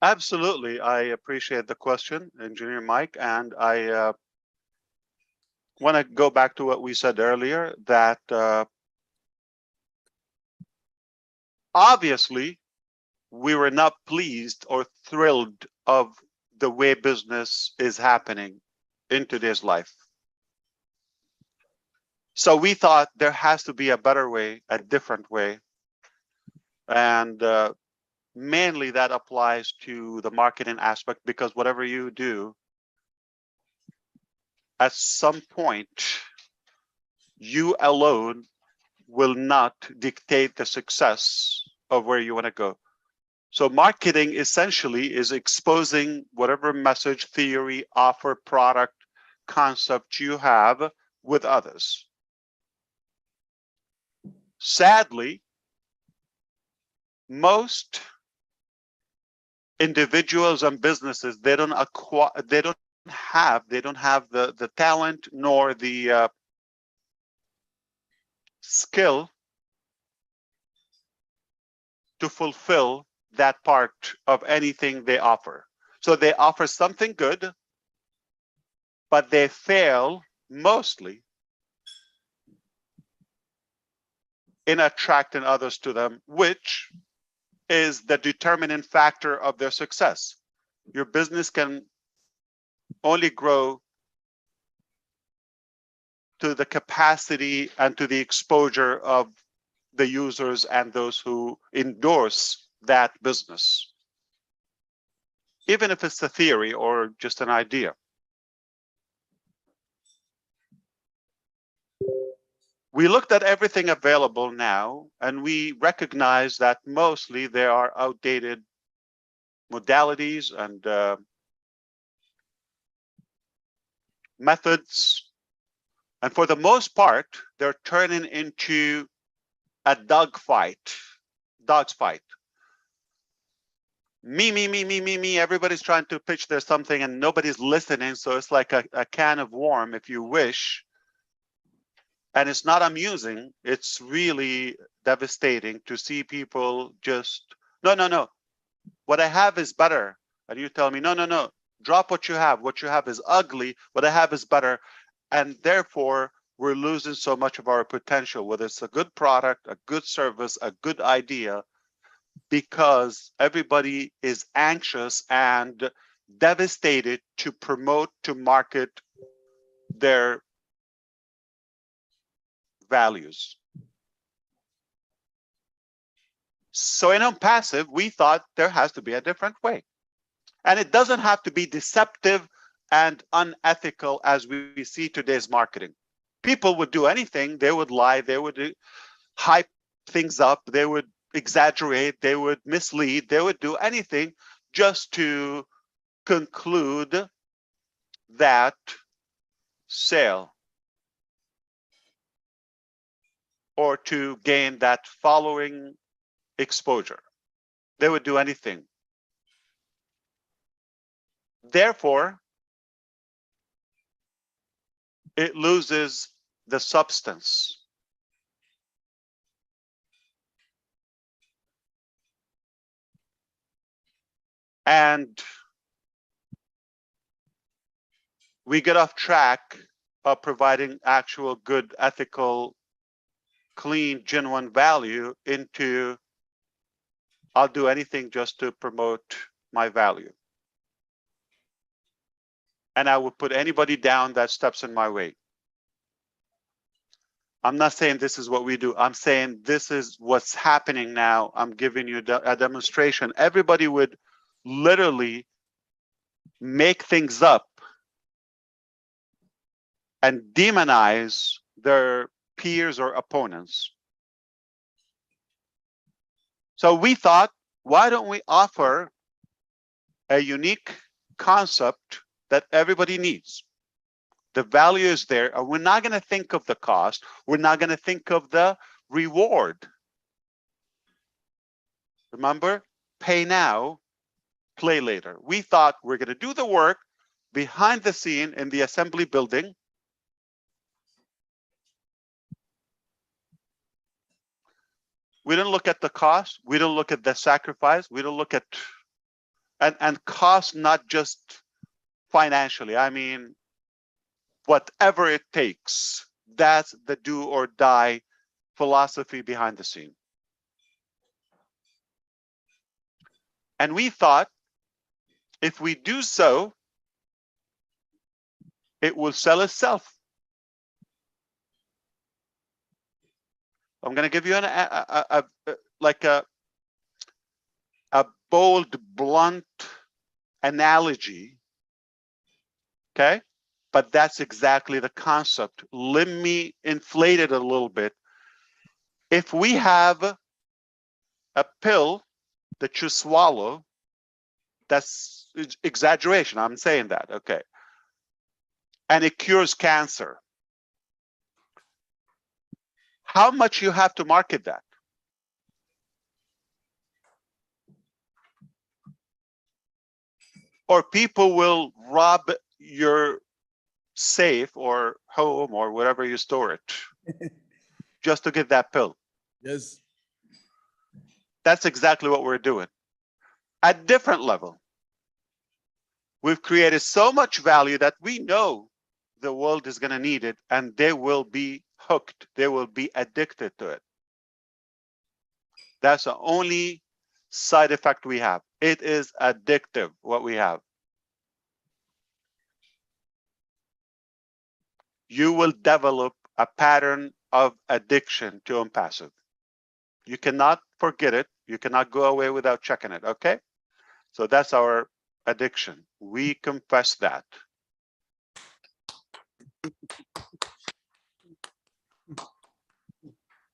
Absolutely. I appreciate the question, Engineer Mike, and I want to go back to what we said earlier, that obviously we were not pleased or thrilled of the way business is happening in today's life. So we thought there has to be a better way, a different way. And mainly that applies to the marketing aspect, because whatever you do, at some point, you alone will not dictate the success of where you want to go. So marketing essentially is exposing whatever message, theory, offer, product, concept you have with others. Sadly, most individuals and businesses, they don't have the talent nor the skill to fulfill that part of anything they offer. So they offer something good, but they fail mostly in attracting others to them, which is the determining factor of their success. Your business can only grow to the capacity and to the exposure of the users and those who endorse that business, even if it's a theory or just an idea. We looked at everything available now, and we recognize that mostly there are outdated modalities and methods. And for the most part, they're turning into a dog's fight. Me, everybody's trying to pitch their something and nobody's listening. So it's like a can of worm, if you wish. And it's not amusing. It's really devastating to see people just, no. What I have is better. And you tell me, no. Drop what you have. What you have is ugly. What I have is better. And therefore, we're losing so much of our potential, whether it's a good product, a good service, a good idea, because everybody is anxious and devastated to promote, to market their values. So in Onpass, we thought there has to be a different way. And it doesn't have to be deceptive and unethical as we see today's marketing. People would do anything. They would lie. They would hype things up. They would exaggerate. They would mislead. They would do anything just to conclude that sale or to gain that following exposure. They would do anything. Therefore, it loses the substance. And we get off track of providing actual good, ethical, clean, genuine value into, I'll do anything just to promote my value. And I will put anybody down that steps in my way. I'm not saying this is what we do. I'm saying this is what's happening now. I'm giving you a demonstration. Everybody would literally make things up and demonize their peers or opponents. So we thought, why don't we offer a unique concept that everybody needs? The value is there, and we're not going to think of the cost. We're not going to think of the reward. Remember, pay now, play later. We thought we're going to do the work behind the scene in the assembly building. We don't look at the cost. We don't look at the sacrifice. We don't look at, and cost not just financially. I mean, whatever it takes, that's the do or die philosophy behind the scene. And we thought if we do so, it will sell itself. I'm going to give you like a bold, blunt analogy. Okay. But that's exactly the concept. Let me inflate it a little bit. If we have a pill that you swallow, that's exaggeration. I'm saying that. Okay. And it cures cancer. How much you have to market that? Or people will rob your safe or home or wherever you store it just to get that pill. Yes. That's exactly what we're doing. At different level, we've created so much value that we know the world is going to need it, and they will be hooked. They will be addicted to it. That's the only side effect we have. It is addictive, what we have. You will develop a pattern of addiction to Onpass. You cannot forget it. You cannot go away without checking it, okay? So that's our addiction. We confess that.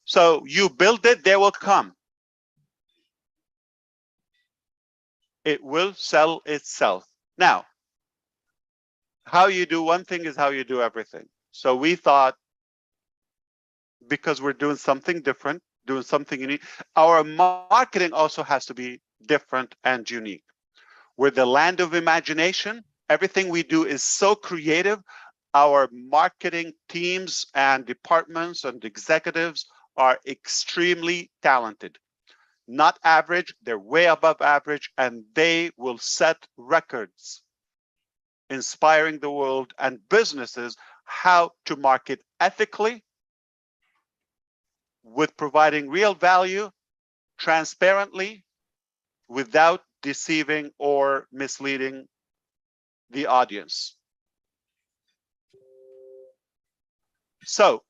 So you build it, they will come. It will sell itself. Now, how you do one thing is how you do everything. So we thought, because we're doing something different, doing something unique, our marketing also has to be different and unique. We're the land of imagination. Everything we do is so creative. Our marketing teams and departments and executives are extremely talented. Not average, they're way above average, and they will set records, inspiring the world and businesses how to market ethically, with providing real value, transparently, without deceiving or misleading the audience. So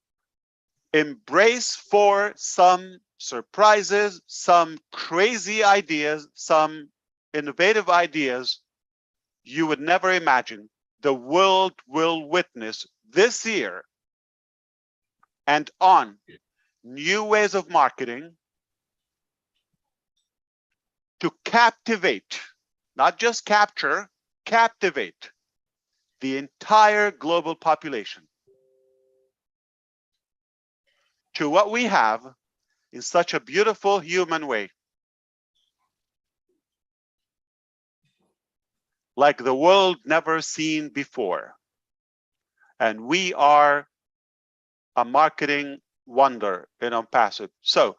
embrace for some surprises, some crazy ideas, some innovative ideas you would never imagine the world will witness this year and on. New ways of marketing to captivate, not just capture, captivate the entire global population to what we have in such a beautiful human way. Like the world never seen before. And we are a marketing wonder in Onpass. So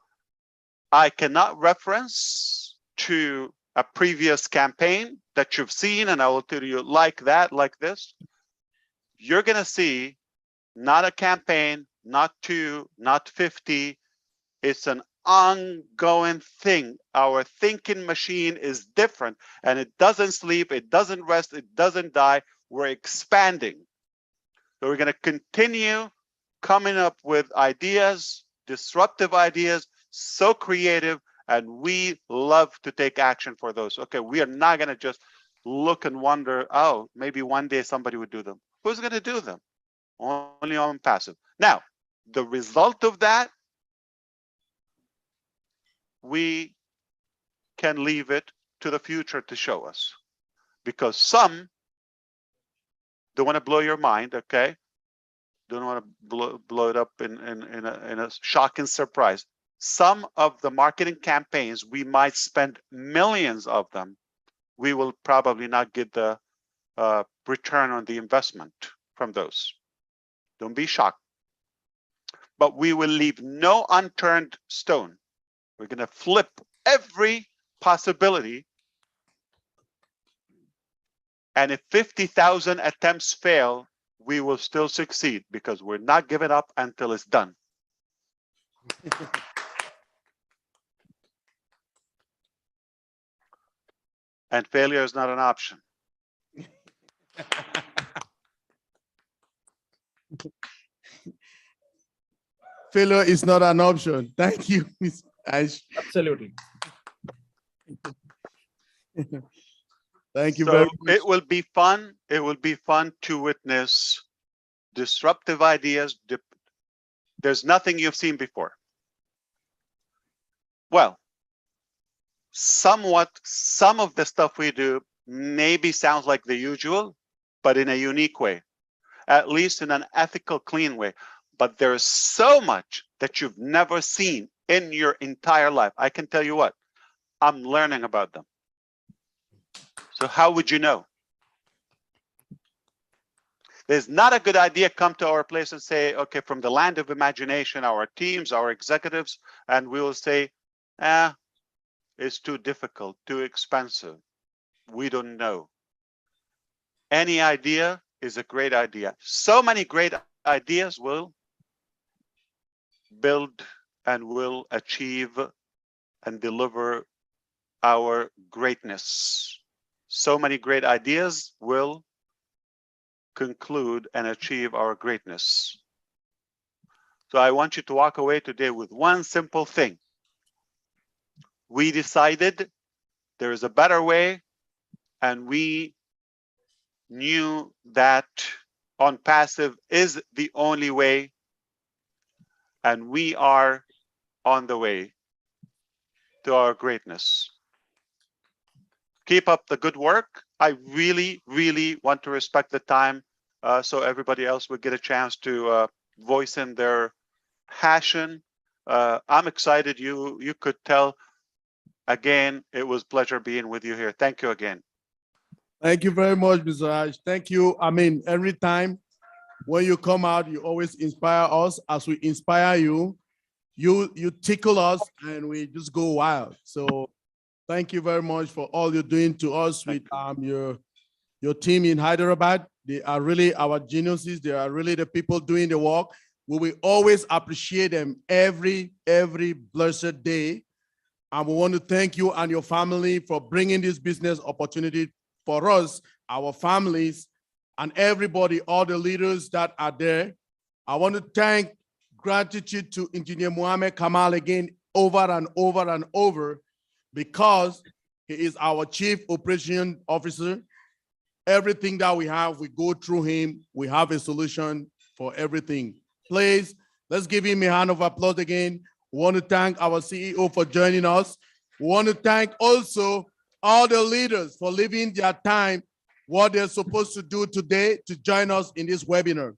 I cannot reference to a previous campaign that you've seen, and I will tell you like that, like this. You're going to see not a campaign, not 2, not 50. It's an ongoing thing. Our thinking machine is different, and it doesn't sleep, it doesn't rest, it doesn't die. We're expanding. So we're going to continue coming up with ideas, disruptive ideas, so creative, and we love to take action for those. Okay, we are not going to just look and wonder, oh, maybe one day somebody would do them. Who's going to do them? Only Onpass. Now, the result of that, we can leave it to the future to show us, because some don't want to blow your mind, okay? Don't want to blow it up in a shocking surprise. Some of the marketing campaigns, we might spend millions of them. We will probably not get the return on the investment from those. Don't be shocked. But we will leave no unturned stone. We're going to flip every possibility. And if 50,000 attempts fail, we will still succeed, because we're not giving up until it's done. And failure is not an option. Failure is not an option. Thank you, Ms. Ash. Absolutely. Thank you So very much. it will be fun. It will be fun to witness disruptive ideas. There's nothing you've seen before. Well, somewhat, some of the stuff we do maybe sounds like the usual, but in a unique way, at least in an ethical, clean way. But there's so much that you've never seen in your entire life. I can tell you what, I'm learning about them. So how would you know? There's not a good idea come to our place and say, okay, from the land of imagination, our teams, our executives, and we will say, it's too difficult, too expensive. We don't know. Any idea is a great idea. So many great ideas will build and will achieve and deliver our greatness. So many great ideas will conclude and achieve our greatness. So I want you to walk away today with one simple thing. We decided there is a better way, and we knew that Onpass is the only way, and we are on the way to our greatness. Keep up the good work. I really, really want to respect the time so everybody else will get a chance to voice in their passion. I'm excited. You could tell. Again, it was a pleasure being with you here. Thank you again. Thank you very much, Mr. Raj. Thank you. I mean, every time when you come out, you always inspire us. As we inspire you, you tickle us and we just go wild. So thank you very much for all you're doing to us with your team in Hyderabad. They are really our geniuses. They are really the people doing the work. We will always appreciate them every blessed day. And we want to thank you and your family for bringing this business opportunity for us, our families, and everybody, all the leaders that are there. I want to thank gratitude to Engineer Mohammed Kamal again over and over and over, because he is our Chief Operation Officer. Everything that we have, we go through him. We have a solution for everything. Please, let's give him a hand of applause again. We want to thank our CEO for joining us. We want to thank also all the leaders for leaving their time, what they're supposed to do today, to join us in this webinar.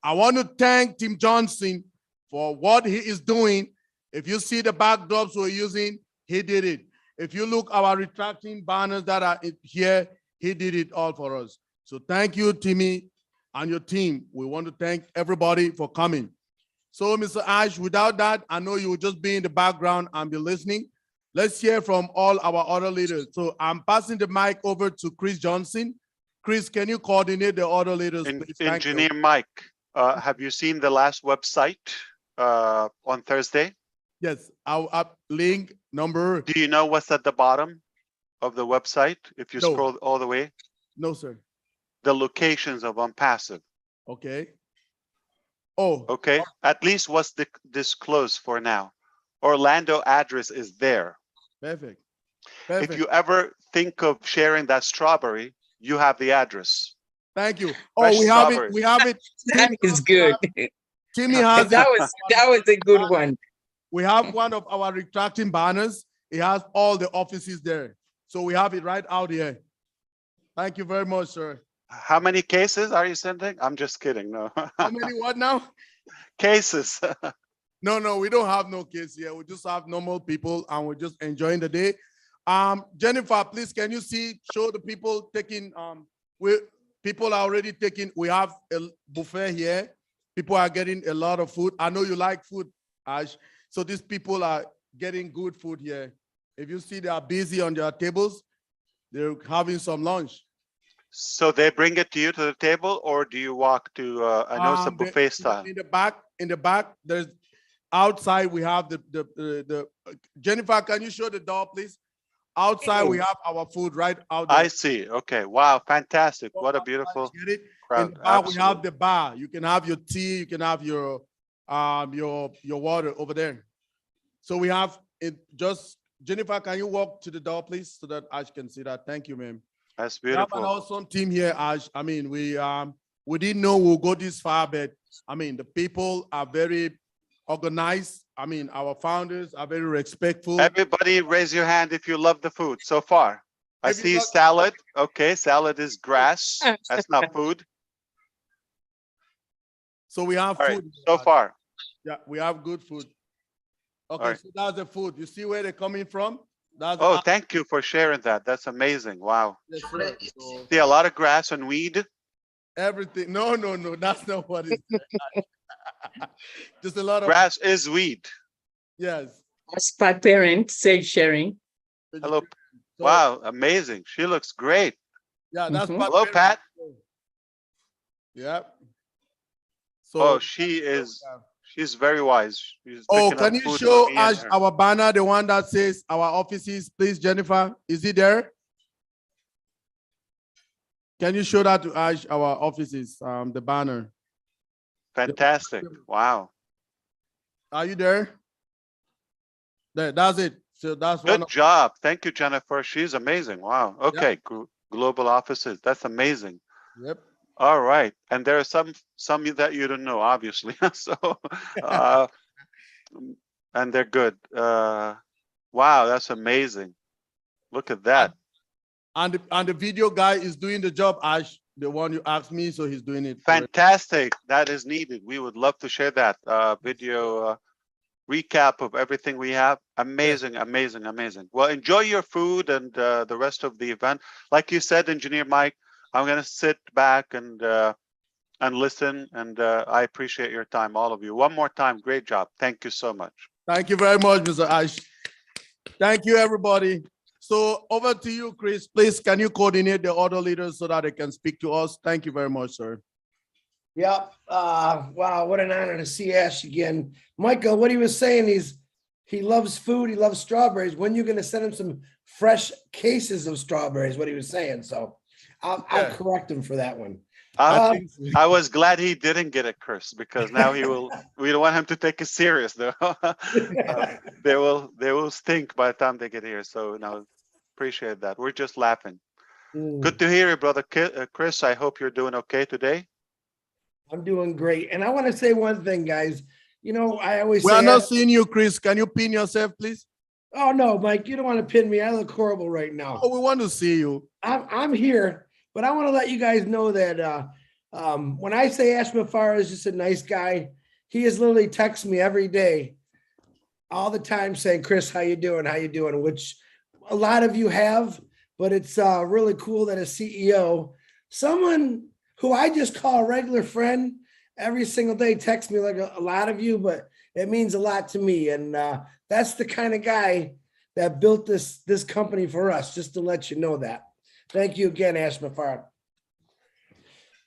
I want to thank Tim Johnson for what he is doing. If you see the backdrops we're using, he did it. If you look our retracting banners that are here, he did it all for us. So thank you, Timmy, and your team. We want to thank everybody for coming. So, Mr. Ash, without that, I know you will just be in the background and be listening. Let's hear from all our other leaders. So I'm passing the mic over to Chris Johnson. Chris, can you coordinate the other leaders, please? Engineer Mike, have you seen the last website on Thursday? Yes, I'll up link number. Do you know what's at the bottom of the website if you scroll all the way? No, sir. The locations of Onpass. Okay. Oh. Okay. At least what's disclosed for now. Orlando address is there. Perfect. If you ever think of sharing that strawberry, you have the address. Thank you. Fresh Oh, we have strawberry. it. We have it. That is good. Timmy has that it. was a good one. We have one of our retracting banners. It has all the offices there. So we have it right out here. Thank you very much, sir. How many cases are you sending? I'm just kidding. No. How many what now? Cases. No, we don't have no case here. We just have normal people and we're just enjoying the day. Jennifer, please, can you show the people taking, people are already taking, we have a buffet here. People are getting a lot of food. I know you like food, Ash. So these people are getting good food here. If you see they are busy on their tables, they're having some lunch. So they bring it to you to the table, or do you walk to, I know it's a buffet style. In the back, there's outside we have the Jennifer, can you show the door, please? Outside we have our food right out there. I see. Okay. Wow. Fantastic. What a beautiful crowd. In the back, we have the bar. You can have your tea, you can have your your water over there. So we have it just, Jennifer, can you walk to the door, please, so that Ash can see that? Thank you, ma'am. That's We have an beautiful. awesome team here, Ash. I mean, we didn't know we'll go this far, but I mean, the people are very organized. I mean, our founders are very respectful. Everybody raise your hand if you love the food so far. I see salad. Okay, salad is grass. That's not food. So we have All right, food. so far. Yeah, we have good food. Okay, right. so that's the food. You see where they're coming from? That's Oh, thank you for sharing that. That's amazing. Wow. yes, sir. So See a lot of grass and weed. everything. No, that's not what it is. Just a lot of Grass is weed. yes. As per parent, said sharing. Hello. So, Wow, amazing. She looks great. yeah, that's Mhm. what Hello, Pat. Yeah. So Oh, she's very wise. She's oh, picking can up you food show for me and us her. our banner, the one that says our offices, please, Jennifer? Is it there? Can you show that to Ash, our offices, the banner? Fantastic. Wow. Are you there? There, that's it. So that's one Good of job. Thank you, Jennifer. She's amazing. Wow. Okay. Global offices. That's amazing. yep. All right. And there are some that you don't know, obviously. So and they're good. Wow, that's amazing. Look at that. And the video guy is doing the job, Ash, the one you asked me, so he's doing it. Fantastic. That is needed. We would love to share that video recap of everything we have. Amazing, amazing, amazing. Well, enjoy your food and the rest of the event. Like you said, Engineer Mike, I'm going to sit back and listen. And I appreciate your time, all of you. One more time, great job. Thank you so much. Thank you very much, Mr. Ash. Thank you, everybody. So over to you, Chris. Please, can you coordinate the other leaders so that they can speak to us? Thank you very much, sir. Yep. Wow, what an honor to see Ash again. Michael, what he was saying is he loves food, he loves strawberries. When are you going to send him some fresh cases of strawberries? What he was saying. So I'll correct him for that one. I was glad he didn't get it, Chris, because now he will. We don't want him to take it serious, though. They will stink by the time they get here. So no, appreciate that. We're just laughing. Good to hear you, brother Chris. I hope you're doing okay today. I'm doing great. And I want to say one thing, guys. You know, I always We say are not seeing you, Chris. Can you pin yourself, please? Oh no, Mike, you don't want to pin me. I look horrible right now. Oh, we want to see you. I'm here, but I want to let you guys know that when I say Ash Mafara is just a nice guy, he is literally texts me every day, all the time saying, Chris, how you doing? How you doing? Which a lot of you have, but it's really cool that a CEO, someone who I just call a regular friend every single day, texts me like a lot of you, but it means a lot to me. And that's the kind of guy that built this company for us, just to let you know that. Thank you again, Ash Mafara.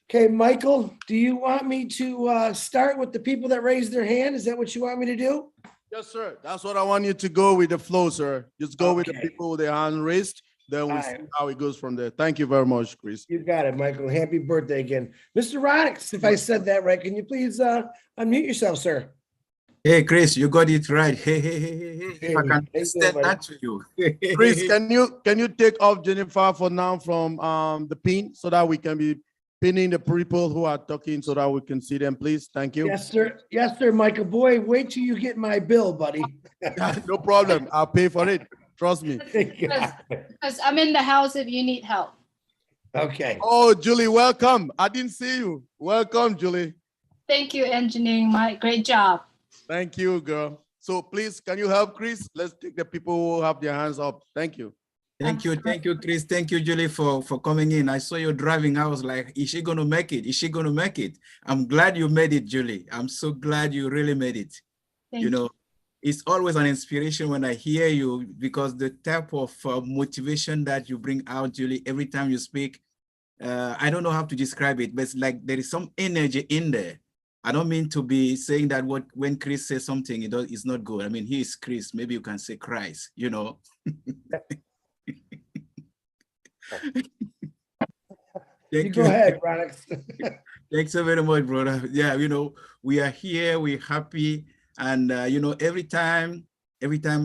Okay, Michael, do you want me to start with the people that raised their hand? Is that what you want me to do? Yes, sir. That's what I want you to go with the flow, sir. Just go with the people with their hand raised. Then we'll see how it goes from there. Thank you very much, Chris. You got it, Michael. Happy birthday again. Mr. Ronix, if I said that right, can you please unmute yourself, sir? Hey, Chris, you got it right. Hey. If I can extend that to you. Chris, can you take off Jennifer for now from the pin so that we can be pinning the people who are talking so that we can see them, please? Thank you. Yes, sir. Yes, sir, Michael. Boy, wait till you get my bill, buddy. No problem. I'll pay for it. Trust me. Because I'm in the house if you need help. Okay. Oh, Julie, welcome. I didn't see you. Welcome, Julie. Thank you, Engineering Mike. Great job. Thank you, girl. So please, can you help Chris? Let's take the people who have their hands up. Thank you. Thank you, Chris. Thank you, Julie, for coming in. I saw you driving. I was like, is she going to make it? Is she going to make it? I'm glad you made it, Julie. I'm so glad you really made it. You know, it's always an inspiration when I hear you, because the type of motivation that you bring out, Julie, every time you speak, I don't know how to describe it, but it's like there is some energy in there. I don't mean to be saying that when Chris says something, it's not good. I mean, he is Chris. Maybe you can say Christ, you know. You go ahead, Ronix. Thanks so very much, brother. Yeah, we are here, we're happy. And, every time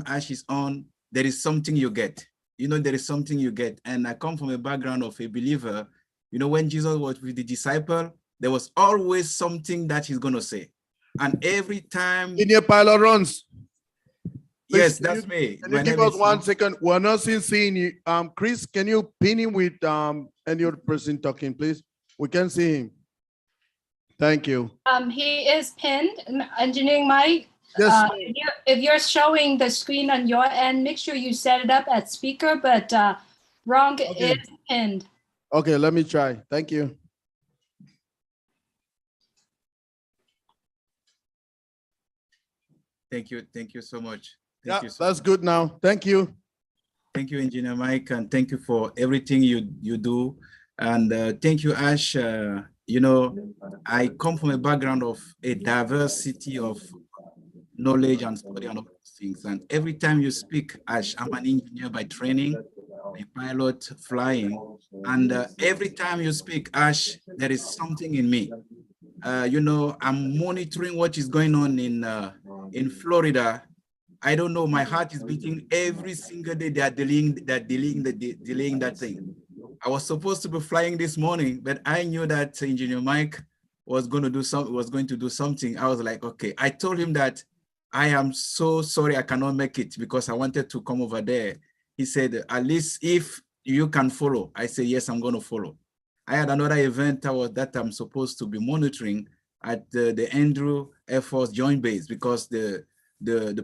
Ash is on, there is something you get. There is something you get. And I come from a background of a believer. When Jesus was with the disciple, there was always something that he's going to say. And every time. Senior pilot runs. Yes, Please, that's me. Can My you give name us is 1 second? We're not seeing you. Chris, can you pin him with any other person talking, please? We can see him. Thank you. He is pinned, engineering Mike. Yes. If you're showing the screen on your end, make sure you set it up as speaker, but Wrong is pinned. Okay, let me try. Thank you. Thank you so much. Yeah, that's good now. Thank you. Thank you, Engineer Mike, and thank you for everything you do. And thank you, Ash. I come from a background of a diversity of knowledge and study and all those things. And every time you speak, Ash, I'm an engineer by training, a pilot flying. And every time you speak, Ash, there is something in me. I'm monitoring what is going on in Florida. I don't know, my heart is beating every single day. They're delaying that thing. I was supposed to be flying this morning, but I knew that Engineer Mike was going to do something. I was like, okay. I told him that I am so sorry I cannot make it because I wanted to come over there. He said, at least if you can follow. I said, yes, I'm going to follow. I had another event that I'm supposed to be monitoring at the Andrew Air Force Joint Base because the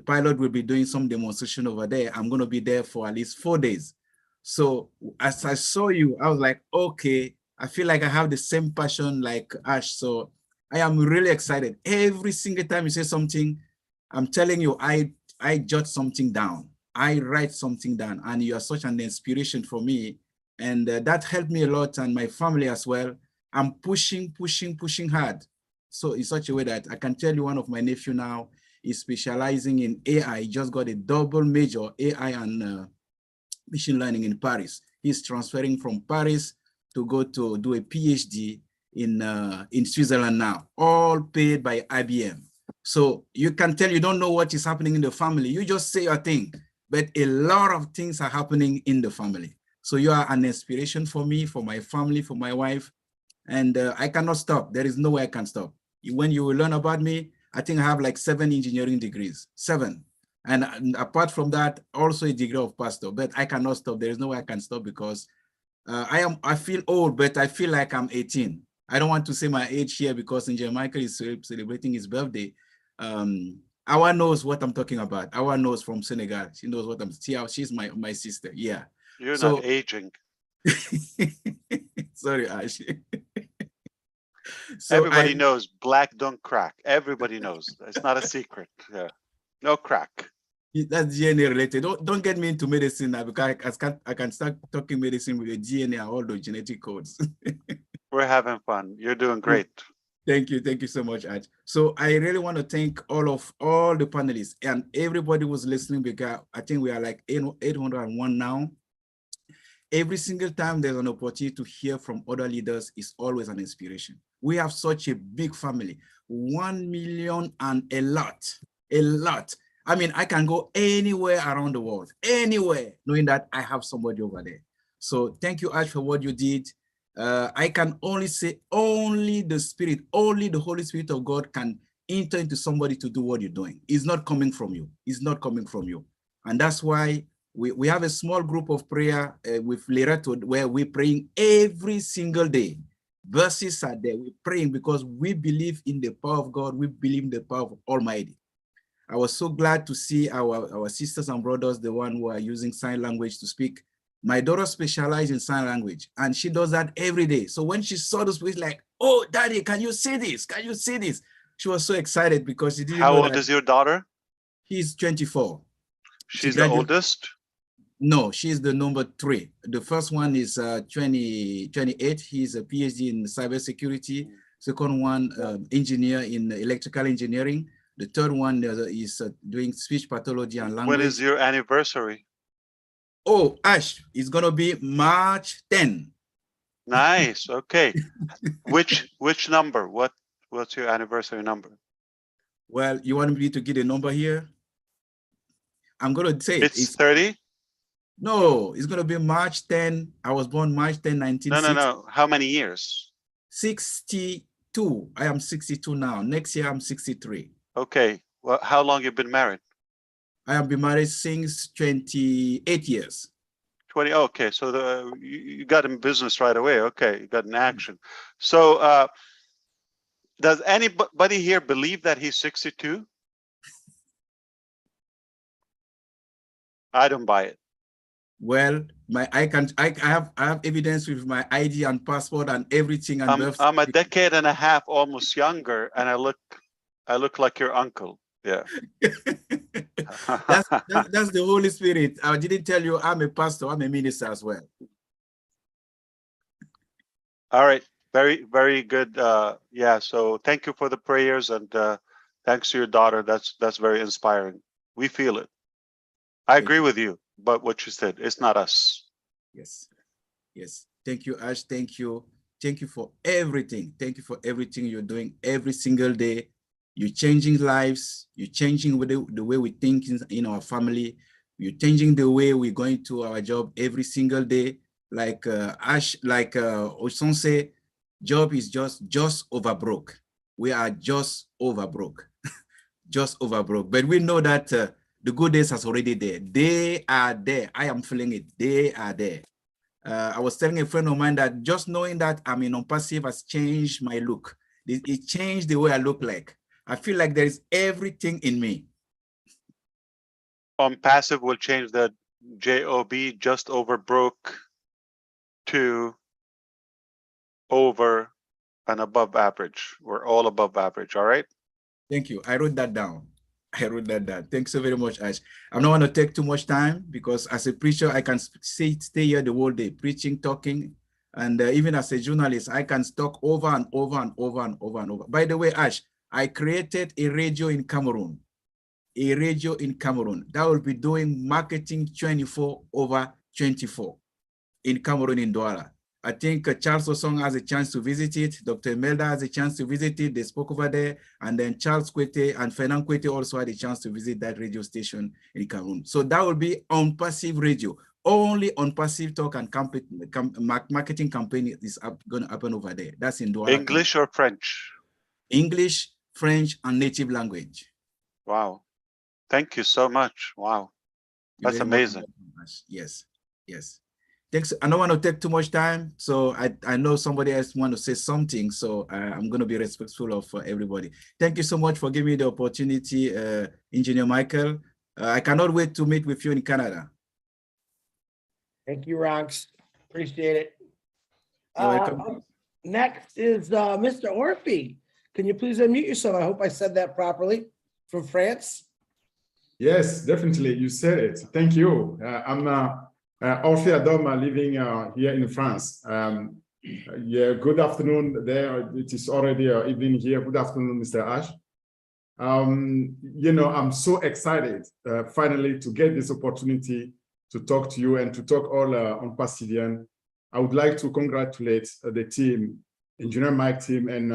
pilot will be doing some demonstration over there. I'm going to be there for at least 4 days. So as I saw you, I was like, okay, I feel like I have the same passion like Ash. So I am really excited. Every single time you say something, I'm telling you, I jot something down. I write something down, and you are such an inspiration for me. And that helped me a lot, and my family as well. I'm pushing hard. So in such a way that I can tell you one of my nephew now is specializing in AI. He just got a double major AI and machine learning in Paris. He's transferring from Paris to go to do a PhD in Switzerland now, all paid by IBM. So you can tell you don't know what is happening in the family. You just say your thing, but a lot of things are happening in the family. So you are an inspiration for me, for my family, for my wife, and I cannot stop. There is no way I can stop. When you will learn about me, I think I have like 7 engineering degrees, 7. And apart from that, also a degree of pastor, but I cannot stop. There is no way I can stop because I feel old, but I feel like I'm 18. I don't want to say my age here because Engineer Michael is celebrating his birthday. Awa knows what I'm talking about. Awa knows from Senegal. She knows what she's my sister. Yeah. You're not aging. Sorry, Ash. So everybody knows black don't crack. Everybody knows. It's not a secret. Yeah. No crack. That's DNA related. Don't get me into medicine now because I can start talking medicine with the DNA and all those genetic codes. We're having fun. You're doing great. Thank you so much, Aj. So I really want to thank all the panelists and everybody who's listening because I think we are like 801 now. Every single time there's an opportunity to hear from other leaders is always an inspiration. We have such a big family, 1 million and a lot. I mean, I can go anywhere around the world, anywhere, knowing that I have somebody over there. So thank you, Ash, for what you did. I can only say only the Holy Spirit of God can enter into somebody to do what you're doing. It's not coming from you. It's not coming from you. And that's why we have a small group of prayer with Lerato where we're praying every single day. Verses are there. We're praying because we believe in the power of God. We believe in the power of Almighty. I was so glad to see our sisters and brothers, the one who are using sign language to speak. My daughter specializes in sign language, and she does that every day. So when she saw this, she's like, "Oh, Daddy, can you see this? Can you see this?" She was so excited because she didn't know. How old is your daughter? She's 24. She's the oldest? No, she's the number 3. The first one is 28. He's a PhD in cybersecurity. Second one, engineer in electrical engineering. The third one is doing speech pathology and language. When is your anniversary? Oh, Ash, it's going to be March 10. Nice. Okay. Which number? What's your anniversary number? Well, you want me to get a number here? I'm gonna say It's 30? No, it's gonna be March 10. I was born March 10, No. 1960. How many years? 62. I am 62 now. Next year I'm 63. Okay. Well, how long you been married? I have been married since 28 years. 20. Okay. So you got in business right away. Okay. You got in action. So does anybody here believe that he's 62? I don't buy it. Well, I have evidence with my ID and passport and everything. And I'm a decade and a half almost younger, and I look like your uncle. Yeah. that's the Holy Spirit. I didn't tell you I'm a pastor, I'm a minister as well. All right. Very, very good. Yeah. So thank you for the prayers, and thanks to your daughter. That's very inspiring. We feel it. I agree with you, but what you said, it's not us. Yes. Yes. Thank you, Ash. Thank you. Thank you for everything. Thank you for everything you're doing every single day. You're changing lives. You're changing the way we think in our family. You're changing the way we're going to our job every single day. Like Ash, like Oson say, job is just over broke. We are just over broke, just over broke. But we know that the good days has already there. They are there. I am feeling it. They are there. I was telling a friend of mine that just knowing that I'm in Onpassive has changed my look. It changed the way I look like. I feel like there is everything in me. Passive will change the JOB, just over broke, to over and above average. We're all above average. All right. Thank you. I wrote that down. Thanks so very much, Ash. I don't want to take too much time because as a preacher, I can stay here the whole day, preaching, talking. And even as a journalist, I can talk over and over and over and over and over. By the way, Ash, I created a radio in Cameroon. That will be doing marketing 24/24 in Cameroon, in Douala. I think Charles Osong has a chance to visit it. Dr. Melda has a chance to visit it. They spoke over there. And then Charles Kwete and Fernand Kwete also had a chance to visit that radio station in Cameroon. So that will be on passive radio. Only on passive talk and marketing campaign is going to happen over there. That's in Douala. English or French? English, French, and native language. Wow. Thank you so much. Wow. That's amazing. Yes. Yes. Thanks. I don't want to take too much time. So I know somebody else want to say something. So I'm going to be respectful of everybody. Thank you so much for giving me the opportunity, Engineer Michael. I cannot wait to meet with you in Canada. Thank you, Ronks. Appreciate it. You're welcome. Next is Mr. Orphy. Can you please unmute yourself? I hope I said that properly. From France. Yes, definitely. You said it. Thank you. I'm Orphy Adoma, living here in France. Yeah, good afternoon there. It is already evening here. Good afternoon, Mr. Ash. You know, I'm so excited finally to get this opportunity to talk to you and to talk all on Passivian. I would like to congratulate the team, Engineer Mike team, and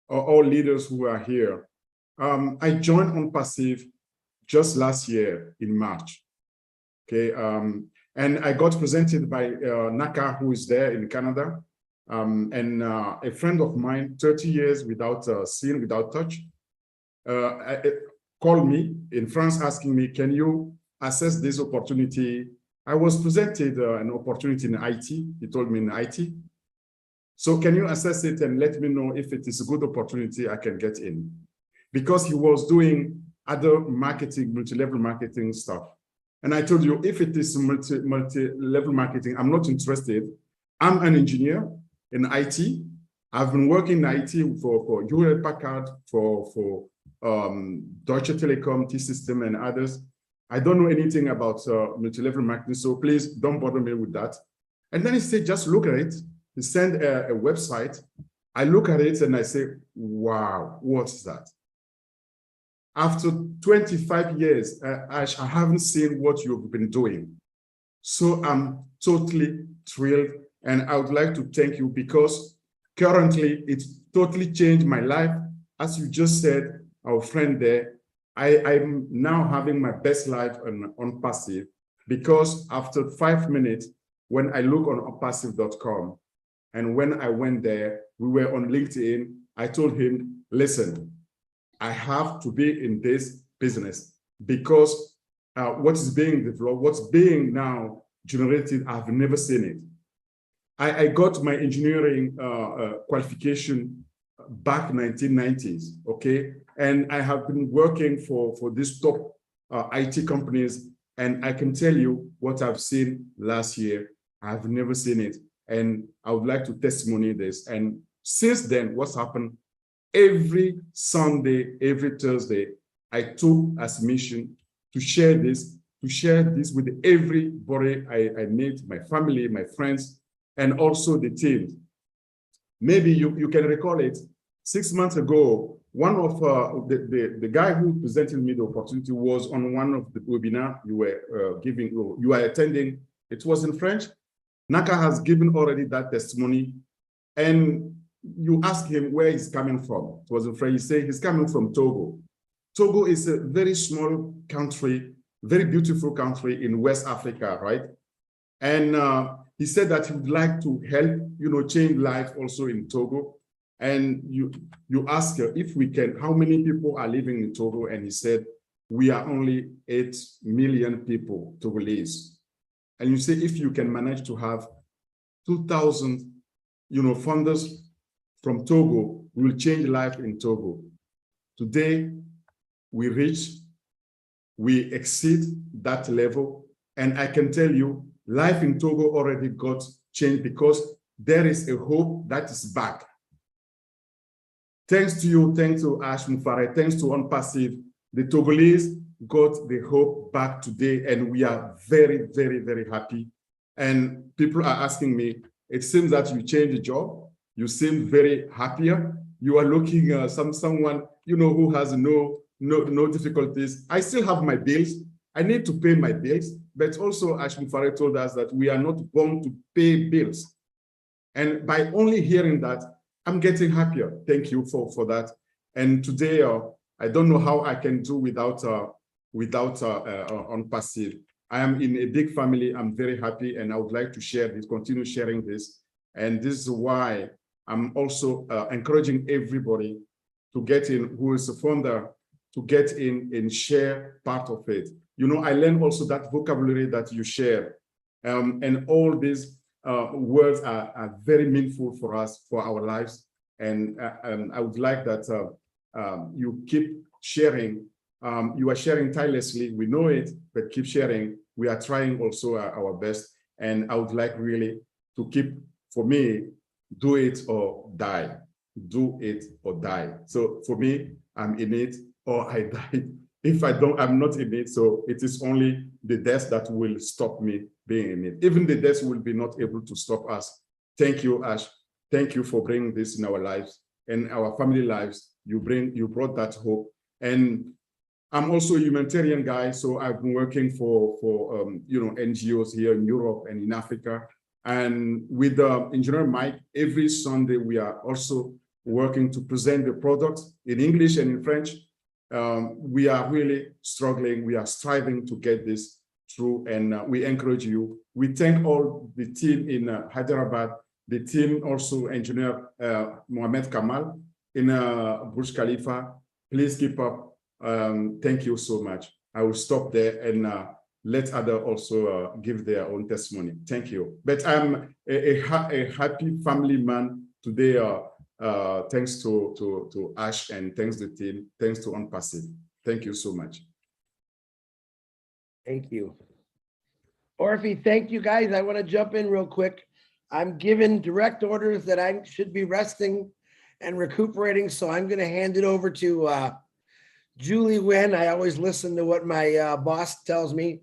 all leaders who are here. I joined Onpassive just last year in March. Okay, and I got presented by Naka, who is there in Canada, and a friend of mine, 30 years without seeing, without touch, called me in France asking me, can you assess this opportunity? I was presented an opportunity in IT. He told me in IT. So can you assess it and let me know if it is a good opportunity I can get in? Because he was doing other marketing, multi-level marketing stuff. And I told you, if it is multi-level marketing, I'm not interested. I'm an engineer in IT. I've been working in IT for Hewlett Packard, for Deutsche Telekom, T-System, and others. I don't know anything about multi-level marketing, so please don't bother me with that. And then he said, just look at it. He sent a website. I look at it and I say, wow, what's that? After 25 years, I haven't seen what you've been doing. So I'm totally thrilled And I would like to thank you because currently it's totally changed my life. As you just said, our friend there, I'm now having my best life on Passive because after 5 minutes, when I look on onpassive.com, and when I went there, we were on LinkedIn, I told him, listen, I have to be in this business because what is being developed, what's being now generated, I've never seen it. I got my engineering qualification back 1990s, okay? And I have been working for these top IT companies, and I can tell you what I've seen last year. I've never seen it, and I would like to testimony this. And since then, what's happened? Every Sunday, every Thursday, I took as mission to share this with everybody I meet, my family, my friends, and also the team. Maybe you can recall it. 6 months ago, one of the guy who presented me the opportunity was on one of the webinar you were you were attending. It was in French. Naka has given already that testimony, and you ask him where he's coming from. It was in French. He said he's coming from Togo. Togo is a very small country, very beautiful country in West Africa, right? And he said that he would like to help, change life also in Togo. And you ask her if we can, how many people are living in Togo? And he said, we are only 8 million people, Togolese. And you say, if you can manage to have 2,000, funders from Togo, we will change life in Togo. Today, we exceed that level. And I can tell you, life in Togo already got changed because there is a hope that is back. Thanks to you, thanks to Ash Mufare, thanks to Onpassive, the Togolese got the hope back today, and we are very, very, very happy. And people are asking me, it seems that you changed the job. You seem very happier. You are looking someone who has no difficulties. I still have my bills. I need to pay my bills, but also Ash Mufare told us that we are not born to pay bills. And by only hearing that, I'm getting happier. Thank you for that. And today, I don't know how I can do without Onpassive. I am in a big family. I'm very happy, and I would like to share this, continue sharing this. And this is why I'm also encouraging everybody to get in, who is a founder, to get in and share part of it. I learned also that vocabulary that you share, and all these words are very meaningful for us, for our lives. And I would like that you keep sharing. You are sharing tirelessly. We know it, but keep sharing. We are trying also our best. And I would like really to keep, for me, do it or die. Do it or die. So for me, I'm in it or I die. If I don't, I'm not in it. So it is only the death that will stop me being in it. Even the death will be not able to stop us. Thank you, Ash. Thank you for bringing this in our lives and our family lives. You brought that hope. And I'm also a humanitarian guy, so I've been working for NGOs here in Europe and in Africa. And with Engineer Mike, every Sunday we are also working to present the products in English and in French. We are really struggling. We are striving to get this through, and we encourage you. We thank all the team in Hyderabad, the team also Engineer Mohamed Kamal in Burj Khalifa. Please keep up. Thank you so much. I will stop there and let others also give their own testimony. Thank you. But I'm a happy family man today. Thanks to Ash, and thanks to the team. Thanks to Onpassive. Thank you so much. Thank you. Orphe, thank you guys. I want to jump in real quick. I'm given direct orders that I should be resting and recuperating, so I'm going to hand it over to Julie Nguyen. I always listen to what my boss tells me.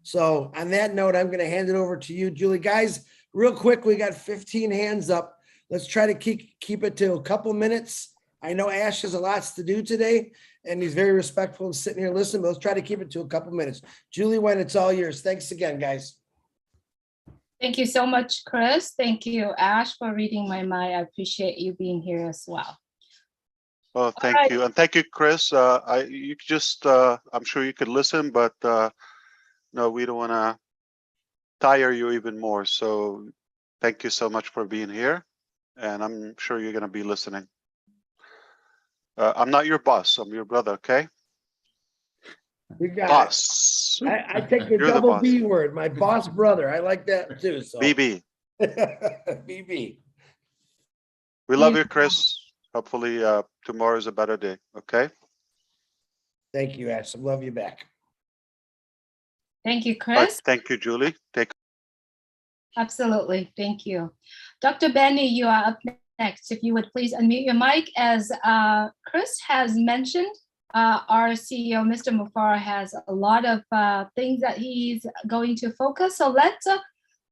So on that note, I'm going to hand it over to you, Julie. Guys, real quick, we got 15 hands up. Let's try to keep it to a couple minutes. I know Ash has a lot to do today, and he's very respectful and sitting here listening, but let's try to keep it to a couple minutes. Julie Nguyen, it's all yours. Thanks again, guys. Thank you so much, Chris. Thank you, Ash, for reading my mind. I appreciate you being here as well. Well, thank right. you. And thank you, Chris. You could just, I'm sure you could listen, but no, we don't want to tire you even more. So thank you so much for being here. And I'm sure you're going to be listening. I'm not your boss. I'm your brother, okay? You got Boss. it. I take the You're the double boss. B word, my boss brother. I like that too. So BB. BB. We love you, Chris. Hopefully tomorrow is a better day, okay? Thank you, Ash. I love you back. Thank you, All right, Chris. thank you, Julie. Absolutely. Thank you. Dr. Benny, you are up next. If you would please unmute your mic. As Chris has mentioned, our CEO, Mr. Mufara, has a lot of things that he's going to focus. So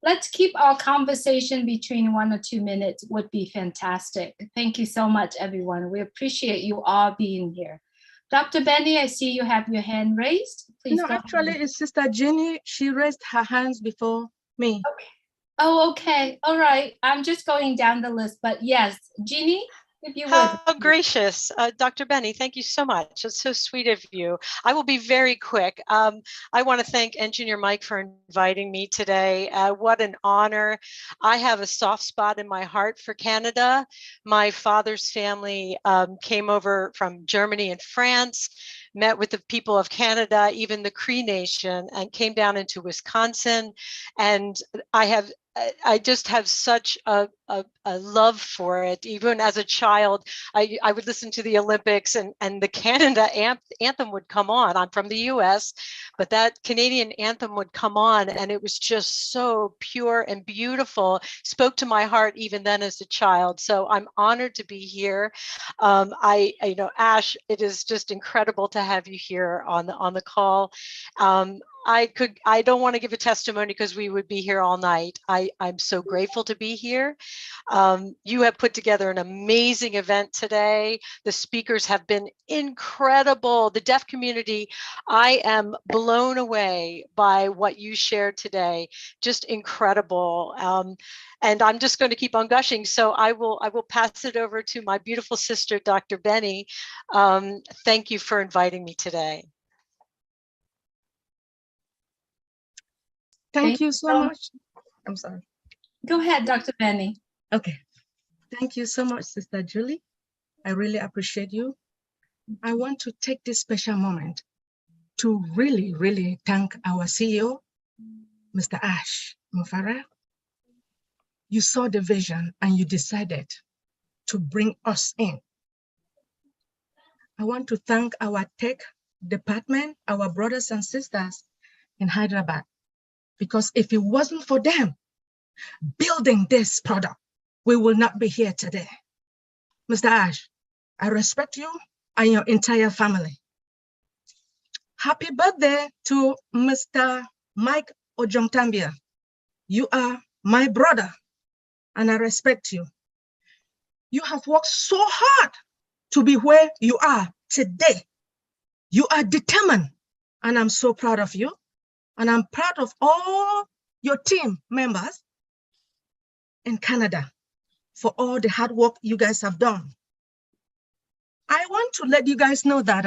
let's keep our conversation between 1 or 2 minutes would be fantastic. Thank you so much, everyone. We appreciate you all being here. Dr. Benny, I see you have your hand raised. Please No, go actually, ahead. it's Sister Jenny. She raised her hands before me. Okay. Oh, okay. All right. I'm just going down the list, but yes, Jeannie, if you would. How gracious. Dr. Benny, thank you so much. It's so sweet of you. I will be very quick. I want to thank Engineer Mike for inviting me today. What an honor. I have a soft spot in my heart for Canada. My father's family came over from Germany and France, met with the people of Canada, even the Cree Nation, and came down into Wisconsin. And I just have such a love for it. Even as a child, I would listen to the Olympics and the Canada anthem would come on. I'm from the US, but that Canadian anthem would come on and it was just so pure and beautiful, spoke to my heart even then as a child. So I'm honored to be here. Ash, it is just incredible to have you here on the call. I don't want to give a testimony because we would be here all night. I'm so grateful to be here. You have put together an amazing event today. The speakers have been incredible. The deaf community, I am blown away by what you shared today. Just incredible. And I'm just going to keep on gushing. So I will pass it over to my beautiful sister, Dr. Benny. Thank you for inviting me today. Thank you so much. I'm sorry. Go ahead, Dr. Benny. Okay. Thank you so much, Sister Julie. I really appreciate you. I want to take this special moment to really, really thank our CEO, Mr. Ash Mufara. You saw the vision and you decided to bring us in. I want to thank our tech department, our brothers and sisters in Hyderabad, because if it wasn't for them building this product, we will not be here today. Mr. Ash, I respect you and your entire family. Happy birthday to Mr. Mike Ojongtambia. You are my brother and I respect you. You have worked so hard to be where you are today. You are determined and I'm so proud of you. And I'm proud of all your team members in Canada for all the hard work you guys have done. I want to let you guys know that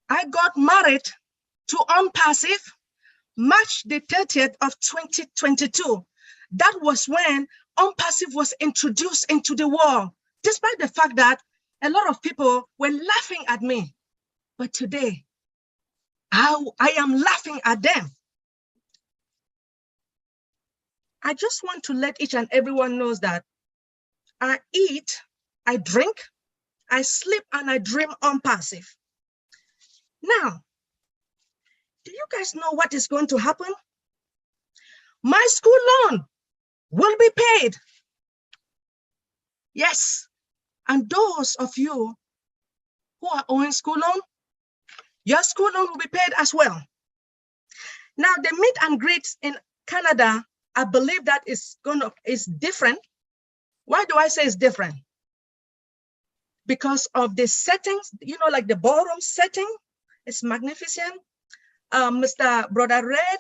I got married to Onpass March the 30th of 2022. That was when Onpass was introduced into the world, despite the fact that a lot of people were laughing at me. But today, I am laughing at them. I just want to let each and everyone knows that I eat, I drink, I sleep, and I dream Onpass. Now, do you guys know what is going to happen? My school loan will be paid. Yes, and those of you who are owing school loan, your school loan will be paid as well. Now, the meet and greets in Canada, I believe that is different. Why do I say it's different? Because of the settings, like the ballroom setting, it's magnificent. Mr. Brother Red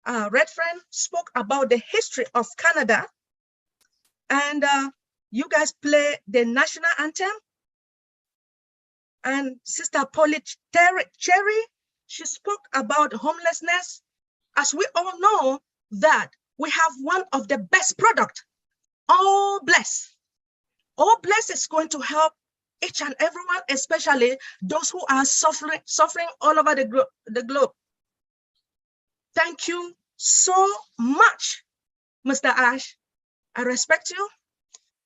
Redfern spoke about the history of Canada, and you guys play the national anthem. And Sister Polly Cherry, she spoke about homelessness. As we all know that we have one of the best product, All Bless. All Bless is going to help each and everyone, especially those who are suffering all over the globe. Thank you so much, Mr. Ash. I respect you.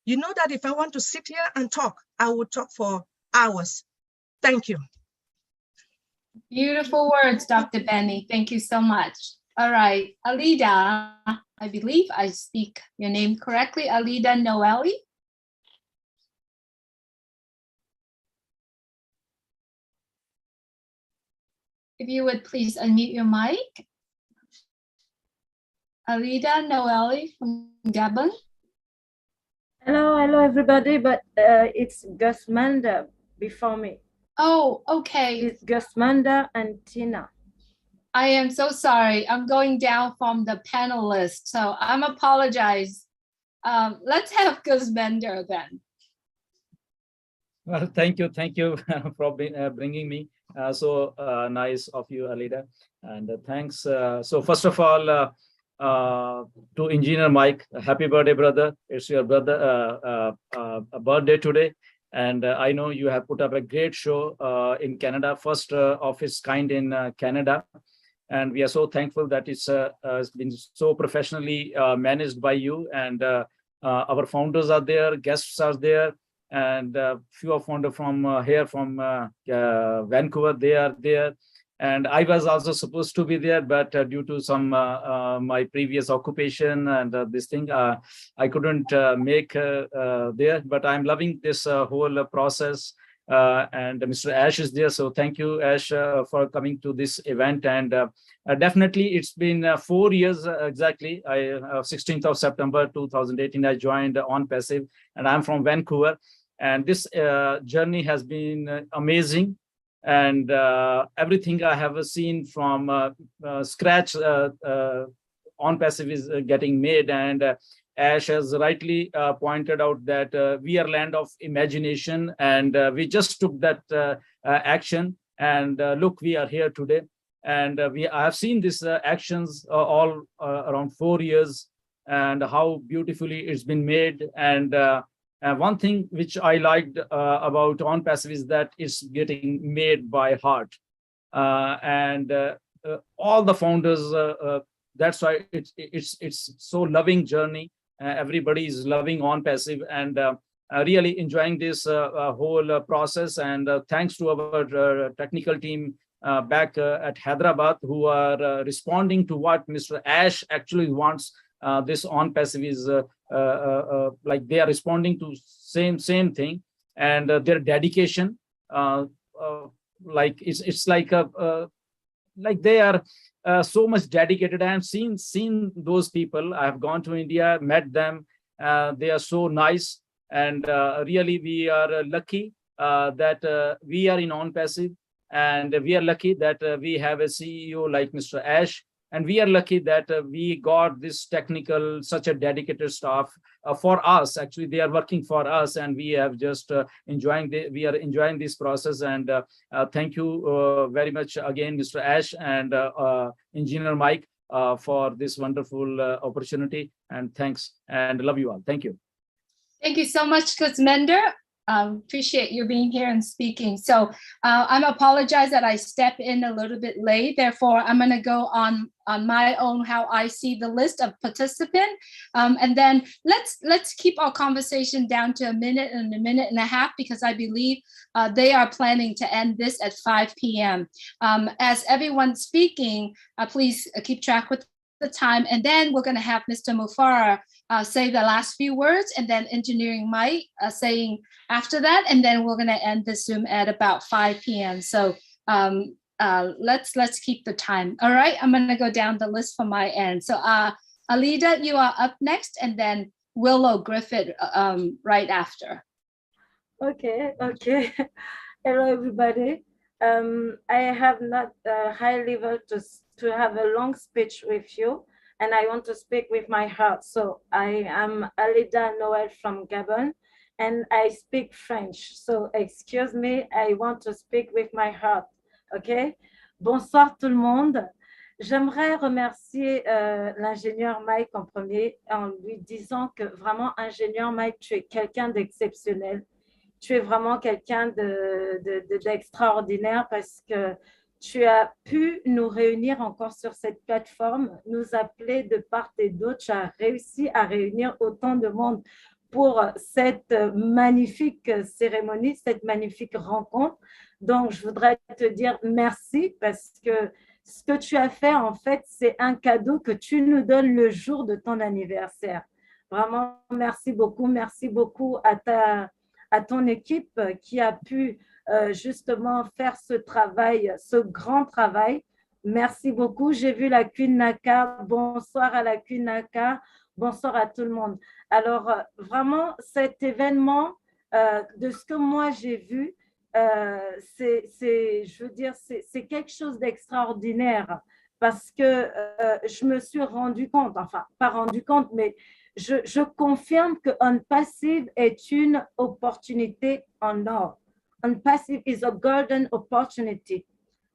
You know that if I want to sit here and talk, I would talk for hours. Thank you. Beautiful words, Dr. Benny. Thank you so much. All right, Alida, I believe I speak your name correctly. Alida Noeli. If you would please unmute your mic. Alida Noeli from Gabon. Hello, everybody, but it's Gusmanda before me. Oh, okay. It's Gusmanda and Tina. I am so sorry. I'm going down from the panel list, so I'm apologize. Let's have Gusmender then. Well, thank you for bringing me. So nice of you, Alida, and thanks. So first of all, to Engineer Mike, happy birthday, brother. It's your brother birthday today. And I know you have put up a great show in Canada, first of its kind in Canada. And we are so thankful that it's been so professionally managed by you. And our founders are there, guests are there, and few of founders from here from Vancouver, they are there. And I was also supposed to be there, but due to some my previous occupation and this thing, I couldn't make there. But I'm loving this whole process. And Mr. Ash is there, so thank you, Ash, for coming to this event. And definitely, it's been 4 years exactly. 16th of September 2018, I joined Onpass, and I'm from Vancouver. And this journey has been amazing. And everything I have seen from scratch, Onpass is getting made. And Ash has rightly pointed out that we are land of imagination, and we just took that action. And look, we are here today. And I have seen these actions all around 4 years, and how beautifully it's been made. And one thing which I liked about Onpass is that it's getting made by heart. And all the founders, that's why it's so loving journey. Everybody is loving Onpass and really enjoying this whole process. And thanks to our technical team back at Hyderabad, who are responding to what Mr. Ash actually wants. This Onpass is like they are responding to same thing, and their dedication, like it's like like they are so much dedicated. I have seen those people. I have gone to India, met them. They are so nice, and really we are lucky that we are in Onpass, and we are lucky that we have a CEO like Mr. Ash. And we are lucky that we got this technical, such a dedicated staff for us. Actually, they are working for us, and we have just we are enjoying this process. And thank you very much again, Mr. Ash and Engineer Mike, for this wonderful opportunity. And thanks, and love you all. Thank you. Thank you so much, Gusmender. Appreciate you being here and speaking. So I'm apologize that I step in a little bit late. Therefore, I'm going to go on my own how I see the list of participants, and then let's keep our conversation down to a minute and a half, because I believe they are planning to end this at 5 p.m. As everyone's speaking, please keep track with the time, and then we're going to have Mr. Mufara say the last few words, and then Engineering Mike saying after that, and then we're going to end the Zoom at about 5 p.m. So let's keep the time. All right, I'm going to go down the list from my end. So Alida, you are up next, and then Willow Griffith right after. Okay. Hello, everybody. I have not a high level to have a long speech with you, and I want to speak with my heart. So I am Alida Noël from Gabon, and I speak French. So excuse me, I want to speak with my heart. OK? Bonsoir tout le monde. J'aimerais remercier l'ingénieur Mike en premier en lui disant que vraiment, ingénieur Mike, tu es quelqu'un d'exceptionnel. Tu es vraiment quelqu'un d'extraordinaire parce que tu as pu nous réunir encore sur cette plateforme, nous appeler de part et d'autre. Tu as réussi à réunir autant de monde pour cette magnifique cérémonie, cette magnifique rencontre. Donc, je voudrais te dire merci parce que ce que tu as fait, en fait, c'est un cadeau que tu nous donnes le jour de ton anniversaire. Vraiment, merci beaucoup à ton équipe qui a pu justement faire ce travail, ce grand travail. Merci beaucoup. J'ai vu la Queen Naka. Bonsoir à la Queen Naka. Bonsoir à tout le monde. Alors, vraiment, cet événement, de ce que moi j'ai vu, je veux dire, c'est quelque chose d'extraordinaire parce que je me suis rendu compte, enfin, pas rendu compte, mais je confirme que Unpassive est une opportunité en or. Unpassive is a golden opportunity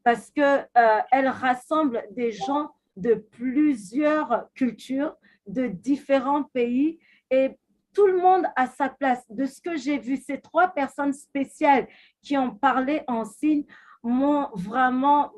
parce que elle rassemble des gens de plusieurs cultures, de différents pays et tout le monde a sa place. De ce que j'ai vu, ces 3 personnes spéciales qui ont parlé en signe m'ont vraiment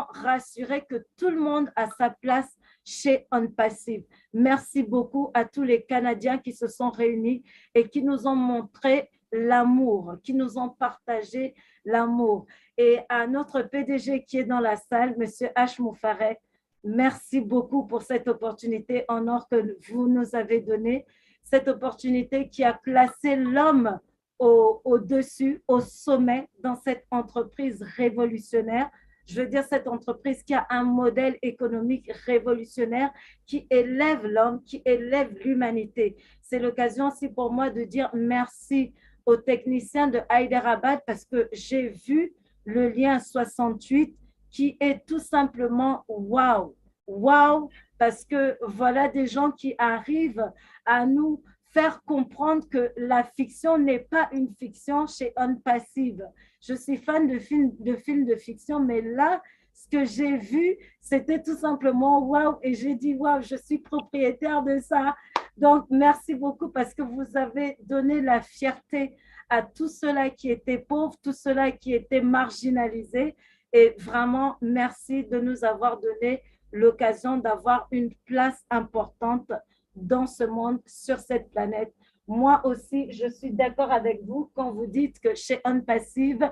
rassuré que tout le monde a sa place chez Unpassive. Merci beaucoup à tous les Canadiens qui se sont réunis et qui nous ont montré l'amour, qui nous ont partagé l'amour. Et à notre PDG qui est dans la salle, M. H. Moufaret, merci beaucoup pour cette opportunité en or que vous nous avez donnée, cette opportunité qui a placé l'homme au-dessus, au sommet dans cette entreprise révolutionnaire. Je veux dire, cette entreprise qui a un modèle économique révolutionnaire qui élève l'homme, qui élève l'humanité. C'est l'occasion aussi pour moi de dire merci aux techniciens de Hyderabad parce que j'ai vu le lien 68 qui est tout simplement wow, wow, parce que voilà des gens qui arrivent à nous faire comprendre que la fiction n'est pas une fiction chez Unpassive. Je suis fan de films de fiction, mais là, ce que j'ai vu, c'était tout simplement wow, et j'ai dit wow, je suis propriétaire de ça. Donc, merci beaucoup parce que vous avez donné la fierté à tous ceux-là qui étaient pauvres, tous ceux-là qui étaient marginalisés. Et vraiment, merci de nous avoir donné l'occasion d'avoir une place importante dans ce monde, sur cette planète. Moi aussi, je suis d'accord avec vous quand vous dites que chez Unpassive,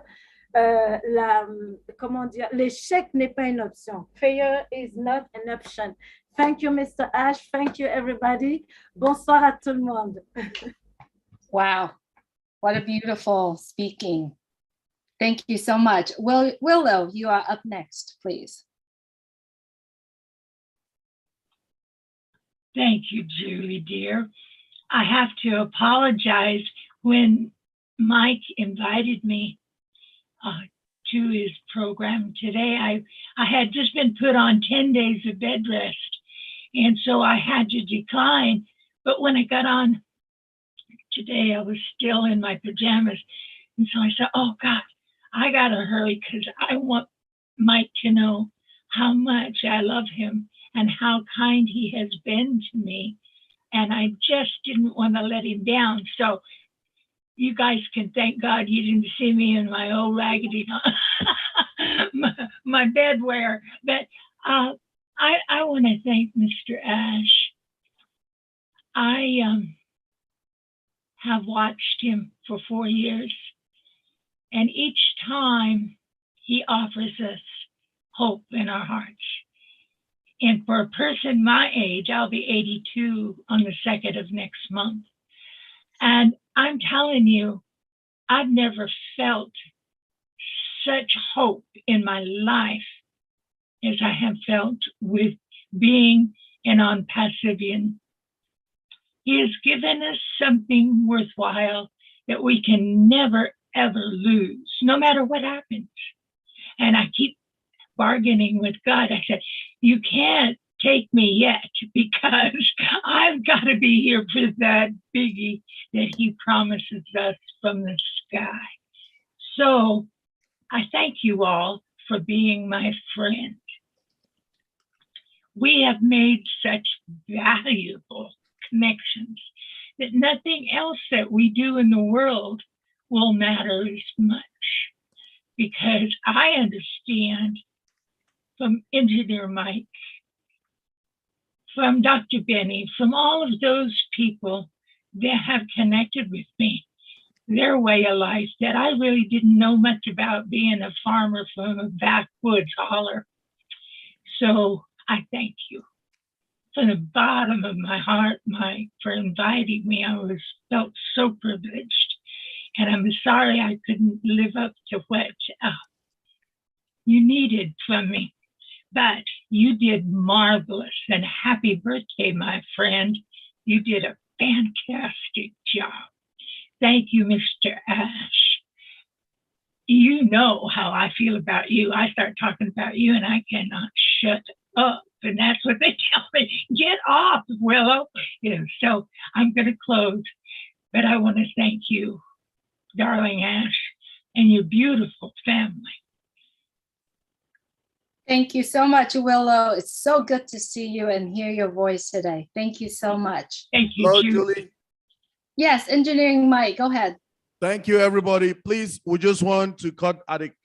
l'échec n'est pas une option. Failure is not an option. Thank you, Mr. Ash. Thank you, everybody. Bonsoir à tout le monde. Wow, what a beautiful speaking. Thank you so much. Willow, you are up next, please. Thank you, Julie, dear. I have to apologize. When Mike invited me to his program today, I had just been put on 10 days of bed rest, and so I had to decline. But when I got on today, I was still in my pajamas, and so I said, oh, God, I got to hurry because I want Mike to know how much I love him and how kind he has been to me. And I just didn't want to let him down. So you guys can thank God you didn't see me in my old raggedy, my bedwear. But I want to thank Mr. Ash. I have watched him for 4 years. And each time he offers us hope in our hearts. And for a person my age, I'll be 82 on the 2nd of next month. And I'm telling you, I've never felt such hope in my life as I have felt with being an Onpassivian. He has given us something worthwhile that we can never, ever lose, no matter what happens. And I keep bargaining with God. I said, you can't take me yet because I've got to be here for that biggie that he promises us from the sky. So I thank you all for being my friend. We have made such valuable connections that nothing else that we do in the world will matter as much, because I understand from Engineer Mike, from Dr. Benny, from all of those people that have connected with me, their way of life that I really didn't know much about, being a farmer from a backwoods holler. So I thank you from the bottom of my heart, Mike, for inviting me. I felt so privileged, and I'm sorry I couldn't live up to what you needed from me, but you did marvelous, and happy birthday, my friend. You did a fantastic job. Thank you, Mr. Ash. You know how I feel about you. I start talking about you and I cannot shut up. And that's what they tell me. Get off, Willow. You know, so I'm going to close. But I want to thank you, darling Ash, and your beautiful family. Thank you so much, Willow. It's so good to see you and hear your voice today. Thank you so much. Thank you, Hello, Julie. Yes, Engineering Mike, go ahead. Thank you, everybody. Please, we just want to cut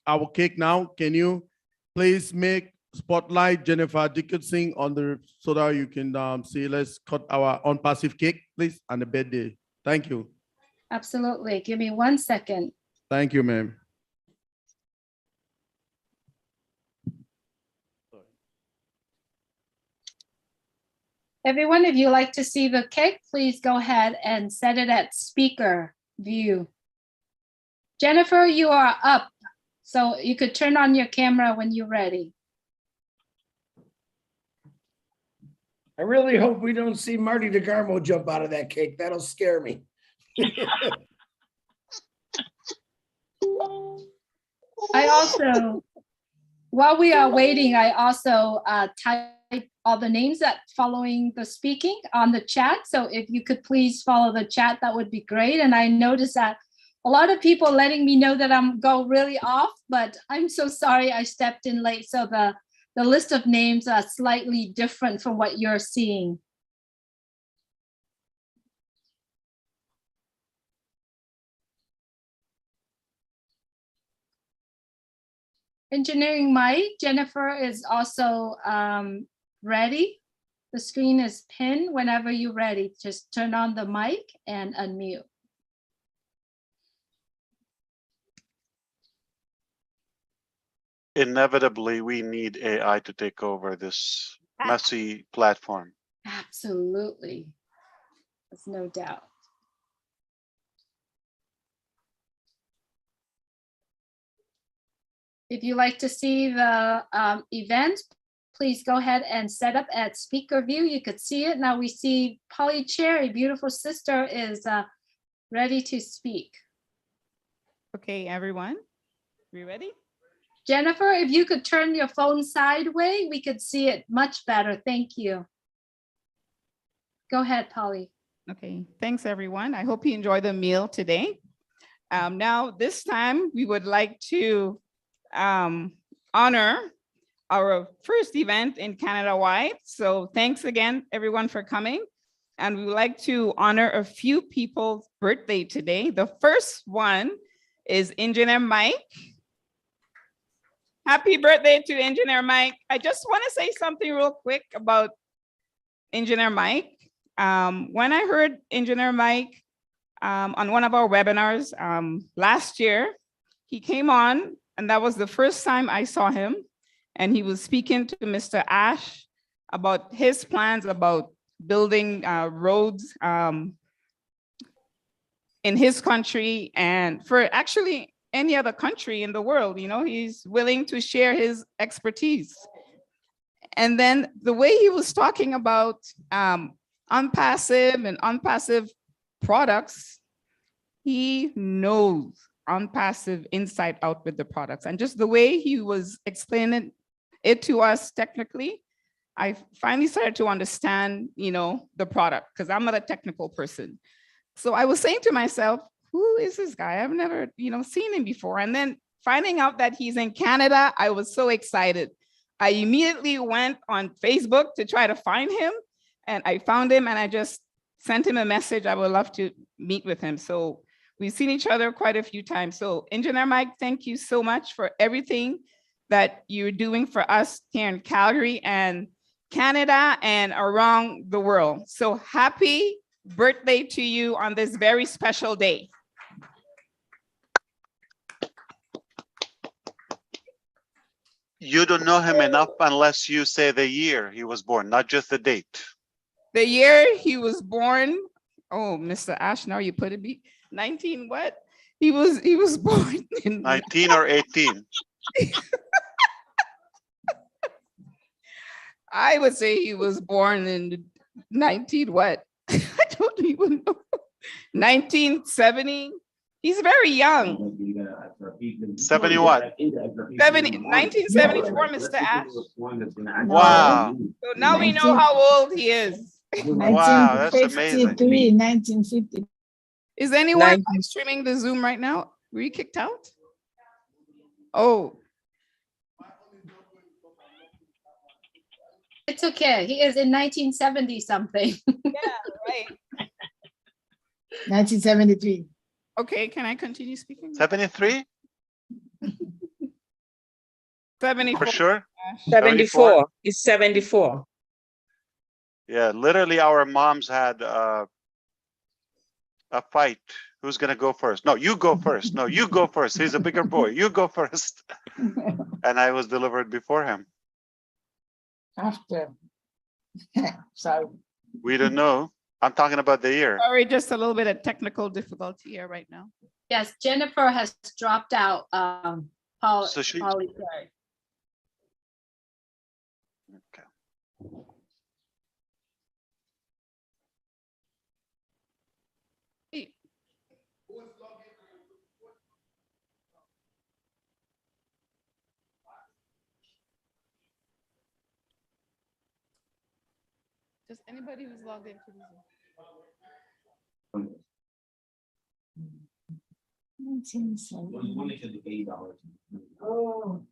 our cake now. Can you please make spotlight Jennifer Dickinson on the, so that you can see, let's cut our Onpass cake, please, on the birthday. Thank you. Absolutely. Give me 1 second. Thank you, ma'am. Everyone, if you like to see the cake, please go ahead and set it at speaker view. Jennifer, you are up, so you could turn on your camera when you're ready. I really hope we don't see Marty DeGarmo jump out of that cake. That'll scare me. I also, while we are waiting, I also type all the names that following the speaking on the chat. So if you could please follow the chat, that would be great. And I noticed that a lot of people letting me know that I'm go really off, but I'm so sorry I stepped in late. So the list of names are slightly different from what you're seeing. Engineering Mike, Jennifer is also ready. The screen is pinned. Whenever you're ready, just turn on the mic and unmute. Inevitably, we need AI to take over this messy platform. Absolutely. There's no doubt. If you like to see the event, please go ahead and set up at speaker view. You could see it. Now we see Polly Cherry, beautiful sister, is ready to speak. Okay, everyone, we ready? Jennifer, if you could turn your phone sideways, we could see it much better. Thank you. Go ahead, Polly. Okay, thanks everyone. I hope you enjoy the meal today. Now, this time we would like to honor our first event in Canada-wide. So thanks again, everyone, for coming. And we would like to honor a few people's birthday today. The first one is Engineer Mike. Happy birthday to Engineer Mike. I just want to say something real quick about Engineer Mike. When I heard Engineer Mike on one of our webinars last year, he came on, and that was the first time I saw him. And he was speaking to Mr. Ash about his plans about building roads in his country and for actually any other country in the world. You know, he's willing to share his expertise. And then the way he was talking about unpassive and unpassive products, he knows Onpass insight out with the products. And just the way he was explaining it to us technically, I finally started to understand, the product, because I'm not a technical person. So I was saying to myself, who is this guy? I've never, seen him before. And then finding out that he's in Canada, I was so excited. I immediately went on Facebook to try to find him, and I found him, and I just sent him a message. I would love to meet with him. So we've seen each other quite a few times. So Engineer Mike, thank you so much for everything that you're doing for us here in Calgary and Canada and around the world. So happy birthday to you on this very special day. You don't know him enough unless you say the year he was born, not just the date. The year he was born, oh, Mr. Ash, now you put it, 19 what? He was born in 19 or 18. I would say he was born in 19 what? I don't even know. 1970. He's very young. 70 what? 1974, Mr. Ash. Wow. So now we know how old he is. Wow, that's amazing. 1950. Is anyone live streaming the Zoom right now? Were you kicked out? Oh. It's okay. He is in 1970 something. Yeah, right. 1973. Okay, can I continue speaking? 73? 74. For sure? 74. It's 74. Yeah, literally our moms had a fight. Who's gonna go first? No, you go first. No, you go first. He's a bigger boy. You go first. And I was delivered before him. After. So. We don't know. I'm talking about the year. Sorry, just a little bit of technical difficulty here right now. Yes, Jennifer has dropped out. Polly, So she- Polly, sorry. Hey. Just anybody who's logged into the Zoom. Oh.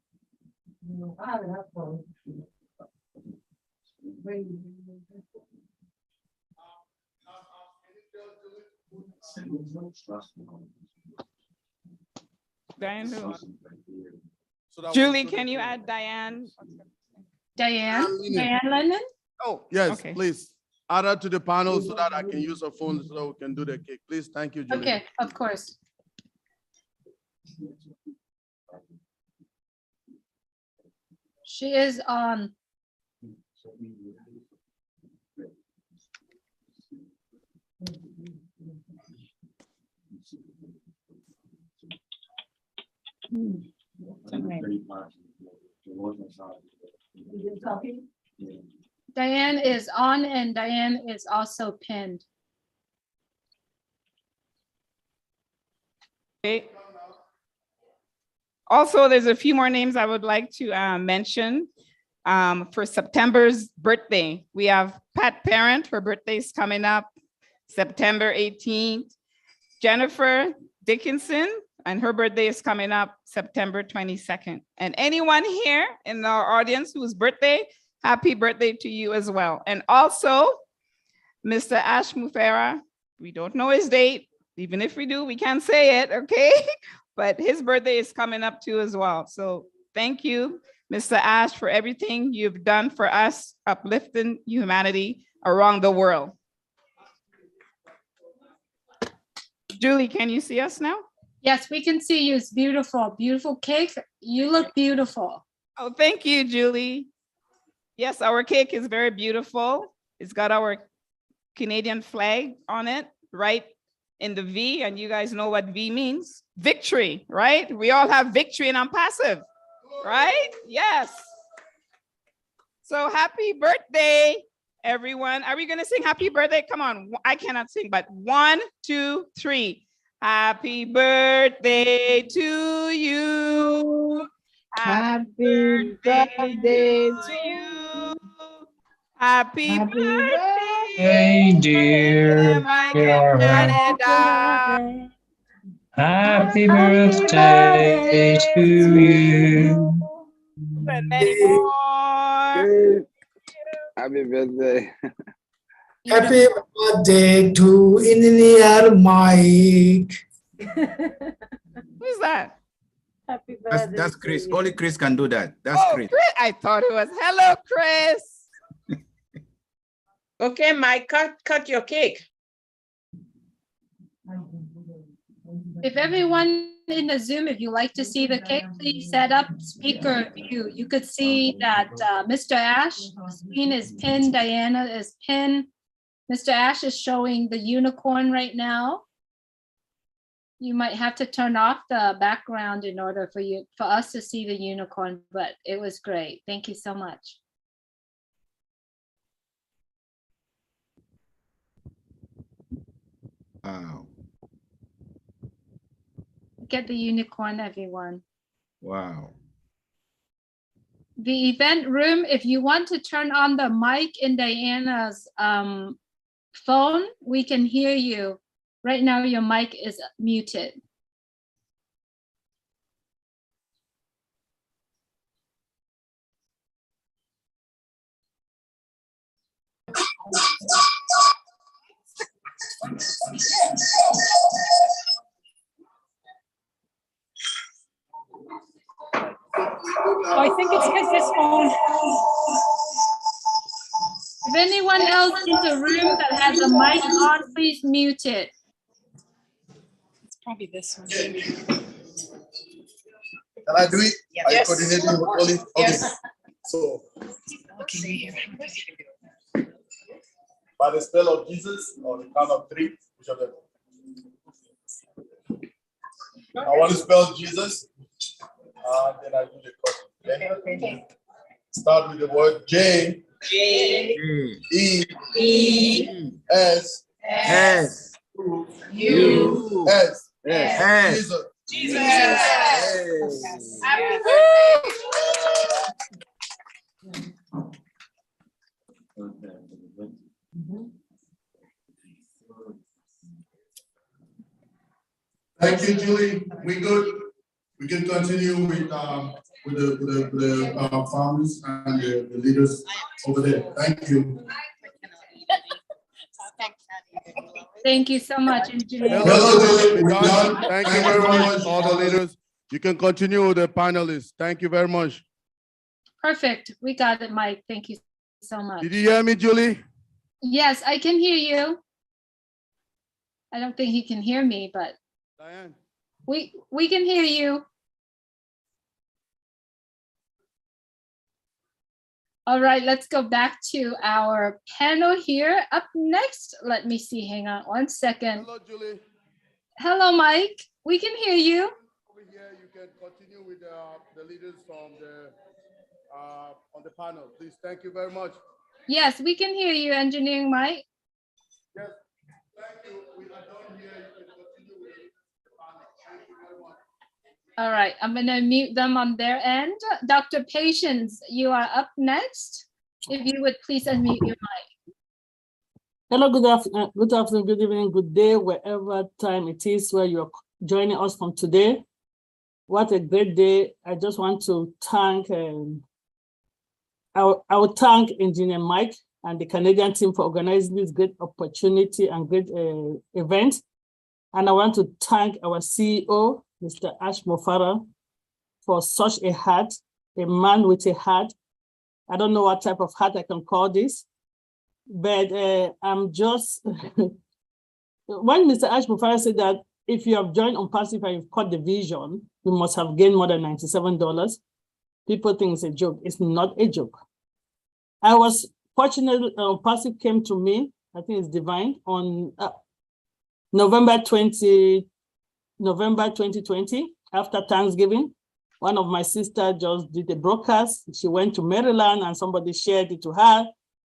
Diane, who? Julie, can you add Diane? Diane Lennon? Oh, Yes, okay. please. Add her to the panel so that I can use her phone so we can do the cake. Please, thank you, Julie. Okay, of course. She is on. Diane is on and Diane is also pinned. Okay. Also, there's a few more names I would like to mention. For September's birthday, we have Pat Parent, her birthday is coming up September 18th. Jennifer Dickinson, and her birthday is coming up September 22nd. And anyone here in our audience whose birthday, happy birthday to you as well. And also, Mr. Ash Mufera, we don't know his date. Even if we do, we can't say it, okay? But his birthday is coming up too as well. So thank you, Mr. Ash, for everything you've done for us, uplifting humanity around the world. Julie, can you see us now? Yes, we can see you. It's beautiful, beautiful cake. You look beautiful. Oh, thank you, Julie. Yes, our cake is very beautiful. It's got our Canadian flag on it, right in the V, and you guys know what V means. Victory, right? We all have victory in Onpass, right? Yes. So happy birthday, everyone. Are we gonna sing happy birthday? Come on, I cannot sing, but 1, 2, 3. Happy birthday to you. Happy birthday to you. Happy birthday, Hey, dear Mike Kiara. and Canada. Happy birthday to you. And many more. Happy birthday. Happy birthday to Engineer Mike. Who's that? Happy That's, birthday. that's to Chris. you. Only Chris can do that. That's Oh, Chris. Chris. I thought it was. Hello, Chris. Okay, Mike, cut your cake. If everyone in the Zoom, if you like to see the cake, please set up speaker view. You could see that Mr. Ash, screen is pinned, Diana is pinned. Mr. Ash is showing the unicorn right now. You might have to turn off the background in order for us to see the unicorn, but it was great. Thank you so much. Wow. Get the unicorn, everyone. Wow. The event room, if you want to turn on the mic in Diana's phone, we can hear you. Right now, your mic is muted. I think it's his phone. If anyone else in the room that has a mic on, please mute it. It's probably this one. Can I do it? Yes. Are you coordinating with Oli? Okay. Yes. So, Okay, right here. by the spell of Jesus, on the count of three, which of them? I want to spell Jesus, and then I do the question. Okay? Start with the word J. J. E. E. S. S. U. S. S. Jesus. Jesus. Happy Thank you, Julie. We good. We can continue with the farmers and the leaders over there. Thank you. Thank you so much, engineer. Hello, we're done. Thank you very much, all the leaders. You can continue with the panelists. Thank you very much. Perfect. We got it, Mike. Thank you so much. Did you hear me, Julie? Yes, I can hear you. I don't think he can hear me, but Diane. we can hear you. All right, let's go back to our panel here. Up next, let me see, hang on one second. Hello, Julie. Hello, Mike. We can hear you. Over here, you can continue with the leaders from the on the panel. Please, thank you very much. Yes, we can hear you, Engineering Mike. Yes, thank you. We are done here. You can continue with the panel. Thank you very much. All right, I'm gonna mute them on their end. Dr. Patience, you are up next. If you would please unmute your mic. Hello, good afternoon, good evening, good day, wherever time it is where you're joining us from today. What a great day. I just want to thank, I will thank Engineer Mike and the Canadian team for organizing this great opportunity and great event. And I want to thank our CEO, Mr. Ash Mofara, for such a heart, a man with a heart. I don't know what type of heart I can call this, but I'm just, when Mr. Ash Mofara said that if you have joined Onpass and you've caught the vision, you must have gained more than $97. People think it's a joke. It's not a joke. I was fortunate, Onpass came to me, I think it's divine, on November 2020, after Thanksgiving. One of my sisters just did a broadcast. She went to Maryland and somebody shared it to her.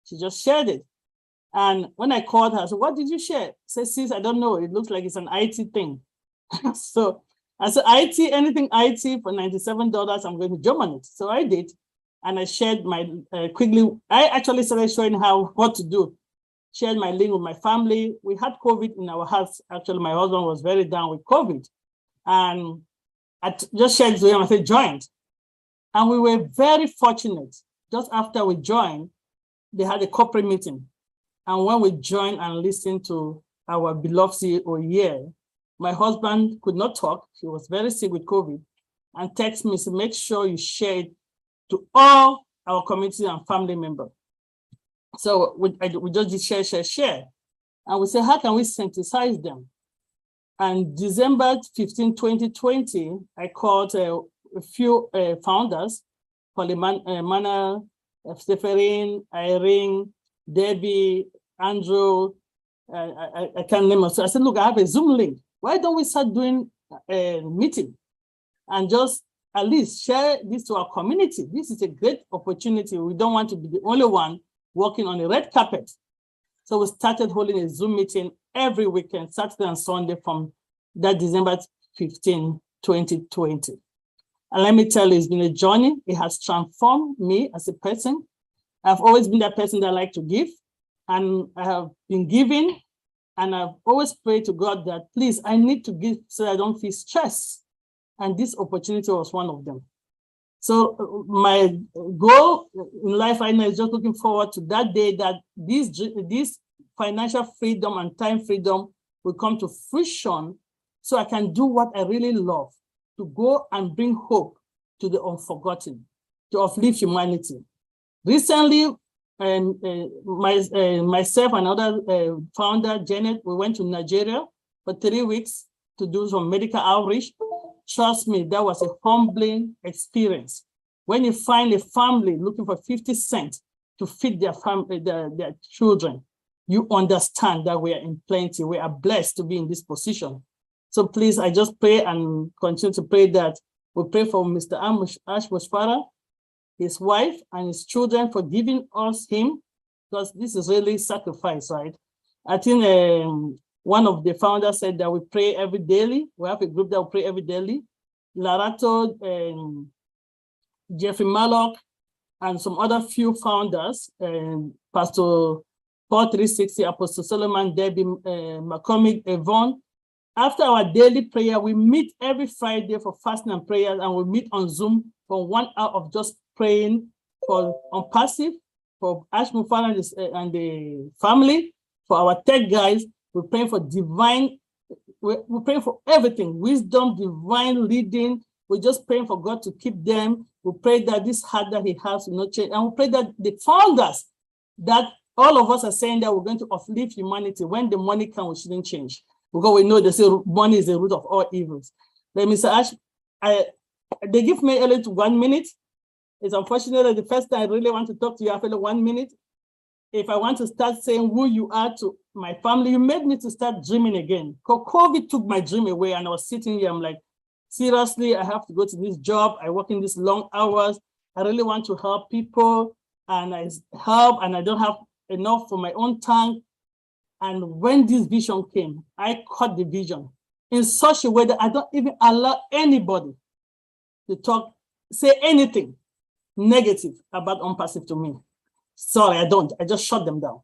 She just shared it. And when I called her, I said, what did you share? She said, sis, I don't know. It looks like it's an IT thing. So I said, IT, anything IT for $97, I'm going to Germany. So I did. And I shared my, quickly, I actually started showing what to do. Shared my link with my family. We had COVID in our house. Actually, my husband was very down with COVID. And I just shared it with him. I said, joined. And we were very fortunate. Just after we joined, they had a corporate meeting. And when we joined and listened to our beloved CEO here, my husband could not talk. He was very sick with COVID and texted me, so make sure you share it to all our community and family members. So we just did share. And we said, how can we synthesize them? And December 15, 2020, I called a few founders, Mana, Stephanie, Irene, Debbie, Andrew, I can't name them. So I said, look, I have a Zoom link. Why don't we start doing a meeting and just at least share this to our community? This is a great opportunity. We don't want to be the only one working on a red carpet. So we started holding a Zoom meeting every weekend, Saturday and Sunday from that December 15, 2020. And let me tell you, it's been a journey. It has transformed me as a person. I've always been that person that I like to give, and I have been giving, and I've always prayed to God that, please, I need to give so I don't feel stressed. And this opportunity was one of them. So my goal in life right now is just looking forward to that day that this financial freedom and time freedom will come to fruition so I can do what I really love, to go and bring hope to the unforgotten, to uplift humanity. Recently, myself and other founder, Janet, we went to Nigeria for 3 weeks to do some medical outreach. Trust me, that was a humbling experience. When you find a family looking for 50 cents to feed their family, their children, you understand that we are in plenty. We are blessed to be in this position. So please, I just pray and continue to pray that we pray for Mr. Ash Mushfara, his wife and his children for giving us him, because this is really sacrifice, right? I think one of the founders said that we pray every daily. We have a group that we pray every daily. Larato, Jeffrey Mallock, and some other few founders, Pastor Paul 360, Apostle Solomon, Debbie McCormick, Yvonne. After our daily prayer, we meet every Friday for fasting and prayers, and we meet on Zoom for 1 hour of just praying for Onpass, for Ash Mufana and the family, for our tech guys. We're praying for divine, we're praying for everything, wisdom, divine leading. We're just praying for God to keep them. We pray that this heart that he has will not change. And we pray that the founders, that all of us are saying that we're going to uplift humanity. When the money comes, we shouldn't change. Because we know they say money is the root of all evils. But Mr. Ash, they give me only 1 minute. It's unfortunate that the first time I really want to talk to you, I feel 1 minute. If I want to start saying who you are to my family, you made me to start dreaming again. Because COVID took my dream away, and I was sitting here, I'm like, seriously, I have to go to this job. I work in these long hours. I really want to help people, and I help, and I don't have enough for my own tank. And when this vision came, I caught the vision in such a way that I don't even allow anybody to talk, say anything negative about Onpass to me. Sorry, I don't. I just shut them down.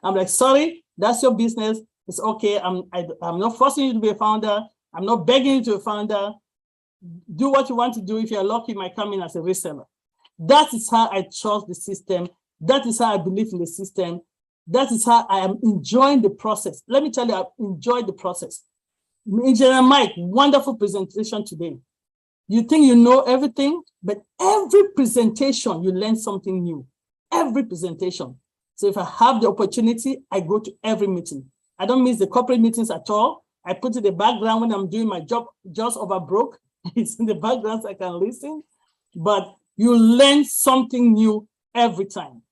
I'm like, sorry, that's your business. It's okay. I'm not forcing you to be a founder. I'm not begging you to be a founder. Do what you want to do. If you're lucky, you might come in as a reseller. That is how I trust the system. That is how I believe in the system. That is how I am enjoying the process. Let me tell you, I've enjoyed the process. Engineer Mike, wonderful presentation today. You think you know everything, but every presentation, you learn something new. Every presentation. So if I have the opportunity, I go to every meeting. I don't miss the corporate meetings at all. I put it in the background when I'm doing my job, just over broke. It's in the background so I can listen. But you learn something new every time.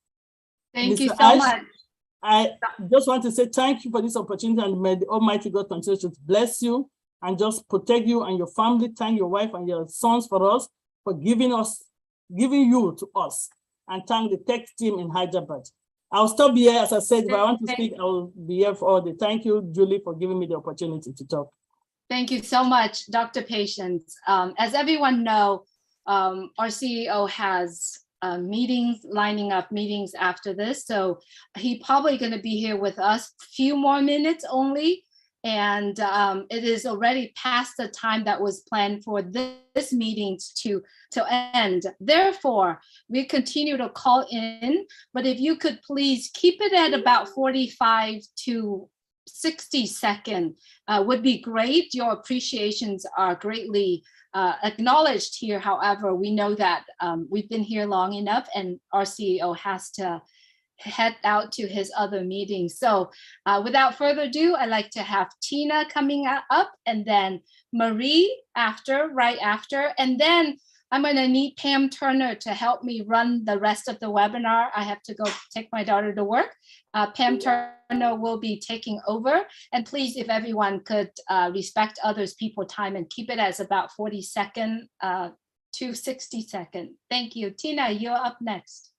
Thank you so Ash, much. I just want to say thank you for this opportunity, and may the Almighty God continue to bless you and just protect you and your family. Thank your wife and your sons for us, for giving you to us, and thank the tech team in Hyderabad. I'll stop here. As I said, if I want to speak, I will be here for all the. Thank you, Julie, for giving me the opportunity to talk. Thank you so much, Dr. Patience. As everyone know, our CEO has meetings, lining up meetings after this. So he probably going to be here with us a few more minutes only. And it is already past the time that was planned for this meeting to end. Therefore, we continue to call in, but if you could please keep it at about 45 to 60 seconds would be great. Your appreciations are greatly acknowledged here. However, we know that we've been here long enough and our CEO has to head out to his other meetings. So without further ado, I'd like to have Tina coming up and then Marie right after. And then I'm going to need Pam Turner to help me run the rest of the webinar. I have to go take my daughter to work. Pam Turner will be taking over. And please, if everyone could respect others' people's time and keep it as about 40 seconds to 60 seconds. Thank you. Tina, you're up next.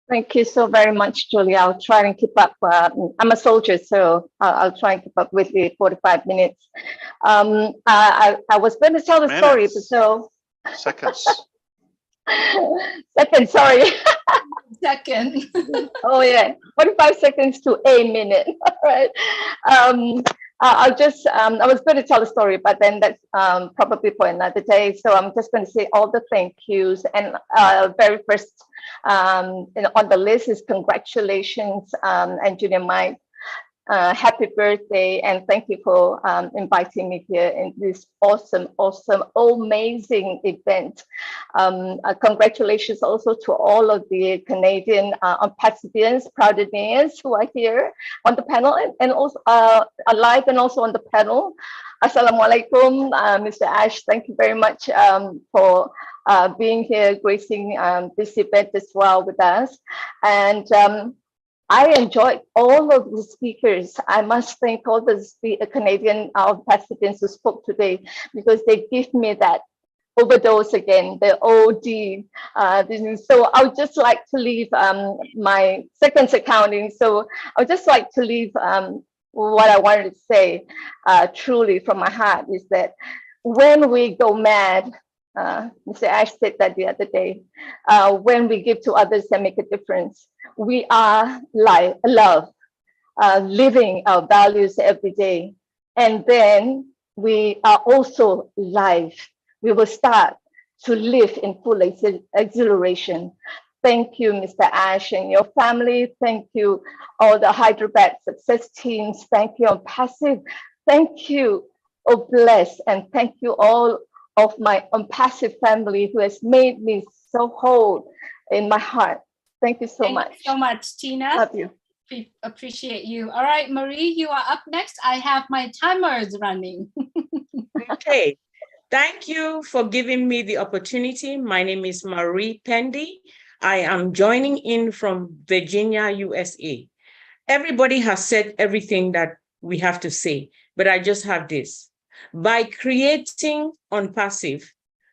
Thank you so very much, Julie. I'll try and keep up. I'm a soldier, so I'll try and keep up with the 45 minutes. I was going to tell the story, but so. Seconds. Second, sorry. Second. Oh yeah, 45 seconds to a minute. All right. I'll just, I was going to tell the story, but then that's probably for another day. So I'm just going to say all the thank yous. And very first on the list is congratulations, Engineer Mike. Happy birthday, and thank you for inviting me here in this awesome, amazing event. Congratulations also to all of the Canadian Onpassians, Proudenians who are here on the panel and also live and also on the panel. Assalamualaikum, Mr. Ash, thank you very much for being here, gracing this event as well with us. And I enjoyed all of the speakers. I must thank all the Canadian Pacifians who spoke today because they give me that overdose again, the OD. So I would just like to leave my seconds accounting. So I would just like to leave what I wanted to say truly from my heart is that when we go mad, Mr. Ash said that the other day, when we give to others and make a difference, we are love, living our values every day. And then we are also live. We will start to live in full exhilaration. Thank you, Mr. Ash and your family. Thank you, all the Hyderabad success teams. Thank you, Onpassive. Thank you, Bless, and thank you all of my Onpassive family who has made me so whole in my heart. Thank you so much. Thank you so much, Tina. Love you. Appreciate you. All right, Marie, you are up next. I have my timers running. Okay. Thank you for giving me the opportunity. My name is Marie Pendy. I am joining in from Virginia, USA. Everybody has said everything that we have to say, but I just have this. By creating Onpassive,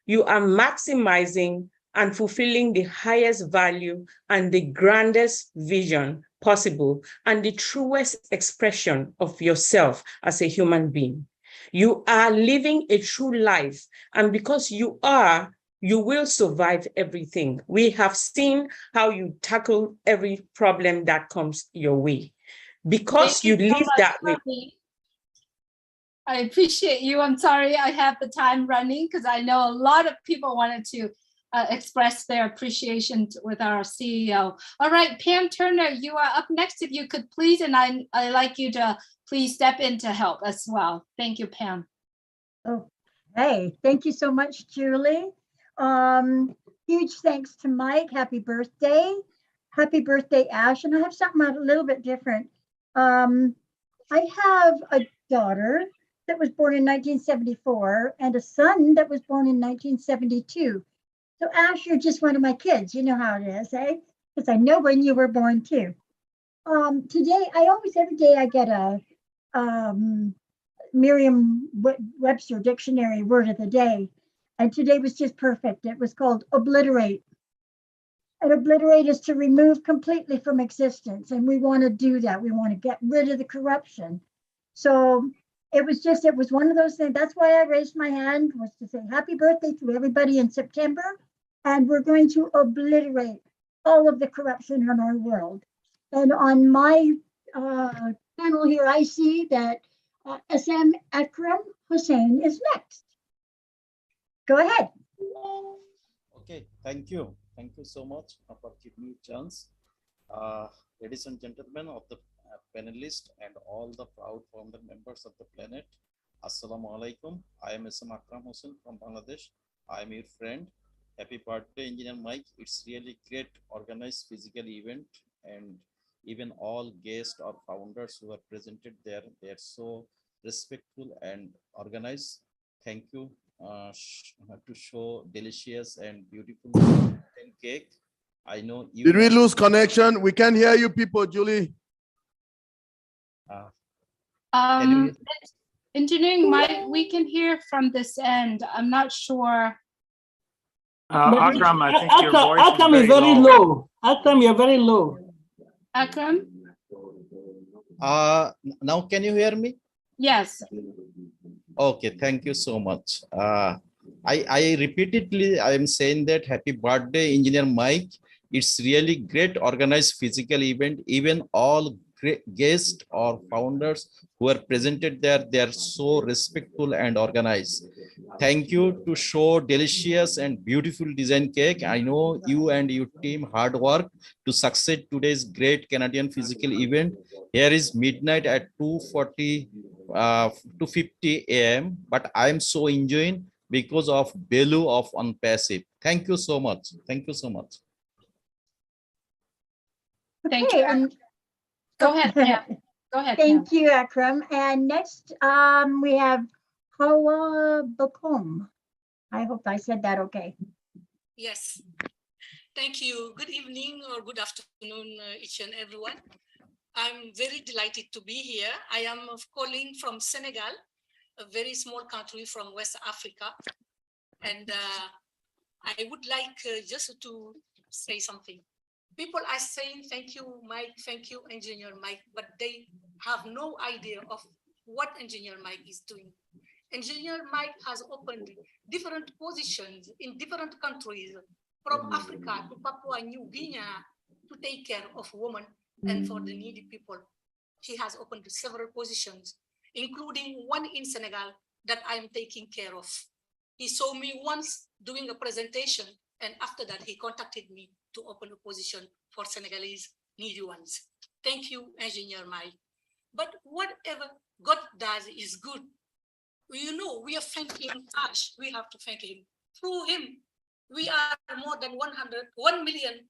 you are maximizing and fulfilling the highest value and the grandest vision possible and the truest expression of yourself as a human being. You are living a true life, and because you are, you will survive everything. We have seen how you tackle every problem that comes your way. Because you live that way. I appreciate you. I'm sorry I have the time running because I know a lot of people wanted to express their appreciation with our CEO. All right, Pam Turner, you are up next. If you could please, and I'd like you to please step in to help as well. Thank you, Pam. Okay, thank you so much, Julie. Huge thanks to Mike. Happy birthday. Happy birthday, Ash. And I have something a little bit different. I have a daughter that was born in 1974 and a son that was born in 1972. So Ash, you're just one of my kids. You know how it is, eh? Because I know when you were born too. Today, every day I get a Merriam-Webster dictionary word of the day. And today was just perfect. It was called obliterate. And obliterate is to remove completely from existence. And we want to do that. We want to get rid of the corruption. So it was one of those things. That's why I raised my hand, was to say happy birthday to everybody in September. And we're going to obliterate all of the corruption in our world. And on my panel here, I see that SM Akram Hussein is next. Go ahead. Okay, thank you. Thank you so much for giving me a chance. Ladies and gentlemen of the panelists and all the proud founder members of the planet, Assalamu alaikum. I am SM Akram Hussein from Bangladesh. I am your friend. Happy birthday, Engineer Mike. It's really great organized physical event, and even all guests or founders who are presented there, they are so respectful and organized. Thank you to show delicious and beautiful cake. I know you. Did we lose connection? We can't hear you people, Julie. Engineering Mike, we can hear from this end. I'm not sure. Akram, I think your voice Akram is very low. Akram, you're very low. Akram? Now can you hear me? Yes. Okay, thank you so much. I repeatedly, I am saying that happy birthday, Engineer Mike. It's really great organized physical event. Even all guests or founders who are presented there, they are so respectful and organized. Thank you to show delicious and beautiful design cake. I know you and your team hard work to succeed today's great Canadian physical event. Here is midnight at 2:50 a.m. But I am so enjoying because of Belu of Onpass. Thank you so much. Thank you so much. Thank you. Go ahead, Pam. Go ahead. Thank you, Akram. And next, we have Hawa Bakum. I hope I said that okay. Yes. Thank you. Good evening or good afternoon, each and everyone. I'm very delighted to be here. I am calling from Senegal, a very small country from West Africa. And I would like just to say something. People are saying, thank you, Mike, thank you, Engineer Mike, but they have no idea of what Engineer Mike is doing. Engineer Mike has opened different positions in different countries, from Africa to Papua New Guinea, to take care of women and for the needy people. He has opened several positions, including one in Senegal that I am taking care of. He saw me once doing a presentation, and after that, he contacted me to open a position for Senegalese needy ones. Thank you, Engineer Mike. But whatever God does is good. You know, we are thanking Ash. We have to thank him. Through him, we are more than 1.5 million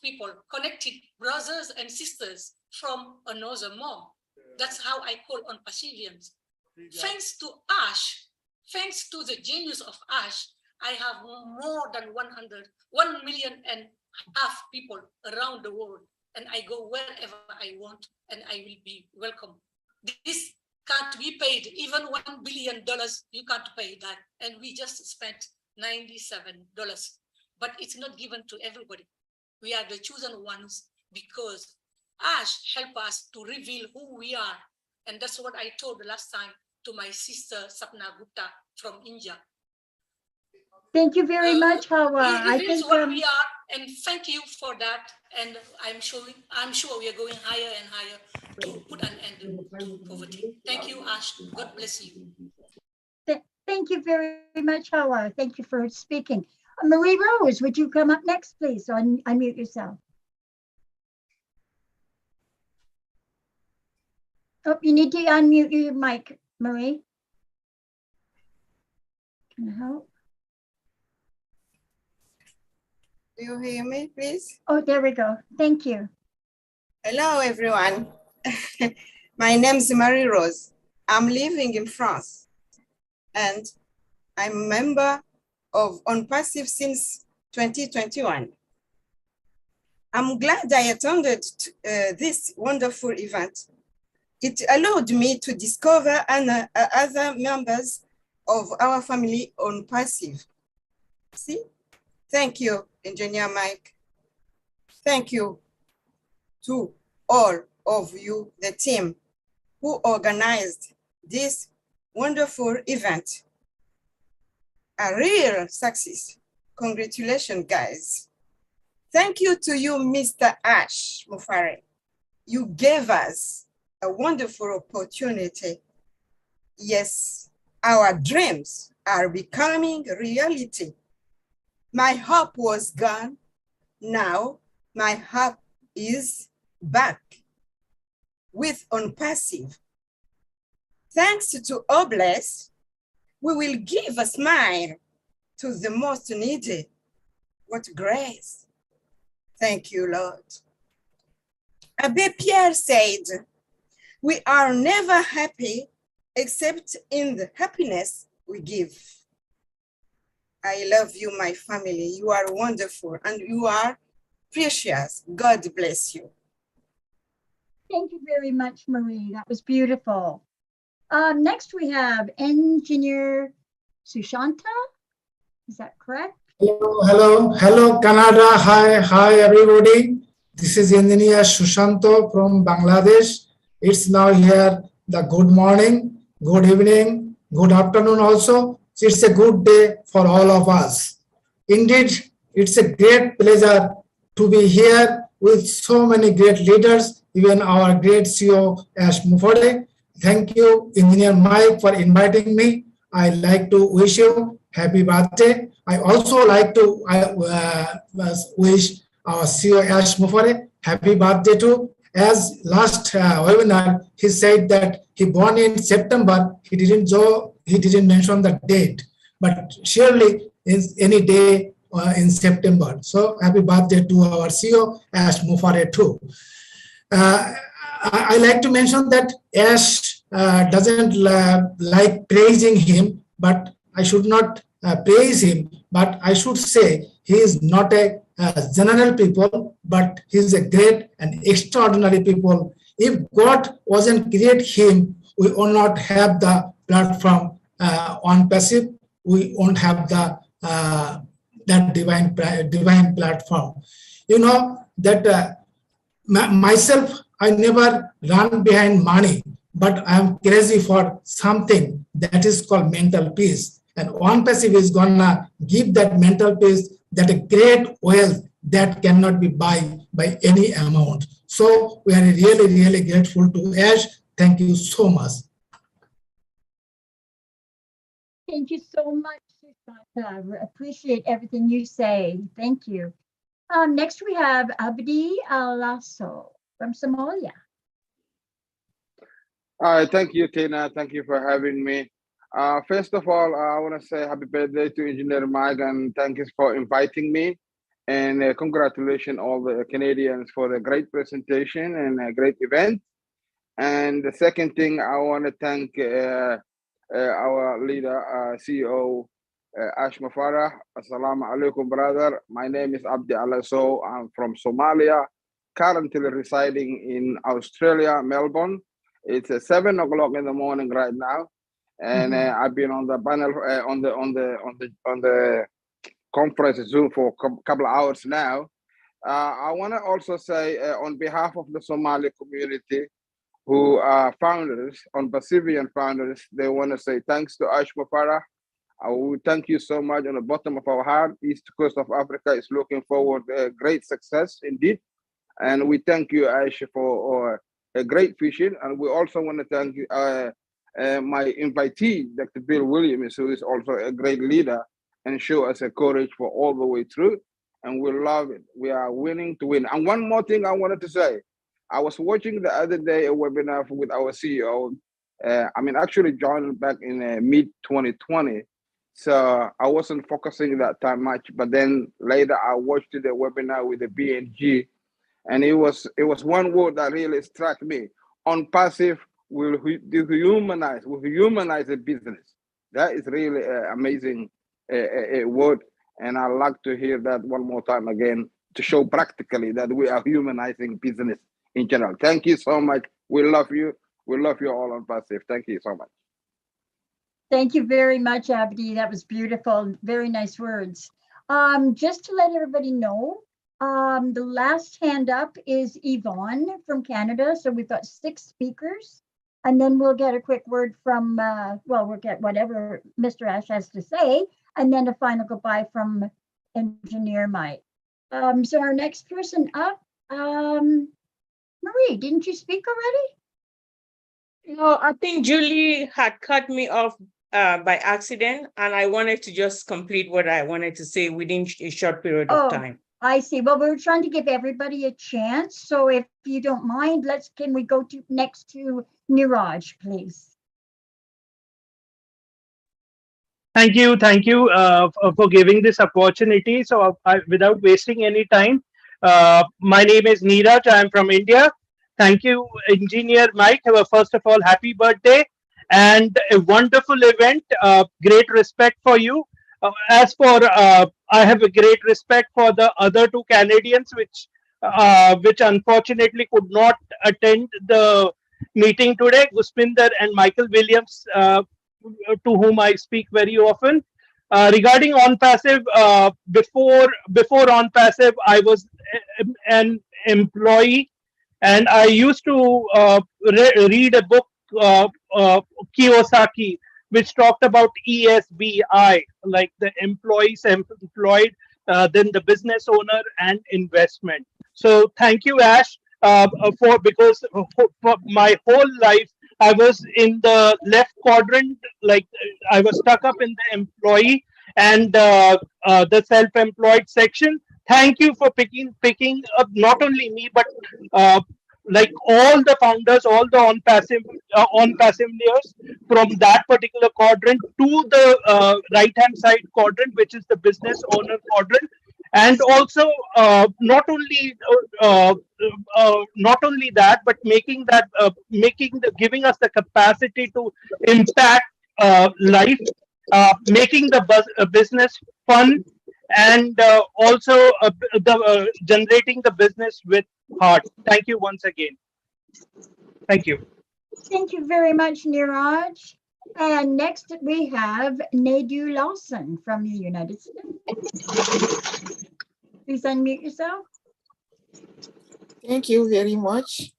people connected, brothers and sisters from another mom. That's how I call on Pacifians. Thanks to Ash, thanks to the genius of Ash, I have more than 1.5 million people around the world, and I go wherever I want, and I will be welcome. This can't be paid. Even $1 billion, you can't pay that. And we just spent $97. But it's not given to everybody. We are the chosen ones because Ash helped us to reveal who we are. And that's what I told the last time to my sister Sapna Gupta from India. Thank you very much, Hawa. I think what we are, and thank you for that. And I'm sure we are going higher and higher to put an end to poverty. Thank you, Ash. God bless you. Thank you very much, Hawa. Thank you for speaking. Marie Rose, would you come up next, please? So unmute yourself. Oh, you need to unmute your mic, Marie. Can I help? Do you hear me, please? Oh, there we go. Thank you. Hello, everyone. My name is Marie Rose. I'm living in France, and I'm a member of Onpass since 2021. I'm glad I attended this wonderful event. It allowed me to discover other members of our family Onpass. See? Thank you, Engineer Mike. Thank you to all of you, the team who organized this wonderful event. A real success. Congratulations, guys. Thank you to you, Mr. Ash Mufare. You gave us a wonderful opportunity. Yes, our dreams are becoming reality. My hope was gone. Now my hope is back with Onpass. Thanks to Obless, we will give a smile to the most needy. What grace. Thank you, Lord. Abbé Pierre said, we are never happy except in the happiness we give. I love you, my family. You are wonderful and you are precious. God bless you. Thank you very much, Marie. That was beautiful. Next, we have Engineer Sushanta. Is that correct? Hello, Canada. Hi, everybody. This is Engineer Sushanto from Bangladesh. It's now here the good morning, good evening, good afternoon also. It's a good day for all of us. Indeed, it's a great pleasure to be here with so many great leaders, even our great CEO, Ash Mufore. Thank you, Engineer Mike, for inviting me. I'd like to wish you happy birthday. I also like to wish our CEO, Ash Mufore, happy birthday too. As last webinar, he said that he born in September. He didn't mention the date, but surely is any day in September. So happy birthday to our CEO, Ash Mufore too. I like to mention that Ash doesn't like praising him, but I should not praise him, but I should say he is not a general people, but he is a great and extraordinary people. If God wasn't create him, we will not have the platform Onpass. We won't have the that divine platform. You know that myself, I never run behind money, but I am crazy for something that is called mental peace. And Onpass is gonna give that mental peace, that a great wealth that cannot be buy by any amount. So we are really, really grateful to Ash. Thank you so much. Thank you so much, Sushanta. I appreciate everything you say. Thank you. Next, we have Abdi Alasso from Somalia. All right, thank you, Tina. Thank you for having me. First of all, I want to say happy birthday to Engineer Mike and thank you for inviting me. And congratulations all the Canadians for the great presentation and a great event. And the second thing, I want to thank our leader, CEO, Ash Mufare. Assalamu alaikum, brother. My name is Abdi Alasso. I'm from Somalia, currently residing in Australia, Melbourne. It's 7 o'clock in the morning right now, and I've been on the panel on the conference Zoom for a couple of hours now. I want to also say on behalf of the Somali community, who are founders, Onpassivian founders, they want to say thanks to Ash Mufare. We thank you so much on the bottom of our heart. East Coast of Africa is looking forward to great success indeed. And we thank you, Ash, for a great vision. And we also want to thank my invitee, Dr. Bill Williams, who is also a great leader and show us a courage for all the way through. And we love it. We are willing to win. And one more thing I wanted to say. I was watching the other day a webinar with our CEO. Actually joined back in mid-2020. So I wasn't focusing that time much, but then later I watched the webinar with the BNG, and it was one word that really struck me. Onpass will humanize the business. That is really an amazing word, and I'd like to hear that one more time again to show practically that we are humanizing business in general. Thank you so much. We love you. We love you all on Onpass. Thank you so much. Thank you very much, Abdi. That was beautiful. Very nice words. Just to let everybody know, the last hand up is Yvonne from Canada. So we've got 6 speakers. and then we'll get a quick word from, well, we'll get whatever Mr. Ash has to say, and then a final goodbye from Engineer Mike. So our next person up, Marie, didn't you speak already? No, I think Julie had cut me off by accident, and I wanted to just complete what I wanted to say within a short period of time. I see. Well, we're trying to give everybody a chance. So if you don't mind, can we go to next to Niraj, please? Thank you for giving this opportunity. So without wasting any time, my name is Neeraj. I'm from India. Thank you, Engineer Mike. First of all, happy birthday and a wonderful event. Great respect for you. As for I have a great respect for the other two Canadians, which unfortunately could not attend the meeting today, Guspinder and Michael Williams, to whom I speak very often. Regarding OnPassive, before OnPassive, I was an employee, and I used to read a book, Kiyosaki, which talked about ESBI, like the employee, self-employed, then the business owner and investment. So thank you, Ash, because for my whole life I was in the left quadrant, like I was stuck up in the employee and the self-employed section. Thank you for picking up not only me, but like all the founders, all the on-passiveers from that particular quadrant to the right-hand side quadrant, which is the business owner quadrant. And also not only that, but giving us the capacity to impact life, making the business fun, and also generating the business with heart. Thank you once again. Thank you. Thank you very much, Niraj. And next we have Nadu Lawson from the United States. Please unmute yourself. Thank you very much.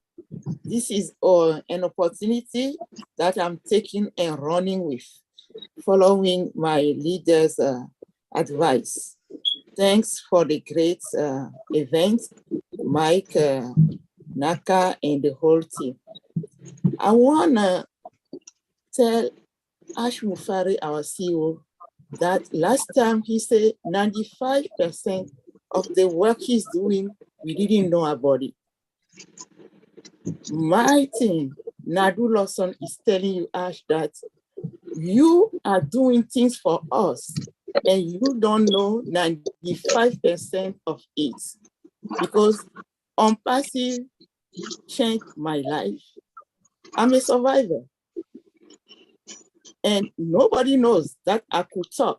This is an opportunity that I'm taking and running with, following my leader's advice. Thanks for the great event, Mike, Naka, and the whole team. I want to tell Ash Mufari, our CEO, that last time he said 95% of the work he's doing, we didn't know about it. My team, Nadu Lawson, is telling you, Ash, that you are doing things for us and you don't know 95% of it, because Onpassive changed my life. I'm a survivor. And nobody knows that I could talk,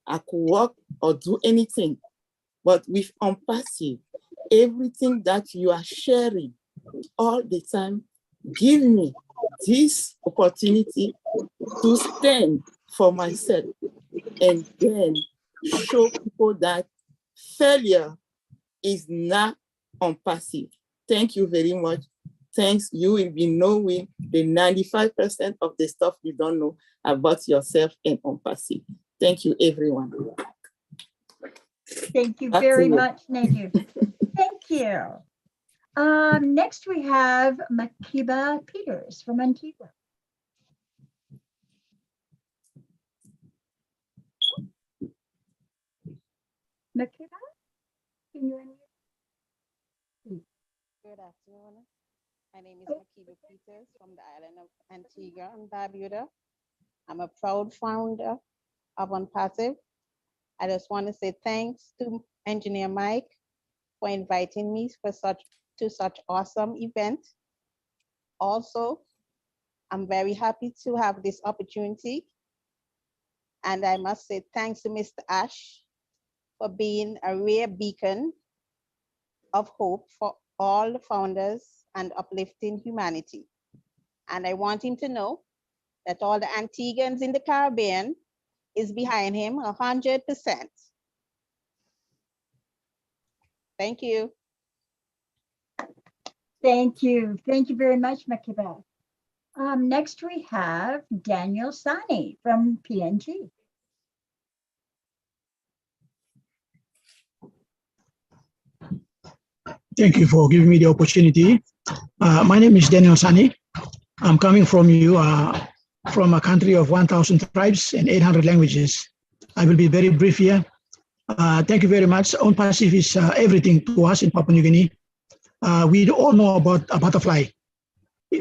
I could walk or do anything. But with Onpassive, everything that you are sharing all the time, give me this opportunity to stand for myself and then show people that failure is not Onpassive. Thank you very much. Thanks. You will be knowing the 95% of the stuff you don't know about yourself and Onpassive. Thank you, everyone. Thank you very much, Nadu. Thank you. Next we have Makiba Peters from Antigua. Makiba, can you unmute? Good afternoon. My name is Makiba Peters from the island of Antigua and Barbuda. I'm a proud founder of Onpassive. I just want to say thanks to Engineer Mike for inviting me for such awesome event. Also, I'm very happy to have this opportunity. And I must say thanks to Mr. Ash for being a rare beacon of hope for all the founders and uplifting humanity. And I want him to know that all the Antiguans in the Caribbean is behind him 100%. Thank you. Thank you. Thank you very much, Makiba. Next we have Daniel Sani from PNG. Thank you for giving me the opportunity. My name is Daniel Sani. I'm coming from you from a country of 1,000 tribes and 800 languages. I will be very brief here. Thank you very much. Onpass is everything to us in Papua New Guinea. We all know about a butterfly.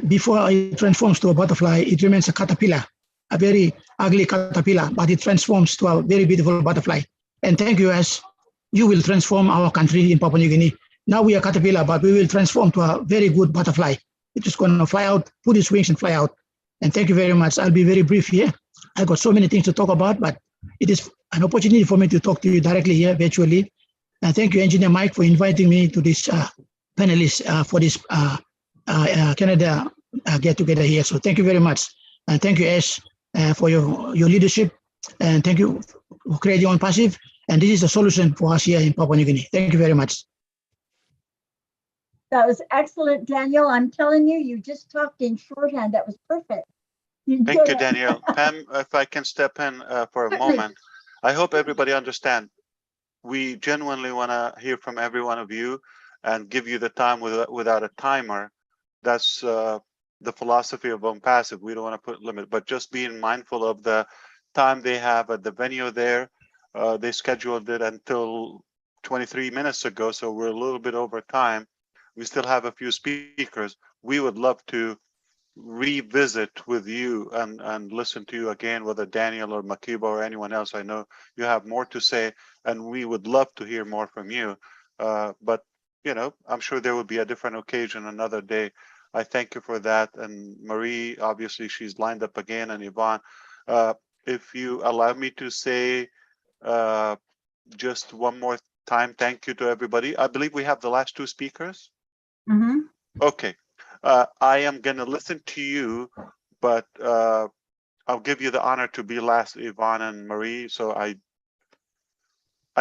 Before it transforms to a butterfly, it remains a caterpillar, a very ugly caterpillar, but it transforms to a very beautiful butterfly. And thank you, as you will transform our country in Papua New Guinea. Now we are caterpillar, but we will transform to a very good butterfly. It is going to fly out, put its wings and fly out. And thank you very much. I'll be very brief here. I've got so many things to talk about, but it is an opportunity for me to talk to you directly here virtually. And thank you, Engineer Mike, for inviting me to this panelist for this Canada get together here. So thank you very much. And thank you, Ash, for your leadership. And thank you for creating Onpass. And this is a solution for us here in Papua New Guinea. Thank you very much. That was excellent, Daniel. I'm telling you, you just talked in shorthand. That was perfect. Thank you, Daniel. Pam, if I can step in for a moment. I hope everybody understands. We genuinely want to hear from every one of you and give you the time without a timer. That's the philosophy of Onpass. We don't want to put limit, but just being mindful of the time they have at the venue there. They scheduled it until 23 minutes ago, so we're a little bit over time. We still have a few speakers. We would love to revisit with you and listen to you again, whether Daniel or Makiba or anyone else. I know you have more to say, and we would love to hear more from you. But you know, I'm sure there will be a different occasion another day. I thank you for that. And Marie, obviously, she's lined up again, and Yvonne. If you allow me to say just one more time, thank you to everybody. I believe we have the last two speakers. Mm-hmm. Okay. I am going to listen to you, but I'll give you the honor to be last, Yvonne and Marie. So I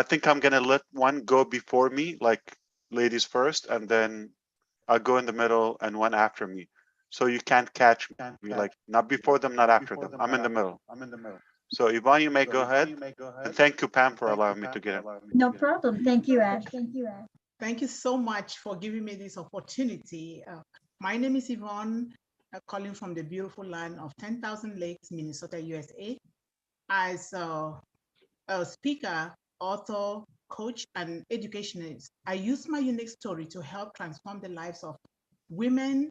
think I'm going to let one go before me, like ladies first, and then I'll go in the middle and one after me. So you can't catch me, like not before them, not after them. I'm in the middle. So Yvonne, you may go ahead. And thank you, Pam, for allowing me to get in. No problem. Thank you, Ash. Thank you, Ash. Thank you so much for giving me this opportunity. My name is Yvonne, calling from the beautiful land of 10,000 Lakes, Minnesota, USA. As a speaker, author, coach, and educationist, I use my unique story to help transform the lives of women,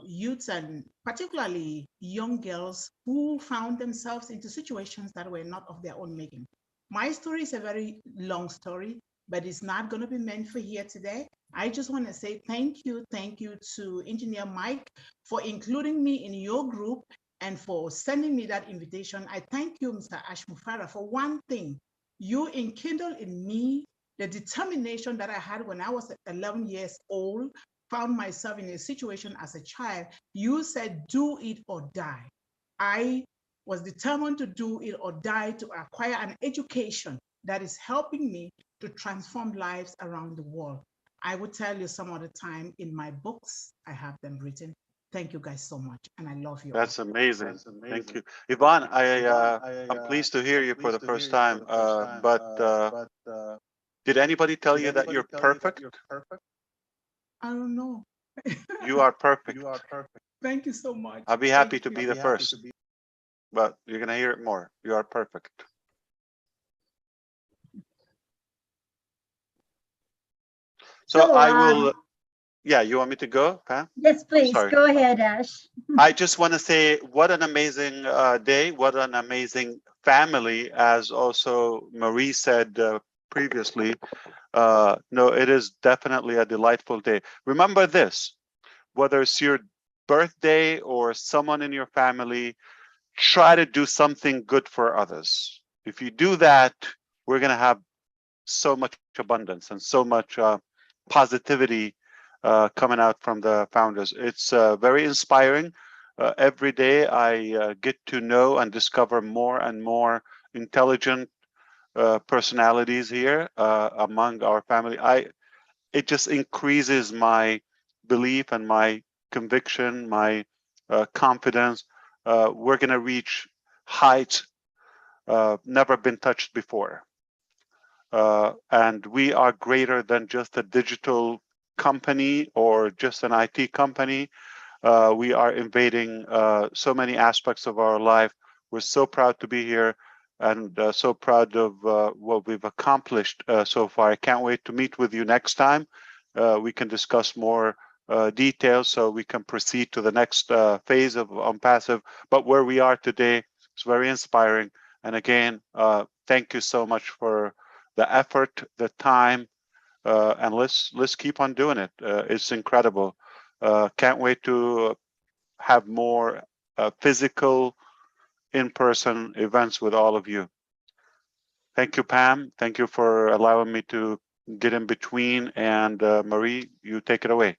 youths, and particularly young girls who found themselves into situations that were not of their own making. My story is a very long story, but it's not going to be meant for here today. I just want to say thank you to Engineer Mike for including me in your group and for sending me that invitation. I thank you, Mr. Ash Mufara, for one thing. You enkindled in me the determination that I had when I was 11 years old, found myself in a situation as a child. You said, do it or die. I was determined to do it or die to acquire an education that is helping me to transform lives around the world. I will tell you some other time in my books, I have them written. Thank you guys so much, and I love you. That's amazing. Thank you. Yvonne, I'm pleased to hear you for the first time, but did anybody tell you that you're perfect? I don't know. You are perfect. Thank you so much. I'll be happy to be the first, but you're going to hear it more. You are perfect. So I will, yeah, you want me to go, Pam? Yes, please. Go ahead, Ash. I just want to say what an amazing day, what an amazing family, as also Marie said previously. No, it is definitely a delightful day. Remember this, whether it's your birthday or someone in your family, try to do something good for others. If you do that, we're going to have so much abundance and so much positivity coming out from the founders. It's very inspiring. Every day I get to know and discover more and more intelligent personalities here among our family. It just increases my belief and my conviction, my confidence. We're going to reach heights never been touched before. And we are greater than just a digital company or just an IT company. We are invading so many aspects of our life. We're so proud to be here and so proud of what we've accomplished so far. I can't wait to meet with you next time. We can discuss more details so we can proceed to the next phase of Onpass. But where we are today is very inspiring. And again, thank you so much for the effort, the time, and let's keep on doing it. It's incredible. Can't wait to have more physical, in-person events with all of you. Thank you, Pam. Thank you for allowing me to get in between. And Marie, you take it away.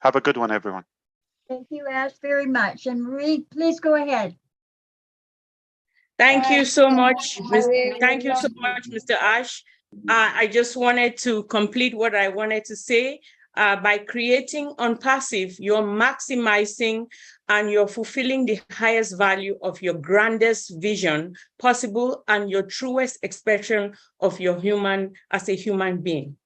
Have a good one, everyone. Thank you, Ash, very much. And Marie, please go ahead. Thank you so much. Thank you so much, Mr. Ash. I just wanted to complete what I wanted to say. By creating Onpass, you're maximizing and you're fulfilling the highest value of your grandest vision possible and your truest expression of your human as a human being.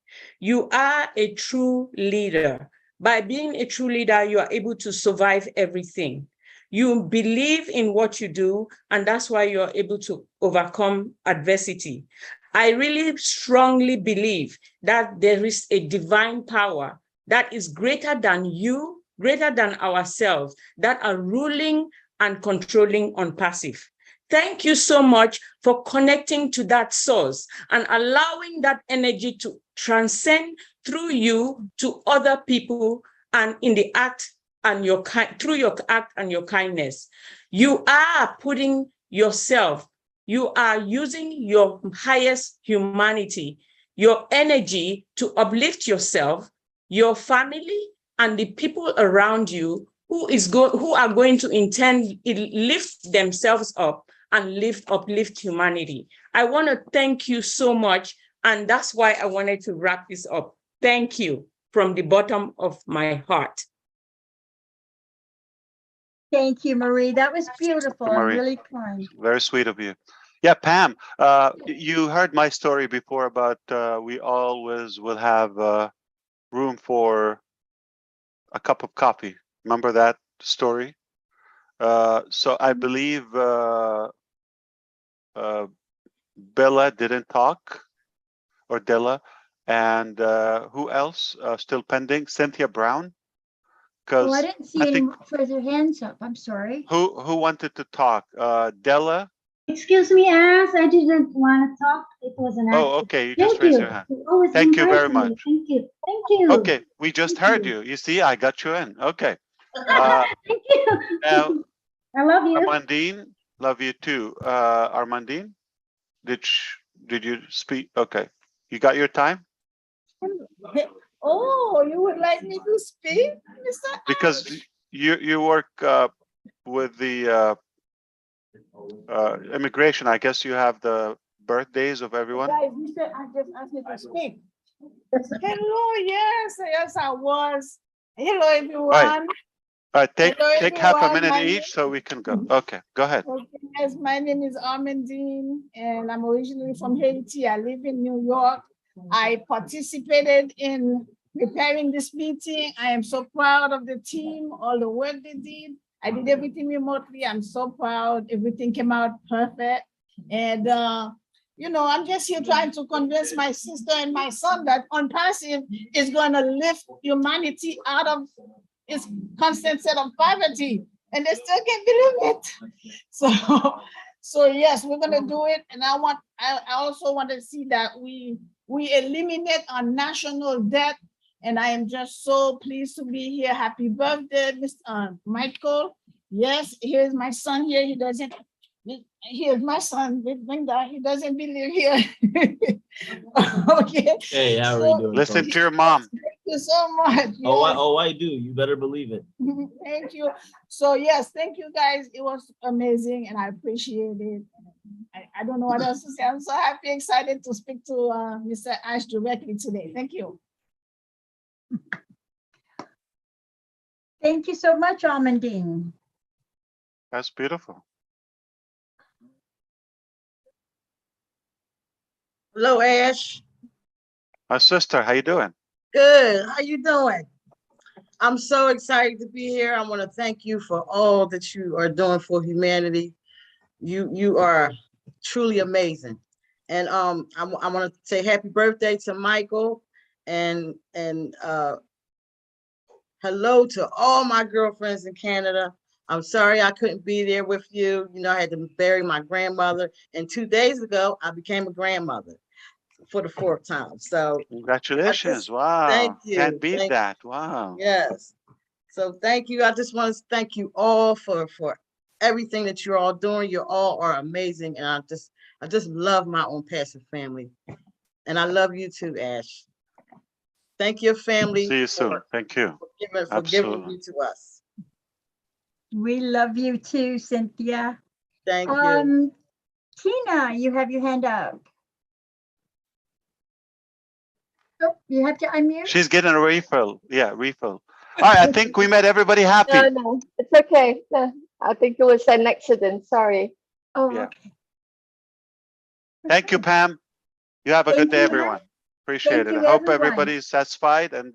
You are a true leader. By being a true leader, you are able to survive everything. You believe in what you do, and that's why you're able to overcome adversity. I really strongly believe that there is a divine power that is greater than you, greater than ourselves, that are ruling and controlling Onpass. Thank you so much for connecting to that source and allowing that energy to transcend through you to other people and in the act and your through your act and your kindness. You are putting yourself, you are using your highest humanity, your energy to uplift yourself, your family, and the people around you who are going to intend lift themselves up and uplift humanity. I want to thank you so much, and that's why I wanted to wrap this up. Thank you from the bottom of my heart. Thank you, Marie. That was beautiful and really kind. Very sweet of you. Yeah, Pam, you heard my story before about we always will have room for a cup of coffee. Remember that story? So I believe Bella didn't talk, or Della, and who else still pending? Cynthia Brown. Oh, I didn't see any further hands up. I'm sorry. Who wanted to talk? Della? Excuse me, Ash, I didn't want to talk. It was an accident. Oh, okay. You just raised your hand. Thank you very much. Thank you. Thank you. Okay, we just heard you. You see, I got you in. Okay. Thank you. Now, I love you. Armandine, love you too. Armandine, did you speak? Okay. You got your time? Oh, you would like me to speak, Mr. Because you work with the immigration. I guess you have the birthdays of everyone. Guys, Mr. I just asked me to speak. Hello, yes, I was. Hello, everyone. All right, take half a minute My each so we can go. Okay, go ahead. Okay, yes, my name is Armandine, and I'm originally from Haiti. I live in New York. I participated in preparing this meeting. I am so proud of the team, all the work they did. I did everything remotely. I'm so proud. Everything came out perfect. And, you know, I'm just here trying to convince my sister and my son that Onpass is going to lift humanity out of its constant set of poverty. And they still can't believe it. So yes, we're going to do it. And I also want to see that we eliminate our national debt. And I am just so pleased to be here. Happy birthday, Mr. Michael. Yes, here's my son here. Here's my son, he doesn't believe here. Okay. Hey, how are you doing? Listen to your mom. Thank you so much. Oh, I do. You better believe it. Thank you. So yes, thank you guys. It was amazing and I appreciate it. I don't know what else to say. I'm so happy, excited to speak to Mr. Ash directly today. Thank you. Thank you so much, Armandine. That's beautiful. Hello, Ash. My sister, how you doing? Good. How you doing? I'm so excited to be here. I want to thank you for all that you are doing for humanity. You are truly amazing. And I want to say happy birthday to Michael and hello to all my girlfriends in Canada. I'm sorry I couldn't be there with you. You know, I had to bury my grandmother, and 2 days ago I became a grandmother for the 4th time. So Congratulations. Wow. thank you. Can't beat Thank that. Wow. Yes. So thank you. I just want to thank you all for everything that you're all doing. You all are amazing. And I just love my Onpass family. And I love you too, Ash. Thank your family. See you soon. Thank you. For giving you to us. We love you too, Cynthia. Thank you. Tina, you have your hand up. Oh, you have to unmute. She's getting a refill. Yeah, refill. All right, I think we made everybody happy. No, it's okay. No, I think it was an accident. Sorry. Oh, Yeah. okay. Thank you, Pam. You have a good day, you. everyone. Appreciate Thank it. you, I hope everyone. everybody's satisfied, and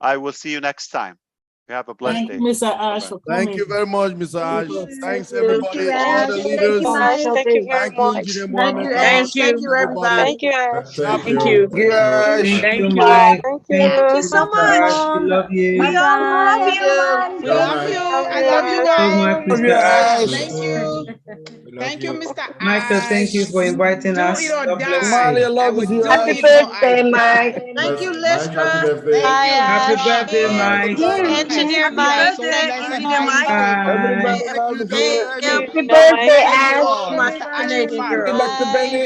I will see you next time. You have a blessed Thank day. you, Mr. Ash, for coming. Thank you very much, Mr. Ash. Thanks, you. everybody, Thank you, all Ash. the Thank you, leaders. Ash. Thank you very Thank you, much. Engineer Thank Mohammed. you, Ash. Thank you, everybody. Thank you, Ash. Thank Thank you. you. Thank you, Ash. Thank you, you. Mike. Thank Thank you. you so much. We love you. Bye Bye bye, bye. everyone. We love you. Love I you, love you Ash. So guys. much, Love you, Mr. Ash. Ash. Thank you. Thank you, Mr. Michael, thank you for inviting Do us. it or God bless die. Somali, I you. love I would you, do Happy Ash. it or I birthday, Mike. die. Thank you, Mike, happy Lestra. birthday. Thank you, Happy Ash. birthday, Mike. Engineer Mike. Thank you, Mike. Everybody Bye. loves you. Thank you. Happy birthday, Thank you Ash. all, my Bye. Canadian girls. Dr. Benny.